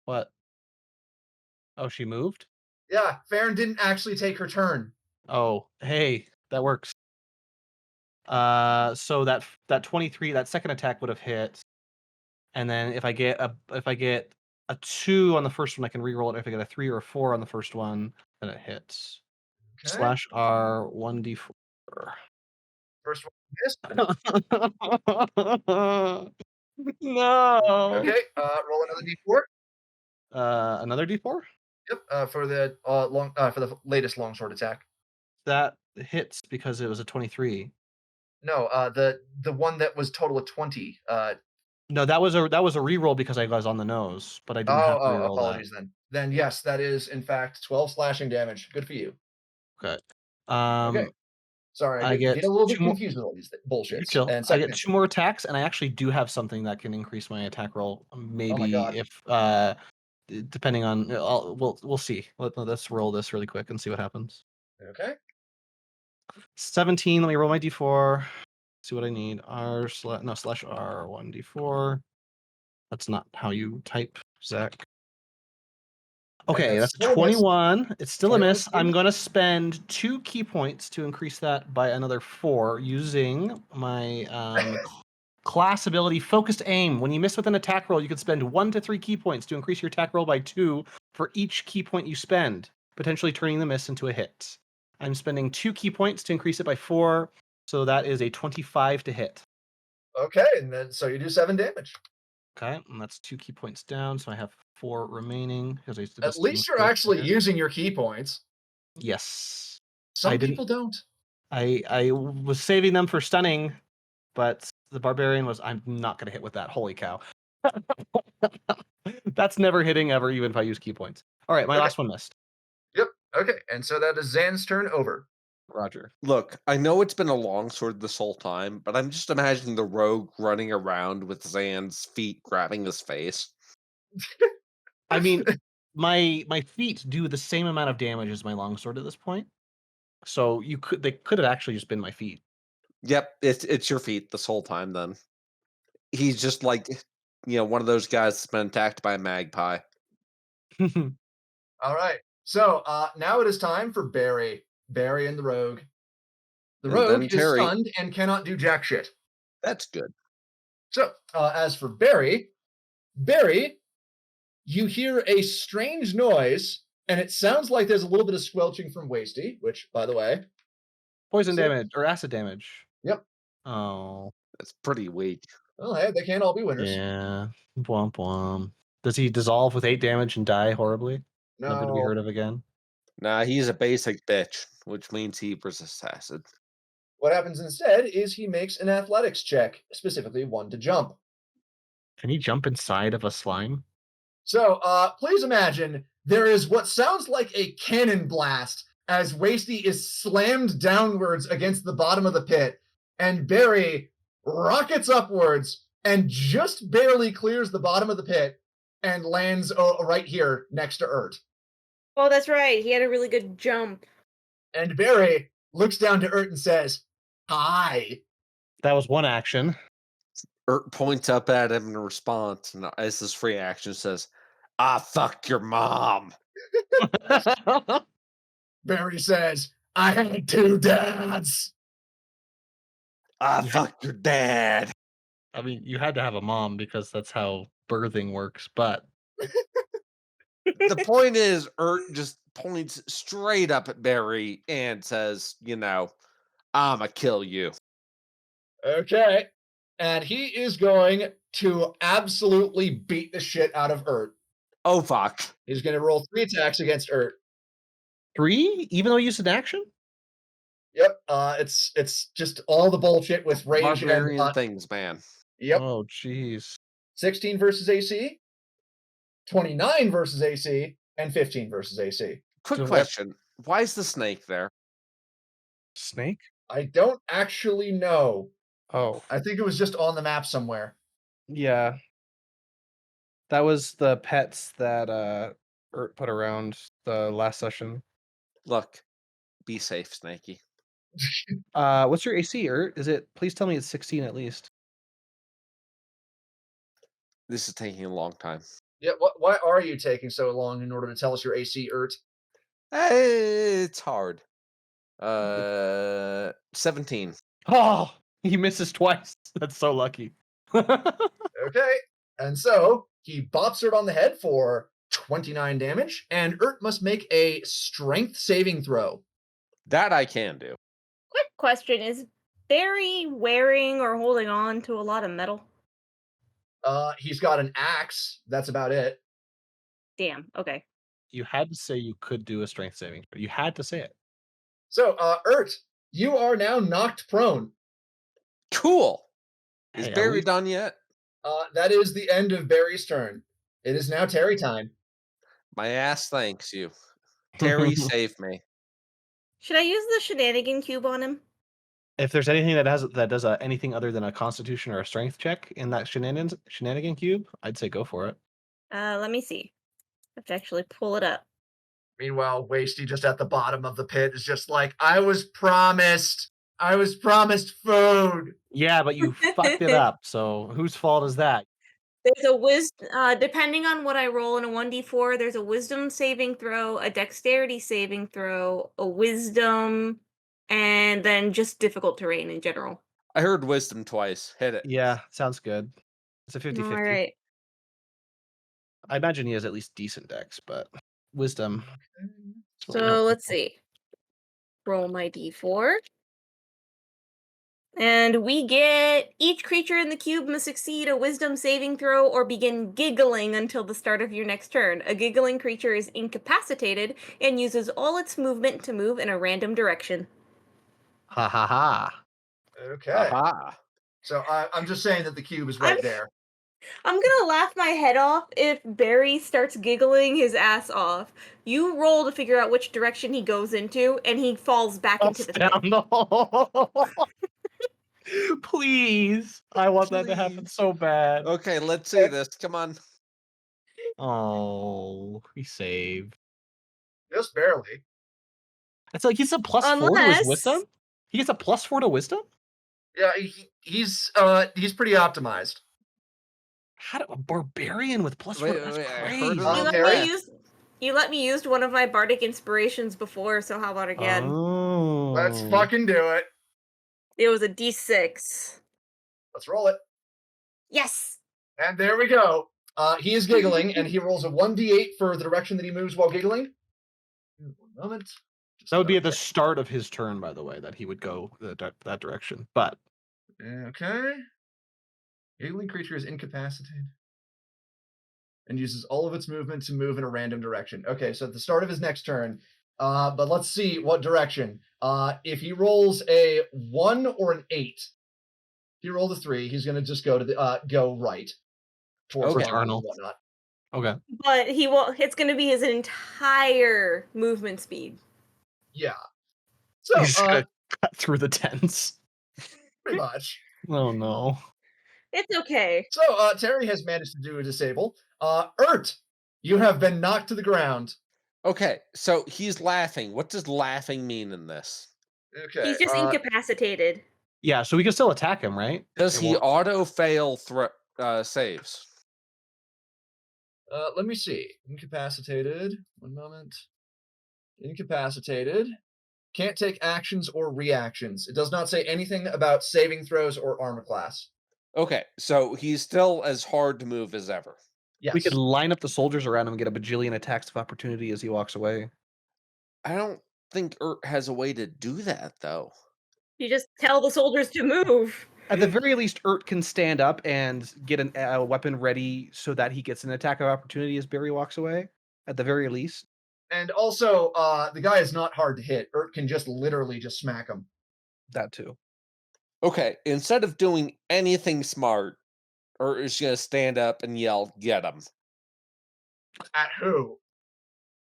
What? Oh, she moved? Yeah, Farron didn't actually take her turn. Oh, hey, that works. So that 23, that second attack would have hit, and then if I get a 2 on the first one, I can re-roll it. If I get a 3 or a 4 on the first one, then it hits. Okay. /R 1d4. First one missed. No. Okay, roll another d4. Another d4? Yep, for the for the latest longsword attack. That hits because it was a 23. No, the one that was total of 20. No, that was a re-roll because I was on the nose, but I didn't have to re-roll apologies that. then. Then yes, that is in fact 12 slashing damage. Good for you. Okay. Okay. Sorry, I get a little bit confused with all these bullshits. And I get 2 more attacks, and I actually do have something that can increase my attack roll. Maybe if depending on, we'll see. Let's roll this really quick and see what happens. Okay. 17. Let me roll my d4. See what I need. /R 1d4. That's not how you type, Zach. Okay, that's a 21. It's still a miss. I'm going to spend 2 key points to increase that by another 4 using my class ability Focused Aim. When you miss with an attack roll, you can spend 1 to 3 key points to increase your attack roll by 2 for each key point you spend, potentially turning the miss into a hit. I'm spending 2 key points to increase it by 4, so that is a 25 to hit. Okay, and then so you do 7 damage. Okay, and that's 2 key points down, so I have 4 remaining. At least you're actually using your key points. Yes. Some people don't. I was saving them for stunning, but the barbarian was, I'm not going to hit with that. Holy cow. That's never hitting ever, even if I use key points. All right, my last one missed. Yep, okay, and so that is Zan's turn over. Roger. Look, I know it's been a longsword this whole time, but I'm just imagining the rogue running around with Zan's feet grabbing his face. I mean, my feet do the same amount of damage as my longsword at this point. So they could have actually just been my feet. Yep, it's your feet this whole time then. He's just like, one of those guys that's been attacked by a magpie. All right. So now it is time for Barry. Barry and the rogue. The rogue is stunned and cannot do jack shit. That's good. So as for Barry, you hear a strange noise, and it sounds like there's a little bit of squelching from Wasty, which, by the way, poison damage or acid damage. Yep. Oh, that's pretty weak. Well, hey, they can't all be winners. Yeah. Blum blum. Does he dissolve with 8 damage and die horribly? No. Never to be heard of again. Nah, he's a basic bitch, which means he resists acid. What happens instead is he makes an athletics check, specifically 1 to jump. Can he jump inside of a slime? So please imagine there is what sounds like a cannon blast as Wasty is slammed downwards against the bottom of the pit, and Barry rockets upwards and just barely clears the bottom of the pit and lands right here next to Ert. Oh, that's right. He had a really good jump. And Barry looks down to Ert and says, "Hi." That was one action. Ert points up at him in response, and as his free action says, "Ah, fuck your mom." Barry says, "I had 2 dads." "Ah, fuck your dad." I mean, you had to have a mom because that's how birthing works, but The point is, Ert just points straight up at Barry and says, "I'ma kill you." Okay. And he is going to absolutely beat the shit out of Ert. Oh, fuck. He's going to roll 3 attacks against Ert. 3, even though you used an action? Yep. It's just all the bullshit with rage Barbarian and things, man. Yep. Oh, jeez. 16 versus AC, 29 versus AC, and 15 versus AC. Quick So question. Why is the snake there? Snake? I don't actually know. Oh, I think it was just on the map somewhere. yeah. That was the pets that Ert put around the last session. Look, be safe, Snakey. What's your AC, Ert? Please tell me it's 16 at least. This is taking a long time. Yeah, why are you taking so long in order to tell us your AC, Ert? It's hard. 17. Oh, he misses twice. That's so lucky. Okay. And so he bops Ert on the head for 29 damage, and Ert must make a strength saving throw. That I can do. Quick question: is Barry wearing or holding on to a lot of metal? He's got an axe. That's about it. Damn. Okay. You had to say you could do a strength saving. You had to say it. So, Ert, you are now knocked prone. Cool. Is Hey, at Barry least- done yet? That is the end of Barry's turn. It is now Terry time. My ass thanks you. Terry, save me. Should I use the shenanigan cube on him? If there's anything that does anything other than a Constitution or a Strength check in that shenanigan cube, I'd say go for it. Let me see. I have to actually pull it up. Meanwhile, Wasty, just at the bottom of the pit, is just like, I was promised food. Yeah, but you fucked it up. So whose fault is that? There's a depending on what I roll in a 1d4, there's a wisdom saving throw, a dexterity saving throw, a wisdom, and then just difficult terrain in general. I heard wisdom twice. Hit it. Yeah, sounds good. It's a 50-50. All right. I imagine he has at least decent dex, but wisdom. So let's see. Roll my d4. And we get each creature in the cube must succeed a wisdom saving throw or begin giggling until the start of your next turn. A giggling creature is incapacitated and uses all its movement to move in a random direction. Ha ha ha. Okay. Aha. So I'm just saying that the cube is right there. I'm gonna laugh my head off if Barry starts giggling his ass off. You roll to figure out which direction he goes into, and he falls back into the pit. Down the hole. Please. I want that to happen Please. so bad. Okay, let's see this. Come on. Oh, he saved. Just barely. It's like he's a +4 to his wisdom? Unless- He gets a +4 to wisdom? Yeah, he's pretty optimized. How do a barbarian with +4? Wait, That's wait, I heard crazy. it wrong. You let Terry? me use. You let me use one of my bardic inspirations before, so how about again? Oh. Let's fucking do it. It was a d6. Let's roll it. Yes. And there we go. He is giggling, and he rolls a 1d8 for the direction that he moves while giggling. 1 moment. That would be at the start of his turn, by the way, that he would go that direction. But Okay. Giggling creature is incapacitated and uses all of its movement to move in a random direction. Okay, so at the start of his next turn, but let's see what direction. If he rolls a 1 or an 8, if he rolled a 3, he's going to just go to the go right towards Okay. Arnold and whatnot. okay. But he will. It's going to be his entire movement speed. Yeah. So, He's gonna cut through the tents. pretty much. Oh no. It's okay. So, Terry has managed to do a disable. Ert, you have been knocked to the ground. Okay, so he's laughing. What does laughing mean in this? Okay. He's just incapacitated. Yeah, so we can still attack him, right? Does It he won't- auto fail saves? Let me see. Incapacitated. One moment. Incapacitated. Can't take actions or reactions. It does not say anything about saving throws or armor class. Okay, so he's still as hard to move as ever. Yes. We could line up the soldiers around him and get a bajillion attacks of opportunity as he walks away. I don't think Ert has a way to do that, though. You just tell the soldiers to move. At the very least, Ert can stand up and get a weapon ready so that he gets an attack of opportunity as Barry walks away. At the very least. And also, the guy is not hard to hit. Ert can just literally just smack him. That too. Okay, instead of doing anything smart, Ert is going to stand up and yell, "Get him!" At who?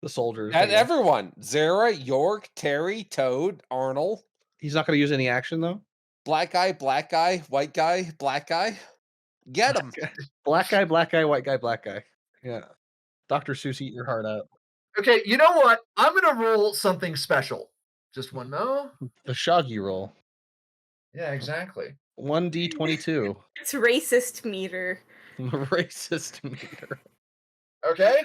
The soldiers. At I guess. everyone. Zara, York, Terry, Toad, Arnold. He's not going to use any action though. Black guy, white guy, black guy. Get him. Black guy, white guy, black guy. Yeah. Dr. Seuss, eat your heart out. Okay, you know what? I'm gonna roll something special. Just one mo. The Shaggy roll. Yeah, exactly. 1d22. It's racist meter. Racist meter. Okay?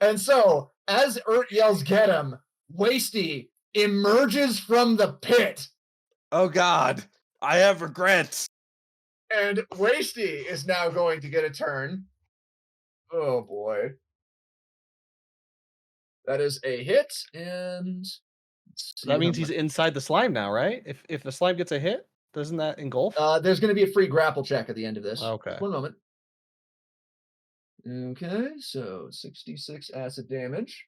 And so, as Ert yells, get him, Wasty emerges from the pit. Oh God, I have regrets. And Wasty is now going to get a turn. Oh boy. That is a hit, and That means he's inside the slime now, right? If the slime gets a hit, doesn't that engulf? there's going to be a free grapple check at the end of this. Okay. One moment. Okay, so 66 acid damage.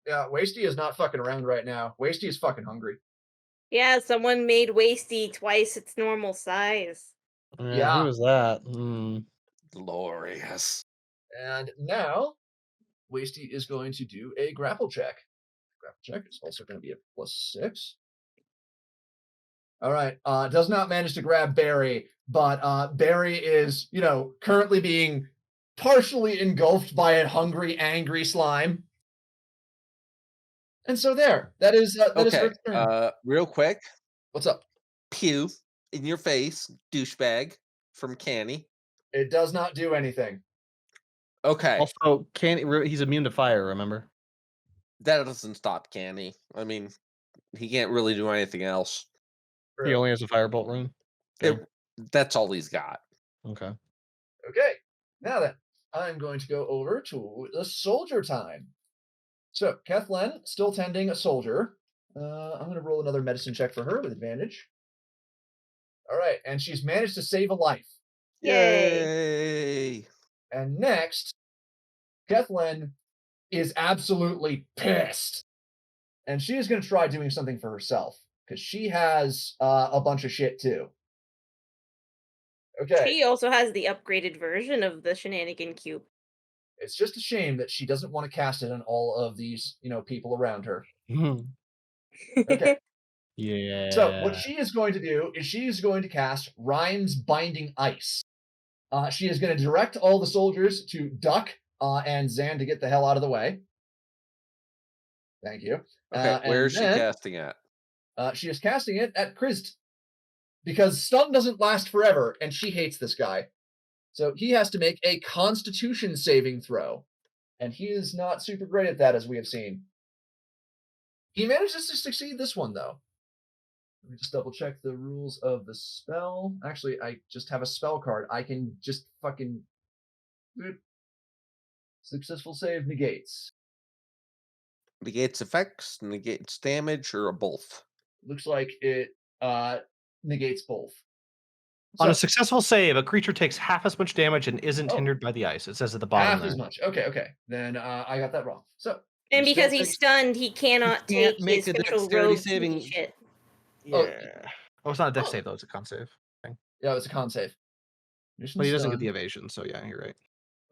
Yeah, Wasty is not fucking around right now. Wasty is fucking hungry. Yeah, someone made Wasty twice its normal size. Yeah. Who was that? Glorious. And now, Wasty is going to do a grapple check. Grapple check is also going to be a +6. All right. Does not manage to grab Barry, but Barry is, currently being partially engulfed by a hungry, angry slime. And so there. That is Okay, Earth's turn. real quick. What's up? Pew in your face, douchebag from Canny. It does not do anything. Okay, Also, he's immune to fire, remember? that doesn't stop Canny. I mean, he can't really do anything else. He only has a firebolt rune. That's all he's got. Okay. Okay. Now then, I'm going to go over to the soldier time. So, Kathleen, still tending a soldier. I'm going to roll another medicine check for her with advantage. All right, and she's managed to save a life. Yay! And next, Kathleen is absolutely pissed. And she is going to try doing something for herself, because she has a bunch of shit too. Okay. She also has the upgraded version of the shenanigan cube. It's just a shame that she doesn't want to cast it on all of these, people around her. Okay. Yeah. So what she is going to do is she is going to cast Rhyme's Binding Ice. She is going to direct all the soldiers to duck and Zan to get the hell out of the way. Thank you. Okay, where is she casting at? She is casting it at Christ. Because stun doesn't last forever, and she hates this guy. So he has to make a Constitution saving throw. And he is not super great at that, as we have seen. He manages to succeed this one, though. Let me just double check the rules of the spell. Actually, I just have a spell card. I can just fucking... Successful save negates. Negates effects, negates damage, or both? Looks like it negates both. On a successful save, a creature takes half as much damage and isn't Oh. hindered by the ice. It says at the bottom Half there. as much. Okay. Then I got that wrong. So... And you because still he's take- stunned, he cannot can't take make his a special dexterity rogue saving- shit. Yeah. Oh, it's not a dex save though; it's a con save. Yeah, it's a con save. But he doesn't get the evasion, so yeah, you're right.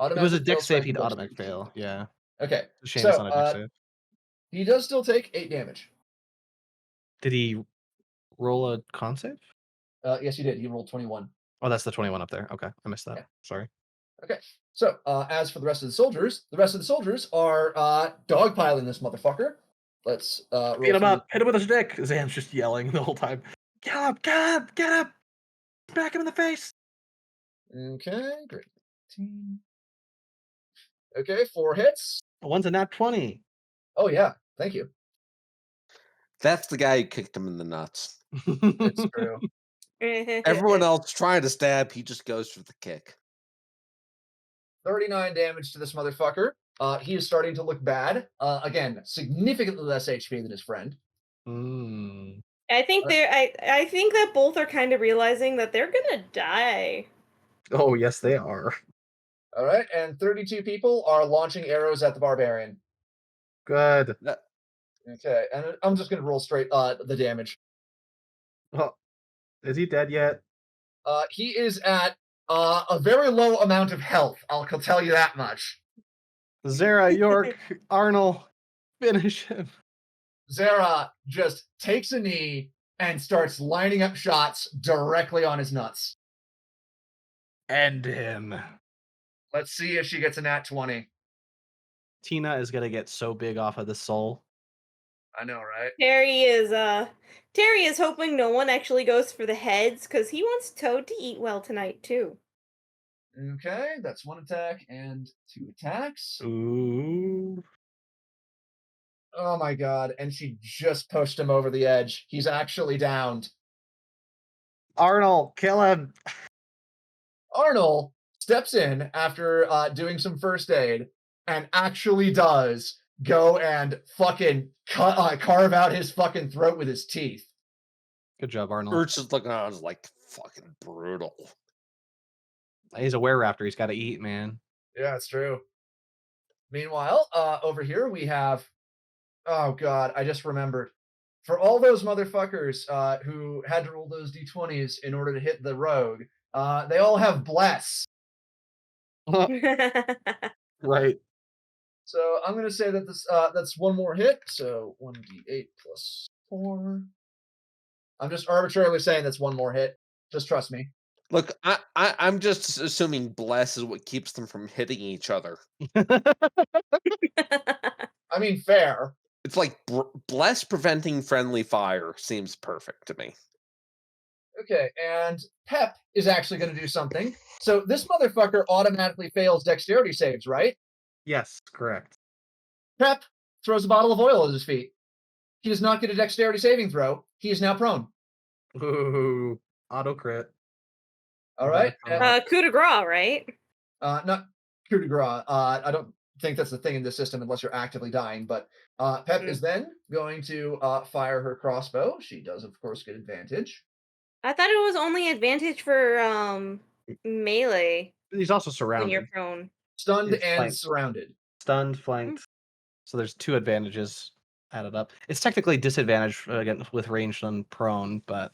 If it was a Automatic fail dex save, strike he'd plus automatic 2. fail. Yeah. Okay. It's a shame So, it's not a dex save. he does still take 8 damage. Did he roll a con save? Yes, you did. You rolled 21. Oh, that's the 21 up there. Okay, I missed that. Yeah. Sorry. Okay. So, as for the rest of the soldiers are dogpiling this motherfucker. Let's roll Beat him through. up. Hit him with a stick. Zan's just yelling the whole time. Get up! Get up! Get up! Smack him in the face. Okay, great. 18. Okay, 4 hits. One's a nat 20. Oh yeah, thank you. That's the guy who kicked him in the nuts. It's true. Everyone else trying to stab, he just goes for the kick. 39 damage to this motherfucker. He is starting to look bad. Again, significantly less HP than his friend. Mm. I think I think that both are kind of realizing that they're gonna die. Oh, yes, they are. All right, and 32 people are launching arrows at the barbarian. Good. Okay, and I'm just gonna roll straight the damage. Oh, is he dead yet? He is at a very low amount of health. I'll tell you that much. Zara, York, Arnold, finish him. Zara just takes a knee and starts lining up shots directly on his nuts. End him. Let's see if she gets a nat 20. Tina is gonna get so big off of the soul. I know, right? Terry is hoping no one actually goes for the heads because he wants Toad to eat well tonight too. Okay, that's 1 attack and 2 attacks. Ooh. Oh my god, and she just pushed him over the edge. He's actually downed. Arnold, kill him. Arnold steps in after doing some first aid and actually does go and fucking carve out his fucking throat with his teeth. Good job, Arnold. Urch is looking at us like fucking brutal. He's a were-raptor. He's got to eat, man. Yeah, it's true. Meanwhile, over here we have, oh god, I just remembered. For all those motherfuckers who had to roll those d20s in order to hit the rogue, they all have bless. Right. So I'm gonna say that this that's one more hit. So 1d8 plus 4. I'm just arbitrarily saying that's one more hit. Just trust me. Look, I'm just assuming bless is what keeps them from hitting each other. I mean, fair. It's like bless preventing friendly fire seems perfect to me. Okay, and Pep is actually going to do something. So this motherfucker automatically fails dexterity saves, right? Yes, correct. Pep throws a bottle of oil at his feet. He does not get a dexterity saving throw. He is now prone. Ooh, auto crit. All right. Coup de grace, right? Not coup de grace. I don't think that's the thing in this system unless you're actively dying. But Pep is then going to fire her crossbow. She does, of course, get advantage. I thought it was only advantage for melee He's also when surrounded. you're prone. Stunned It's and flanked. surrounded. Stunned, flanked. So there's 2 advantages added up. It's technically disadvantage again with ranged and prone, but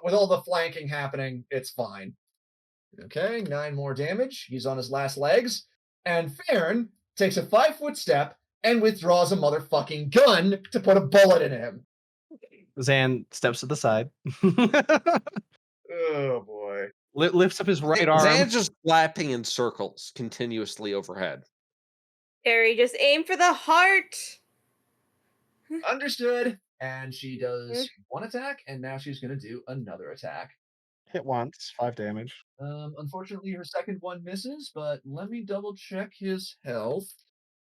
With all the flanking happening, it's fine. Okay, 9 more damage. He's on his last legs. And Farron takes a 5-foot step and withdraws a motherfucking gun to put a bullet in him. Zan steps to the side. Oh, boy. Lifts up his right arm. Zan's just flapping in circles continuously overhead. Terry, just aim for the heart. Understood. And she does 1 attack, and now she's going to do another attack. Hit once, 5 damage. Unfortunately, her second one misses, but let me double check his health.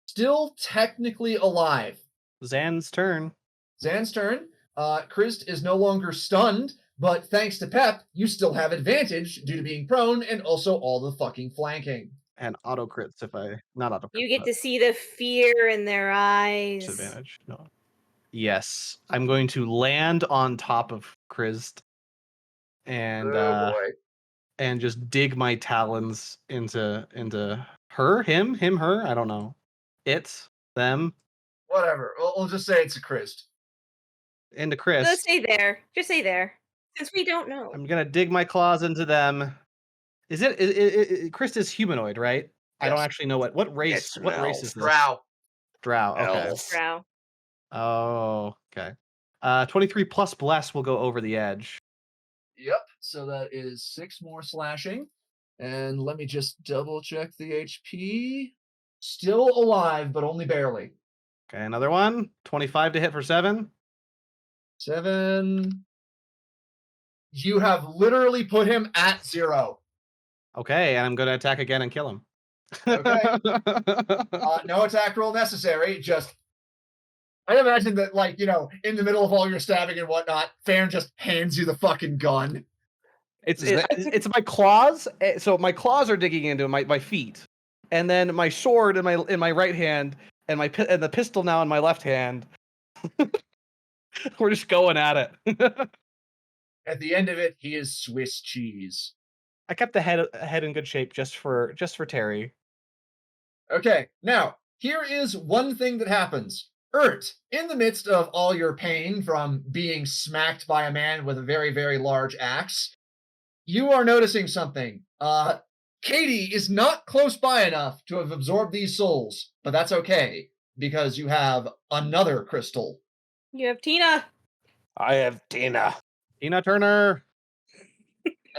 Still technically alive. Zan's turn. Zan's turn. Christ is no longer stunned, but thanks to Pep, you still have advantage due to being prone and also all the fucking flanking. And auto crits if I not auto crits. You get to see the fear in their eyes. Disadvantage. No. Yes. I'm going to land on top of Christ and and just dig my talons into her, him, her, I don't know. It, them. Whatever. We'll just say it's a Christ. Into Chris. Let's stay there. Just stay there. Since we don't know. I'm gonna dig my claws into them. Is it Chris is humanoid, right? Yes. I don't actually know what race. What race is this? Drow. Drow. Okay. Elf. Drow. Oh, okay. 23 plus bless will go over the edge. Yep. So that is 6 more slashing. And let me just double check the HP. Still alive, but only barely. Okay, another one. 25 to hit for 7. 7. You have literally put him at 0. Okay, and I'm going to attack again and kill him. Okay. No attack roll necessary. Just, I imagine that, like, in the middle of all your stabbing and whatnot, Farron just hands you the fucking gun. It's my claws. So my claws are digging into my feet, and then my sword in my right hand, and the pistol now in my left hand. We're just going at it. At the end of it, he is Swiss cheese. I kept the head in good shape just for Terry. Okay, now, here is one thing that happens. Ert, in the midst of all your pain from being smacked by a man with a very, very large axe, you are noticing something. Katie is not close by enough to have absorbed these souls, but that's okay, because you have another crystal. You have Tina. I have Tina. Tina Turner.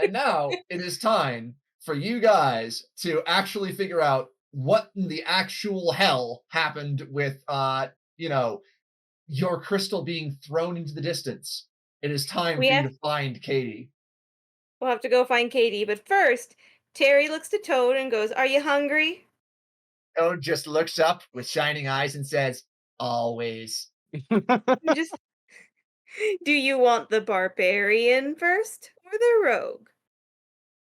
And now it is time for you guys to actually figure out what in the actual hell happened with, your crystal being thrown into the distance. It is time for you to find Katie. We'll have to go find Katie, but first, Terry looks to Toad and goes, "Are you hungry?" Toad just looks up with shining eyes and says, "Always." Just, do you want the barbarian first or the rogue?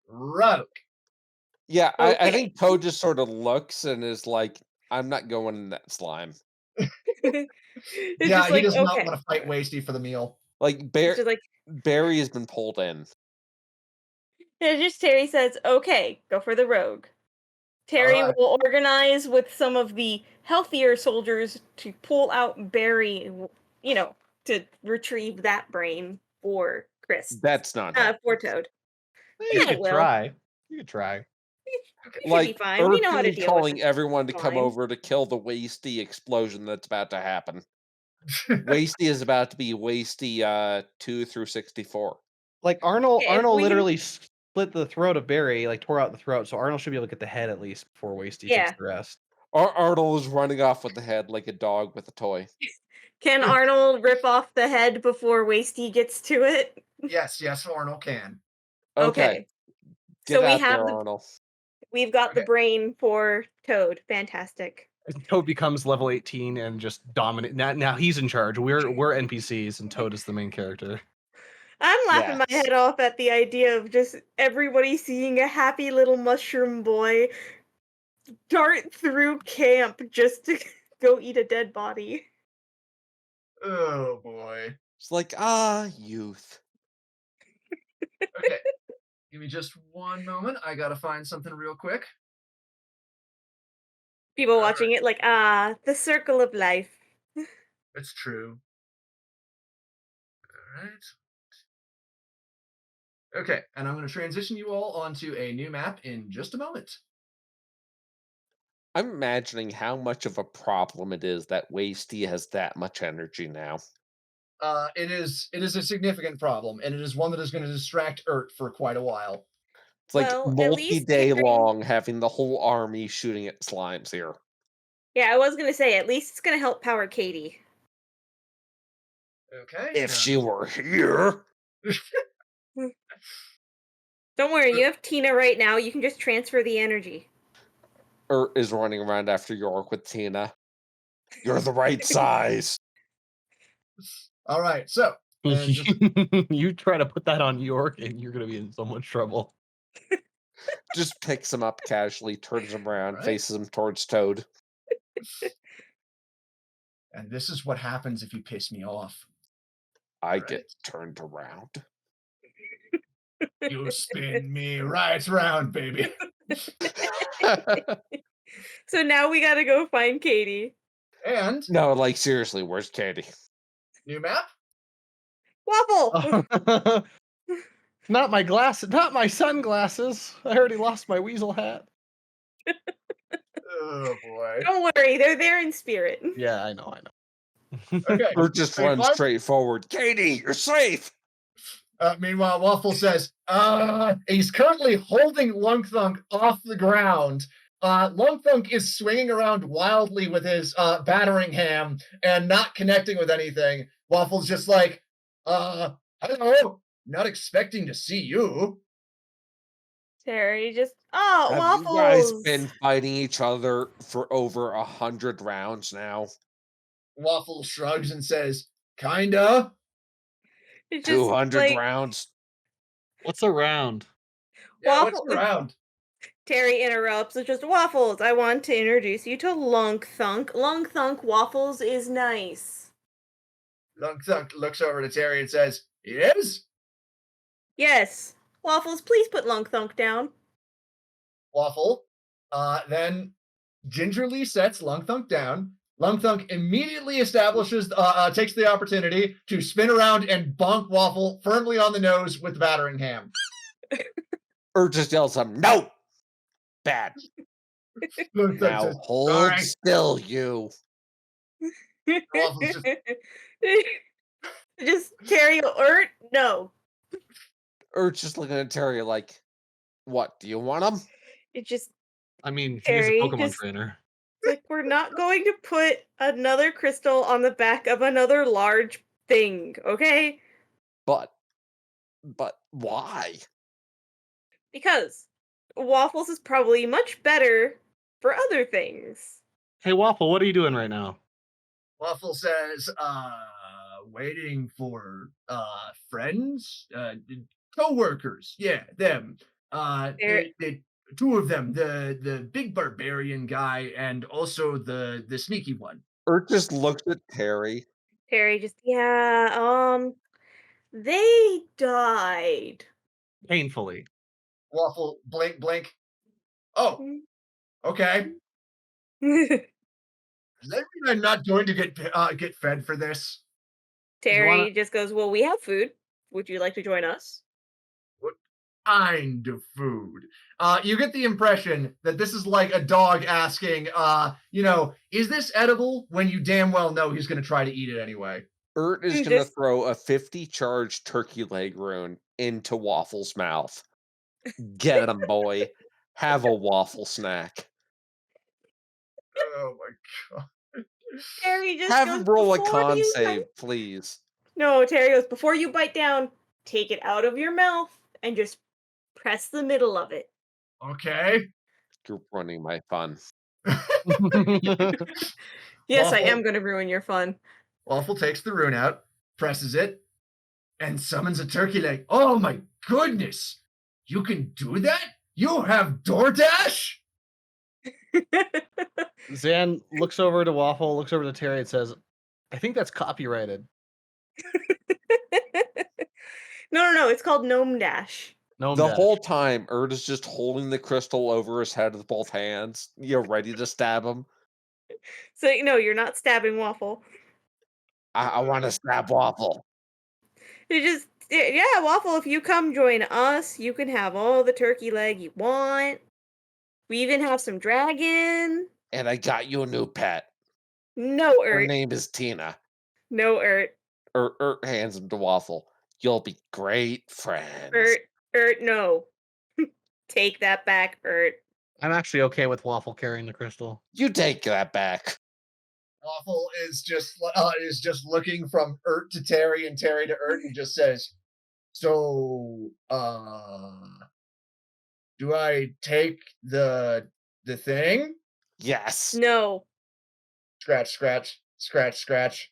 Rogue. Yeah, I Okay. think Toad just sort of looks and is like, I'm not going in that slime. It's Yeah, just he like, does not okay. want to fight Wasty for the meal. Like, It's just like, Barry has been pulled in. and just Terry says, "Okay, go for the rogue." Terry Alright. will organize with some of the healthier soldiers to pull out Barry, to retrieve that brain for Chris. That's not happening. For Toad. You Yeah, it could will. try. You could try. You should be Like, fine. We know how to urgently deal with calling it. everyone to It's come fine. over to kill the Wasty explosion that's about to happen. Wasty is about to be Wasty 2 through 64. Like Arnold If we- literally split the throat of Barry, like tore out the throat. So Arnold should be able to get the head at least before Wasty takes Yeah. the rest. Arnold is running off with the head like a dog with a toy. Can Arnold rip off the head before Wasty gets to it? Yes, Arnold can. Okay. Get So out there, Arnold. we've got the Okay. brain for Toad. Fantastic. Toad becomes level 18 and just dominate. Now he's in charge. We're NPCs and Toad is the main character. I'm laughing my Yes. head off at the idea of just everybody seeing a happy little mushroom boy dart through camp just to go eat a dead body. Oh boy. It's like, youth. Okay. Give me just one moment. I gotta find something real quick. People All watching it like, the circle of life. It's true. Alright. Okay, and I'm going to transition you all onto a new map in just a moment. I'm imagining how much of a problem it is that Wasty has that much energy now. It is a significant problem, and it is one that is going to distract Ert for quite a while. It's like Well, at least multi-day Terry- long having the whole army shooting at slimes here. Yeah, I was gonna say, at least it's gonna help power Katie. Okay. If she were here. Don't worry, you have Tina right now. You can just transfer the energy. Is running around after York with Tina. You're the right size. All right, so and just, You try to put that on York and you're going to be in so much trouble. Just picks him up casually, turns him around, Right. faces him towards Toad. and this is what happens if you piss me off. I get turned around. You spin me right round, baby. So now we gotta go find Katie. And No, like seriously, where's Katie? new map. Waffle. Not my sunglasses. I already lost my weasel hat. Oh boy. Don't worry, they're there in spirit. Yeah, I know. Okay. Ert just They runs find- straight forward. Katie, you're safe. Meanwhile, Waffle says, he's currently holding Lung Thunk off the ground. Lung Thunk is swinging around wildly with his battering ham and not connecting with anything. Waffle's just like, hello, not expecting to see you. Terry just, oh, Have you guys Waffles. been fighting each other for over 100 rounds now? Waffle shrugs and says, kinda. It's just 200 like rounds? What's a round? Yeah, what's Waffle. around? Terry interrupts. It's just Waffles. I want to introduce you to Lung Thunk. Lung Thunk Waffles is nice. Lung Thunk looks over to Terry and says, he is? Yes. Waffles, please put Lung Thunk down. Waffle then gingerly sets Lung Thunk down. Lung Thunk immediately takes the opportunity to spin around and bonk Waffle firmly on the nose with the battering ham. Ert just yells at him, no! Bad. Lung Thunk Now says, hold sorry. still, you. Waffle's just Terry Ert? No. Ert's just looking at Terry like, what, do you want him? It just I mean, he is a Terry Pokemon just trainer. it's like we're not going to put another crystal on the back of another large thing, okay? But why? Because Waffles is probably much better for other things. Hey, Waffle, what are you doing right now? Waffle says, waiting for friends, co-workers, yeah, them. The two of them, the big barbarian guy and also the sneaky one. Ert just looks at Terry. Terry just, yeah, they died. Painfully. Waffle blink blink. Oh, okay. Does that mean I'm not going to get fed for this? Terry just goes, well, we have food. Would you like to join us? What kind of food? You get the impression that this is like a dog asking, is this edible? When you damn well know he's going to try to eat it anyway. Ert is going to throw a 50 charge turkey leg rune into Waffle's mouth. Get him, boy. Have a waffle snack. Oh my god. Terry just Have goes, him roll a "Before con you save, bite-" please. No, Terry goes, before you bite down, take it out of your mouth and just press the middle of it. Okay. You're ruining my fun. Yes, I Waffle- am going to ruin your fun. Waffle takes the rune out, presses it, and summons a turkey leg. Oh my goodness! You can do that? You have DoorDash? Zan looks over to Waffle, looks over to Terry, and says, I think that's copyrighted. No, it's called Gnome Dash. Gnome The Dash. whole time, Ert is just holding the crystal over his head with both hands. You're ready to stab him. So, no, you're not stabbing Waffle. I want to stab Waffle. You just, yeah, Waffle, if you come join us, you can have all the turkey leg you want. We even have some dragon. And I got you a new pet. No, Her Ert. name is Tina. No, Ert. Ert hands him to Waffle. You'll be great friends. Ert, no. Take that back, Ert. I'm actually okay with Waffle carrying the crystal. You take that back. Waffle is just looking from Ert to Terry and Terry to Ert and just says, so do I take the thing? Yes. No. Scratch, scratch, scratch, scratch.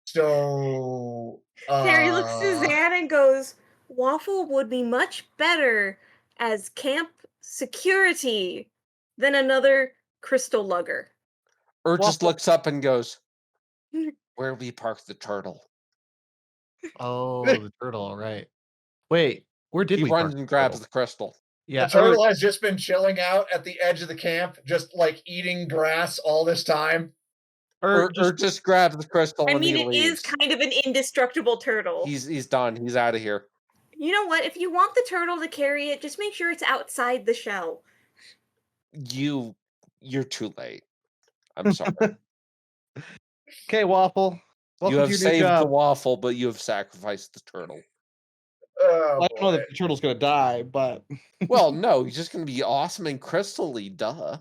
So Terry looks to Zan and goes, Waffle would be much better as camp security than another crystal lugger. Ert just Waffle- looks up and goes, where we park the turtle? Oh, the turtle, all right. Wait, where did He we runs park and the grabs turtle? the crystal. Yeah, the turtle has just been chilling out at the edge of the camp, just like eating grass all this time. Ert just grabs the crystal I and mean, he it leaves. is kind of an indestructible turtle. He's done. He's out of here. You know what? If you want the turtle to carry it, just make sure it's outside the shell. You're too late. I'm sorry. Okay, Waffle. You Welcome have to your new saved the job. waffle, but you have sacrificed the turtle. Oh, I don't know boy. that the turtle's gonna die, but Well, no, he's just going to be awesome and crystally, duh.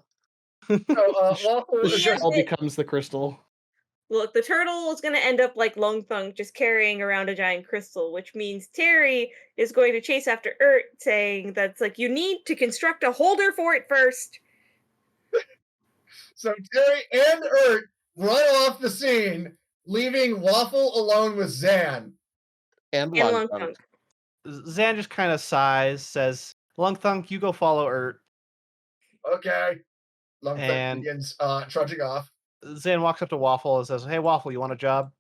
So, Waffle the is Here's shell just it. becomes the crystal. Look, the turtle is going to end up like Lung Thunk, just carrying around a giant crystal, which means Terry is going to chase after Ert, saying that's like, you need to construct a holder for it first. so Terry and Ert run off the scene, leaving Waffle alone with Zan. And And Lung Lung Thunk. Thunk. Zan just kind of sighs, says, Lung Thunk, you go follow Ert. Okay. Lungthunk And begins trudging off. Zan walks up to Waffle and says, Hey, Waffle, you want a job?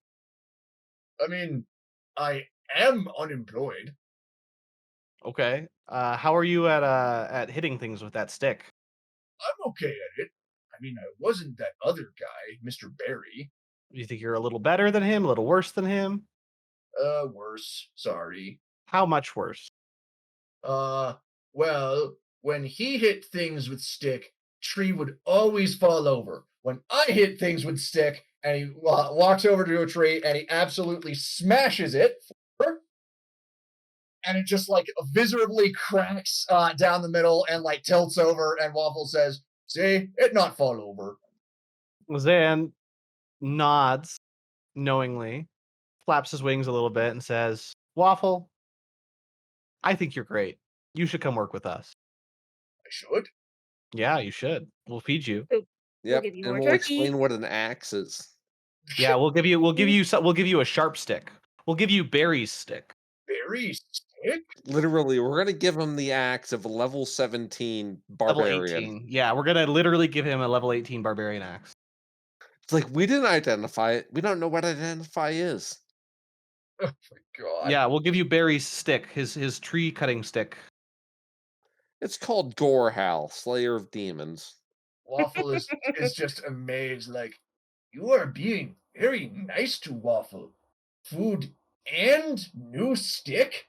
I mean, I am unemployed. Okay. How are you at hitting things with that stick? I'm okay at it. I mean, I wasn't that other guy, Mr. Barry. You think you're a little better than him, a little worse than him? Worse. Sorry. How much worse? Well, when he hit things with stick, tree would always fall over. When I hit things with stick, and he walks over to a tree and he absolutely smashes it, and it just like visibly cracks down the middle and like tilts over. And Waffle says, "See, it not fall over." Zan nods knowingly, flaps his wings a little bit, and says, Waffle, I think you're great. You should come work with us. I should. Yeah, you should. We'll feed you. We'll Yep, give you and more we'll turkey. explain what an axe is. Yeah, we'll give you a sharp stick. We'll give you Barry's stick. Very stick. Literally, we're going to give him the axe of a level 17 Level barbarian. 18. Yeah, we're gonna literally give him a level 18 barbarian axe. It's like, we didn't identify it. We don't know what identify is. Oh my god. Yeah, we'll give you Barry's stick, his tree cutting stick. It's called Gorehal, Slayer of Demons. Waffle is just amazed, like, you are being very nice to Waffle. Food and new stick?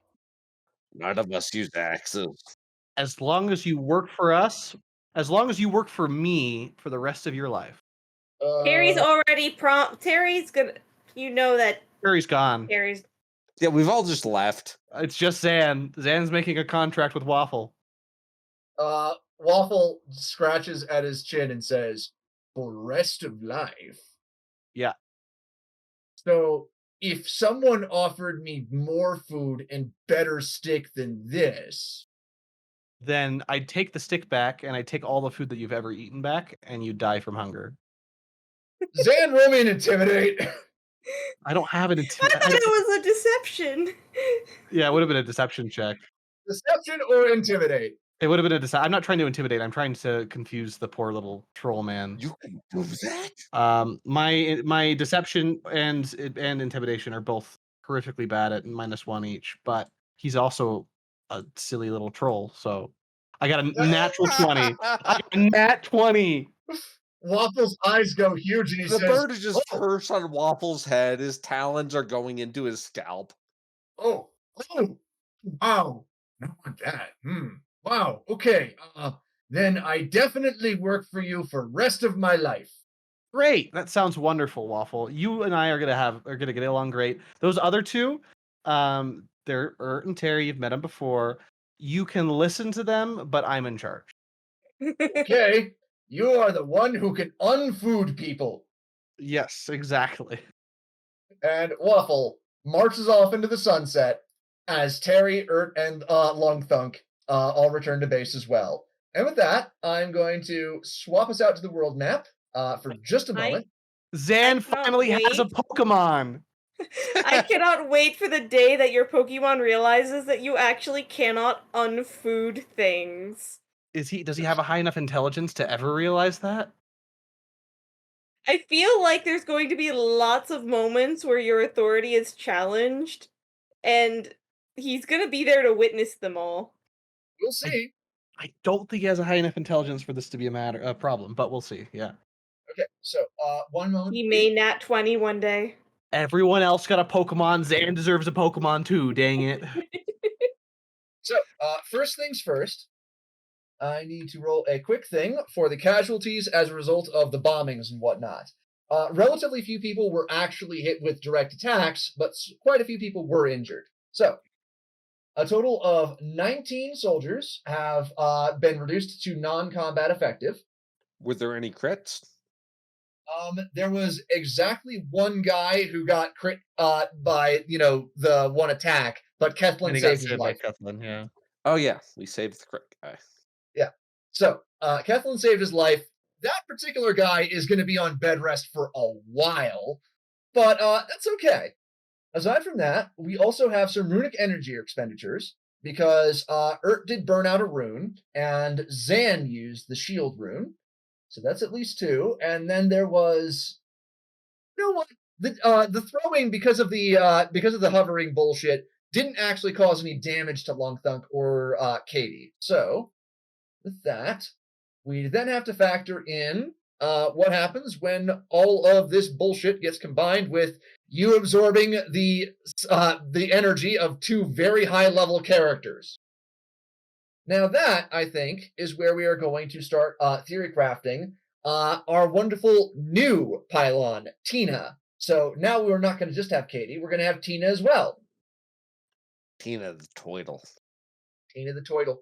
None of us use axes. As long as you work for us, as long as you work for me for the rest of your life. Terry's already Terry's gonna. You know that Barry's gone. Terry's. Yeah, we've all just left. It's just Zan. Zan's making a contract with Waffle. Waffle scratches at his chin and says, for rest of life. Yeah. So if someone offered me more food and better stick than this, Then I'd take the stick back and I'd take all the food that you've ever eaten back and you die from hunger. Zan, roll me an intimidate. I don't have an I thought it was a deception. Yeah, it would have been a deception check. Deception or intimidate? It would have been I'm not trying to intimidate. I'm trying to confuse the poor little troll man. You can do that? My deception and intimidation are both horrifically bad at -1 each, but he's also a silly little troll, so I got a natural 20. I got a nat 20. Waffle's eyes go huge and he The says, bird is just perched on Waffle's head. His talons are going into his scalp. oh, wow, not want that. Wow, okay. Then I definitely work for you for rest of my life. Great. That sounds wonderful, Waffle. You and I are gonna get along great. Those other two, they're Ert and Terry. You've met them before. You can listen to them, but I'm in charge. Okay, you are the one who can unfood people. Yes, exactly. And Waffle marches off into the sunset as Terry, Ert, and Lungthunk all return to base as well. And with that, I'm going to swap us out to the world map for just a moment. Zan I cannot finally has a wait. Pokemon. I cannot wait for the day that your Pokemon realizes that you actually cannot unfood things. Does he have a high enough intelligence to ever realize that? I feel like there's going to be lots of moments where your authority is challenged, and he's gonna be there to witness them all. We'll see. I don't think he has a high enough intelligence for this to be a problem, but we'll see. Yeah. Okay, so one moment. He may nat 20 one day. Everyone else got a Pokemon. Zan deserves a Pokemon too. Dang it. So first things first, I need to roll a quick thing for the casualties as a result of the bombings and whatnot. Relatively few people were actually hit with direct attacks, but quite a few people were injured. So, a total of 19 soldiers have been reduced to non-combat effective. Were there any crits? There was exactly one guy who got crit by the one attack, but And Kethlin he got saved his saved by life. Kethlin, yeah. Oh yeah, we saved the crit guy. Yeah. So Kethlin saved his life. That particular guy is going to be on bed rest for a while, but that's okay. Aside from that, we also have some runic energy expenditures because Urt did burn out a rune, and Zan used the shield rune. So that's at least two. And then there was what? The throwing because of the hovering bullshit didn't actually cause any damage to Lungthunk or Katie. So with that, we then have to factor in what happens when all of this bullshit gets combined with you absorbing the energy of two very high level characters. Now that, I think, is where we are going to start theory crafting our wonderful new pylon, Tina. So now we're not going to just have Katie, we're going to have Tina as well. Tina the Toidle. Tina the Toidle.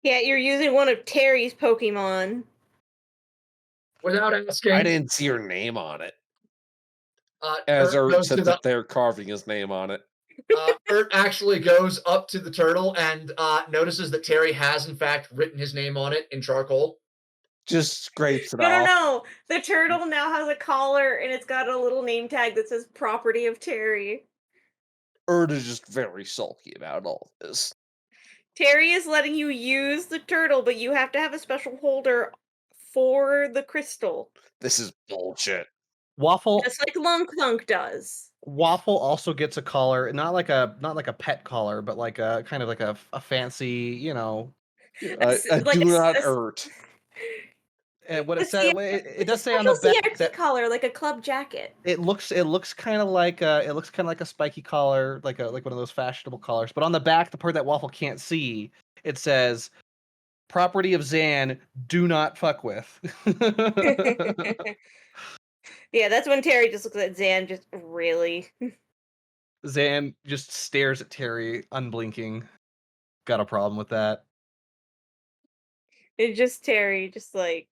Yeah, you're using one of Terry's Pokemon. Without asking. I didn't see her name on it. As Urt sits up there carving his name on it. Urt actually goes up to the turtle and notices that Terry has, in fact, written his name on it in charcoal. Just scrapes it No, off. no. The turtle now has a collar, and it's got a little name tag that says "Property of Terry." Urt is just very sulky about all this. Terry is letting you use the turtle, but you have to have a special holder for the crystal. This is bullshit. Waffle, Just like Lungthunk does. Waffle also gets a collar, not like a pet collar, but like a kind of like a fancy, A like do not a- Urt. And what a it said, CRT it does say on the back CRT that collar, like a club jacket. it looks kind of like a spiky collar, like one of those fashionable collars. But on the back, the part that Waffle can't see, it says "Property of Zan, do not fuck with." Yeah, that's when Terry just looks at Zan, just really. Zan just stares at Terry, unblinking. Got a problem with that. It's just Terry, just like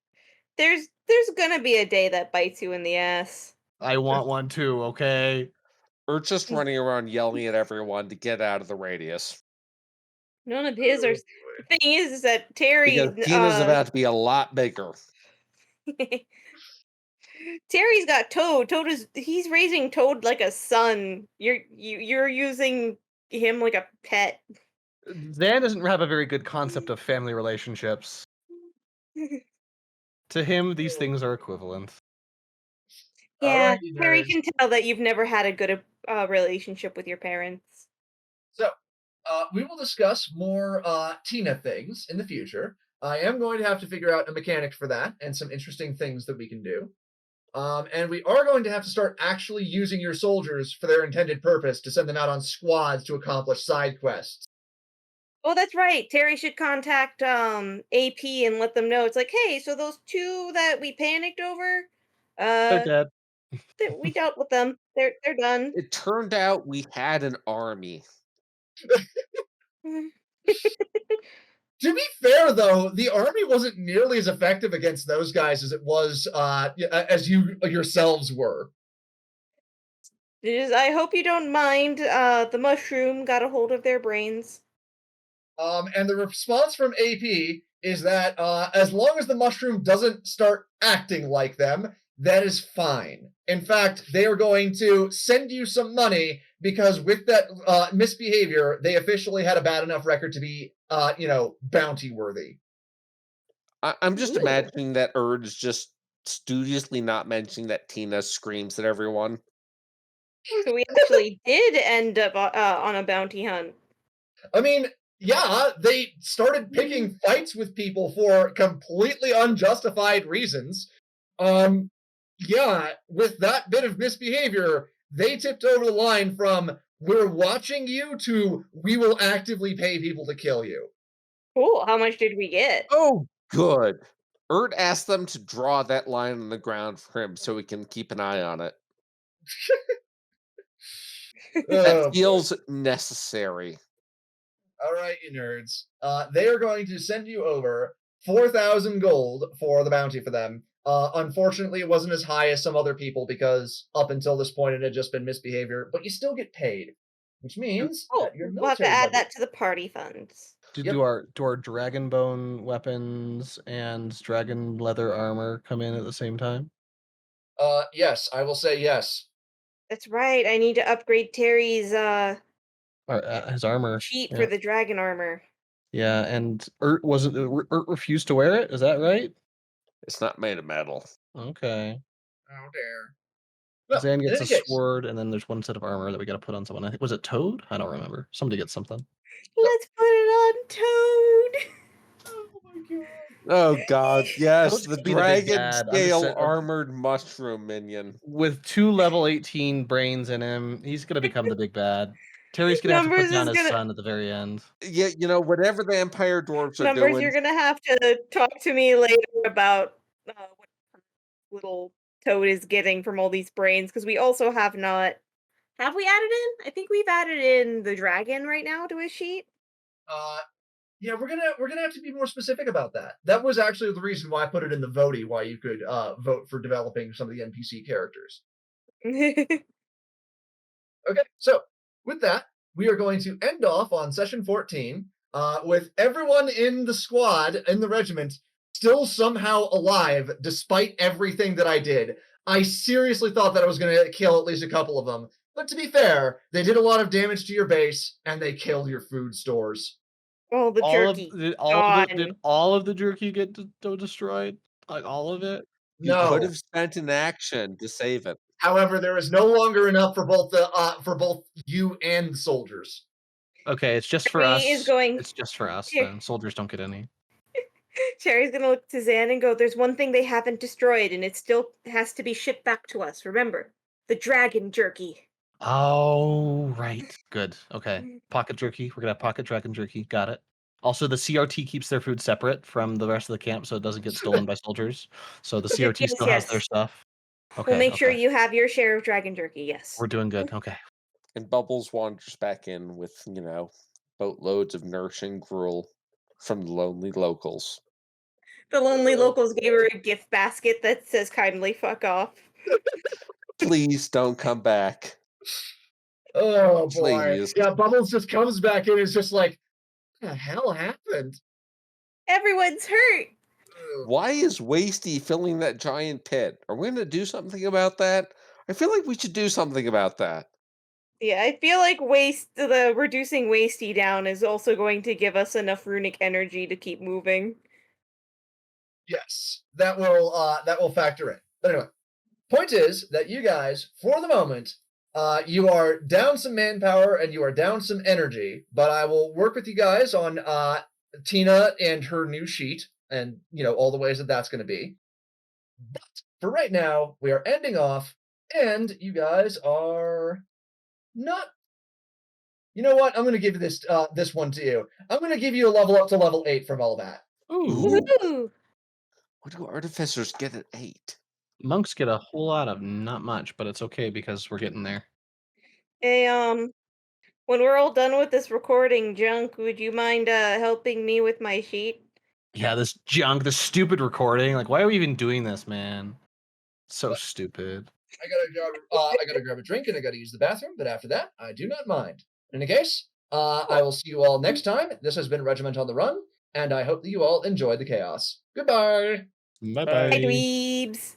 there's gonna be a day that bites you in the ass. I want one too, okay? Urt's just running around yelling at everyone to get out of the radius. None of his are. The thing is that Terry. Because Tina's about to be a lot bigger. Terry's got Toad. He's raising Toad like a son. You're using him like a pet. Zan doesn't have a very good concept of family relationships. To him, these things are equivalent. Yeah, Alrighty, Terry nerds. can tell that you've never had a good relationship with your parents. So, we will discuss more Tina things in the future. I am going to have to figure out a mechanic for that and some interesting things that we can do. And we are going to have to start actually using your soldiers for their intended purpose to send them out on squads to accomplish side quests. Oh, that's right. Terry should contact AP and let them know. It's like, hey, so those two that we panicked over, They're dead. we dealt with them. They're done. It turned out we had an army. To be fair, though, the army wasn't nearly as effective against those guys as it was as you yourselves were. I hope you don't mind. The mushroom got a hold of their brains. And the response from AP is that as long as the mushroom doesn't start acting like them, that is fine. In fact, they are going to send you some money because with that misbehavior, they officially had a bad enough record to be, bounty worthy. I'm just Ooh. imagining that Urt is just studiously not mentioning that Tina screams at everyone. So we actually did end up on a bounty hunt. I mean, yeah, they started picking fights with people for completely unjustified reasons. Yeah, with that bit of misbehavior, they tipped over the line from "we're watching you" to "we will actively pay people to kill you." Cool. How much did we get? Oh, good. Ert asked them to draw that line on the ground for him so he can keep an eye on it. That Oh, boy. feels necessary. All right, you nerds. They are going to send you over 4,000 gold for the bounty for them. Unfortunately, it wasn't as high as some other people because up until this point it had just been misbehavior, but you still get paid, which means Oh, that your we'll have to military add budget. that to the party funds. Do, Yep. do our dragon bone weapons and dragon leather armor come in at the same time? Yes, I will say yes. That's right. I need to upgrade Terry's Or his armor. sheet Yeah. for the dragon armor. Yeah, and Ert refused to wear it. Is that right? It's not made of metal. Okay. Oh dear. Well, Zan in gets any a case, sword, and then there's one set of armor that we got to put on someone. I think was it Toad? I don't remember. Somebody gets something. Let's put it on Toad. oh my god. Oh god, yes, Toad's the gonna be the big dragon bad. I'm just scale saying, armored mushroom minion. with 2 level 18 brains in him, he's gonna become the big bad. Terry's gonna have to put Numbers down is his gonna son at the very end. Yeah, whatever the Empire dwarves are Numbers. You're doing, gonna have to talk to me later about what little Toad is getting from all these brains because we also have not. Have we added in? I think we've added in the dragon right now to his sheet. Yeah, we're gonna have to be more specific about that. That was actually the reason why I put it in the voting, why you could vote for developing some of the NPC characters. Okay, so with that, we are going to end off on session 14 with everyone in the squad, in the regiment, still somehow alive despite everything that I did. I seriously thought that I was going to kill at least a couple of them. But to be fair, they did a lot of damage to your base, and they killed your food stores. Oh, the jerky. Did Gone. all of the jerky get destroyed? Like all of it? you could No. have spent an action to save it. However, there is no longer enough for both you and the soldiers. Okay, it's just for Terry us. is going. It's just for us Ter- then. Soldiers don't get any. Terry's gonna look to Zan and go, "There's one thing they haven't destroyed, and it still has to be shipped back to us. Remember, the dragon jerky." Oh, right. Good. Okay. Pocket jerky. We're gonna have pocket dragon jerky. Got it. Also, the CRT keeps their food separate from the rest of the camp, so it doesn't get stolen by soldiers. So the CRT Yes, still has their yes. stuff. Okay. We'll make sure Okay. you have your share of dragon jerky. Yes. We're doing good. Okay. And Bubbles wanders back in with, boatloads of nourishing gruel from the lonely locals. The lonely locals gave her a gift basket that says "kindly fuck off." Please don't come back. Oh boy. Please. Yeah, Bubbles just comes back in and is just like, what the hell happened? Everyone's hurt. Why is Wasty filling that giant pit? Are we going to do something about that? I feel like we should do something about that. Yeah, I feel like the reducing wasty down is also going to give us enough runic energy to keep moving. Yes, that will factor in. But anyway, point is that you guys, for the moment, you are down some manpower and you are down some energy. But I will work with you guys on Tina and her new sheet, and all the ways that that's going to be. But for right now, we are ending off, and you guys are not. You know what? I'm going to give this one to you. I'm going to give you a level up to level 8 from all that. Ooh. Woohoo! What do artificers get at 8? Monks get a whole lot of not much, but it's okay because we're getting there. Hey, when we're all done with this recording, Junk, would you mind helping me with my sheet? Yeah, this junk, this stupid recording. Like, why are we even doing this, man? So stupid. I gotta grab a drink and I gotta use the bathroom, but after that, I do not mind. In any case, I will see you all next time. This has been Regiment on the Run, and I hope that you all enjoyed the chaos. Goodbye. Bye Bye. Hi, bye. dweebs!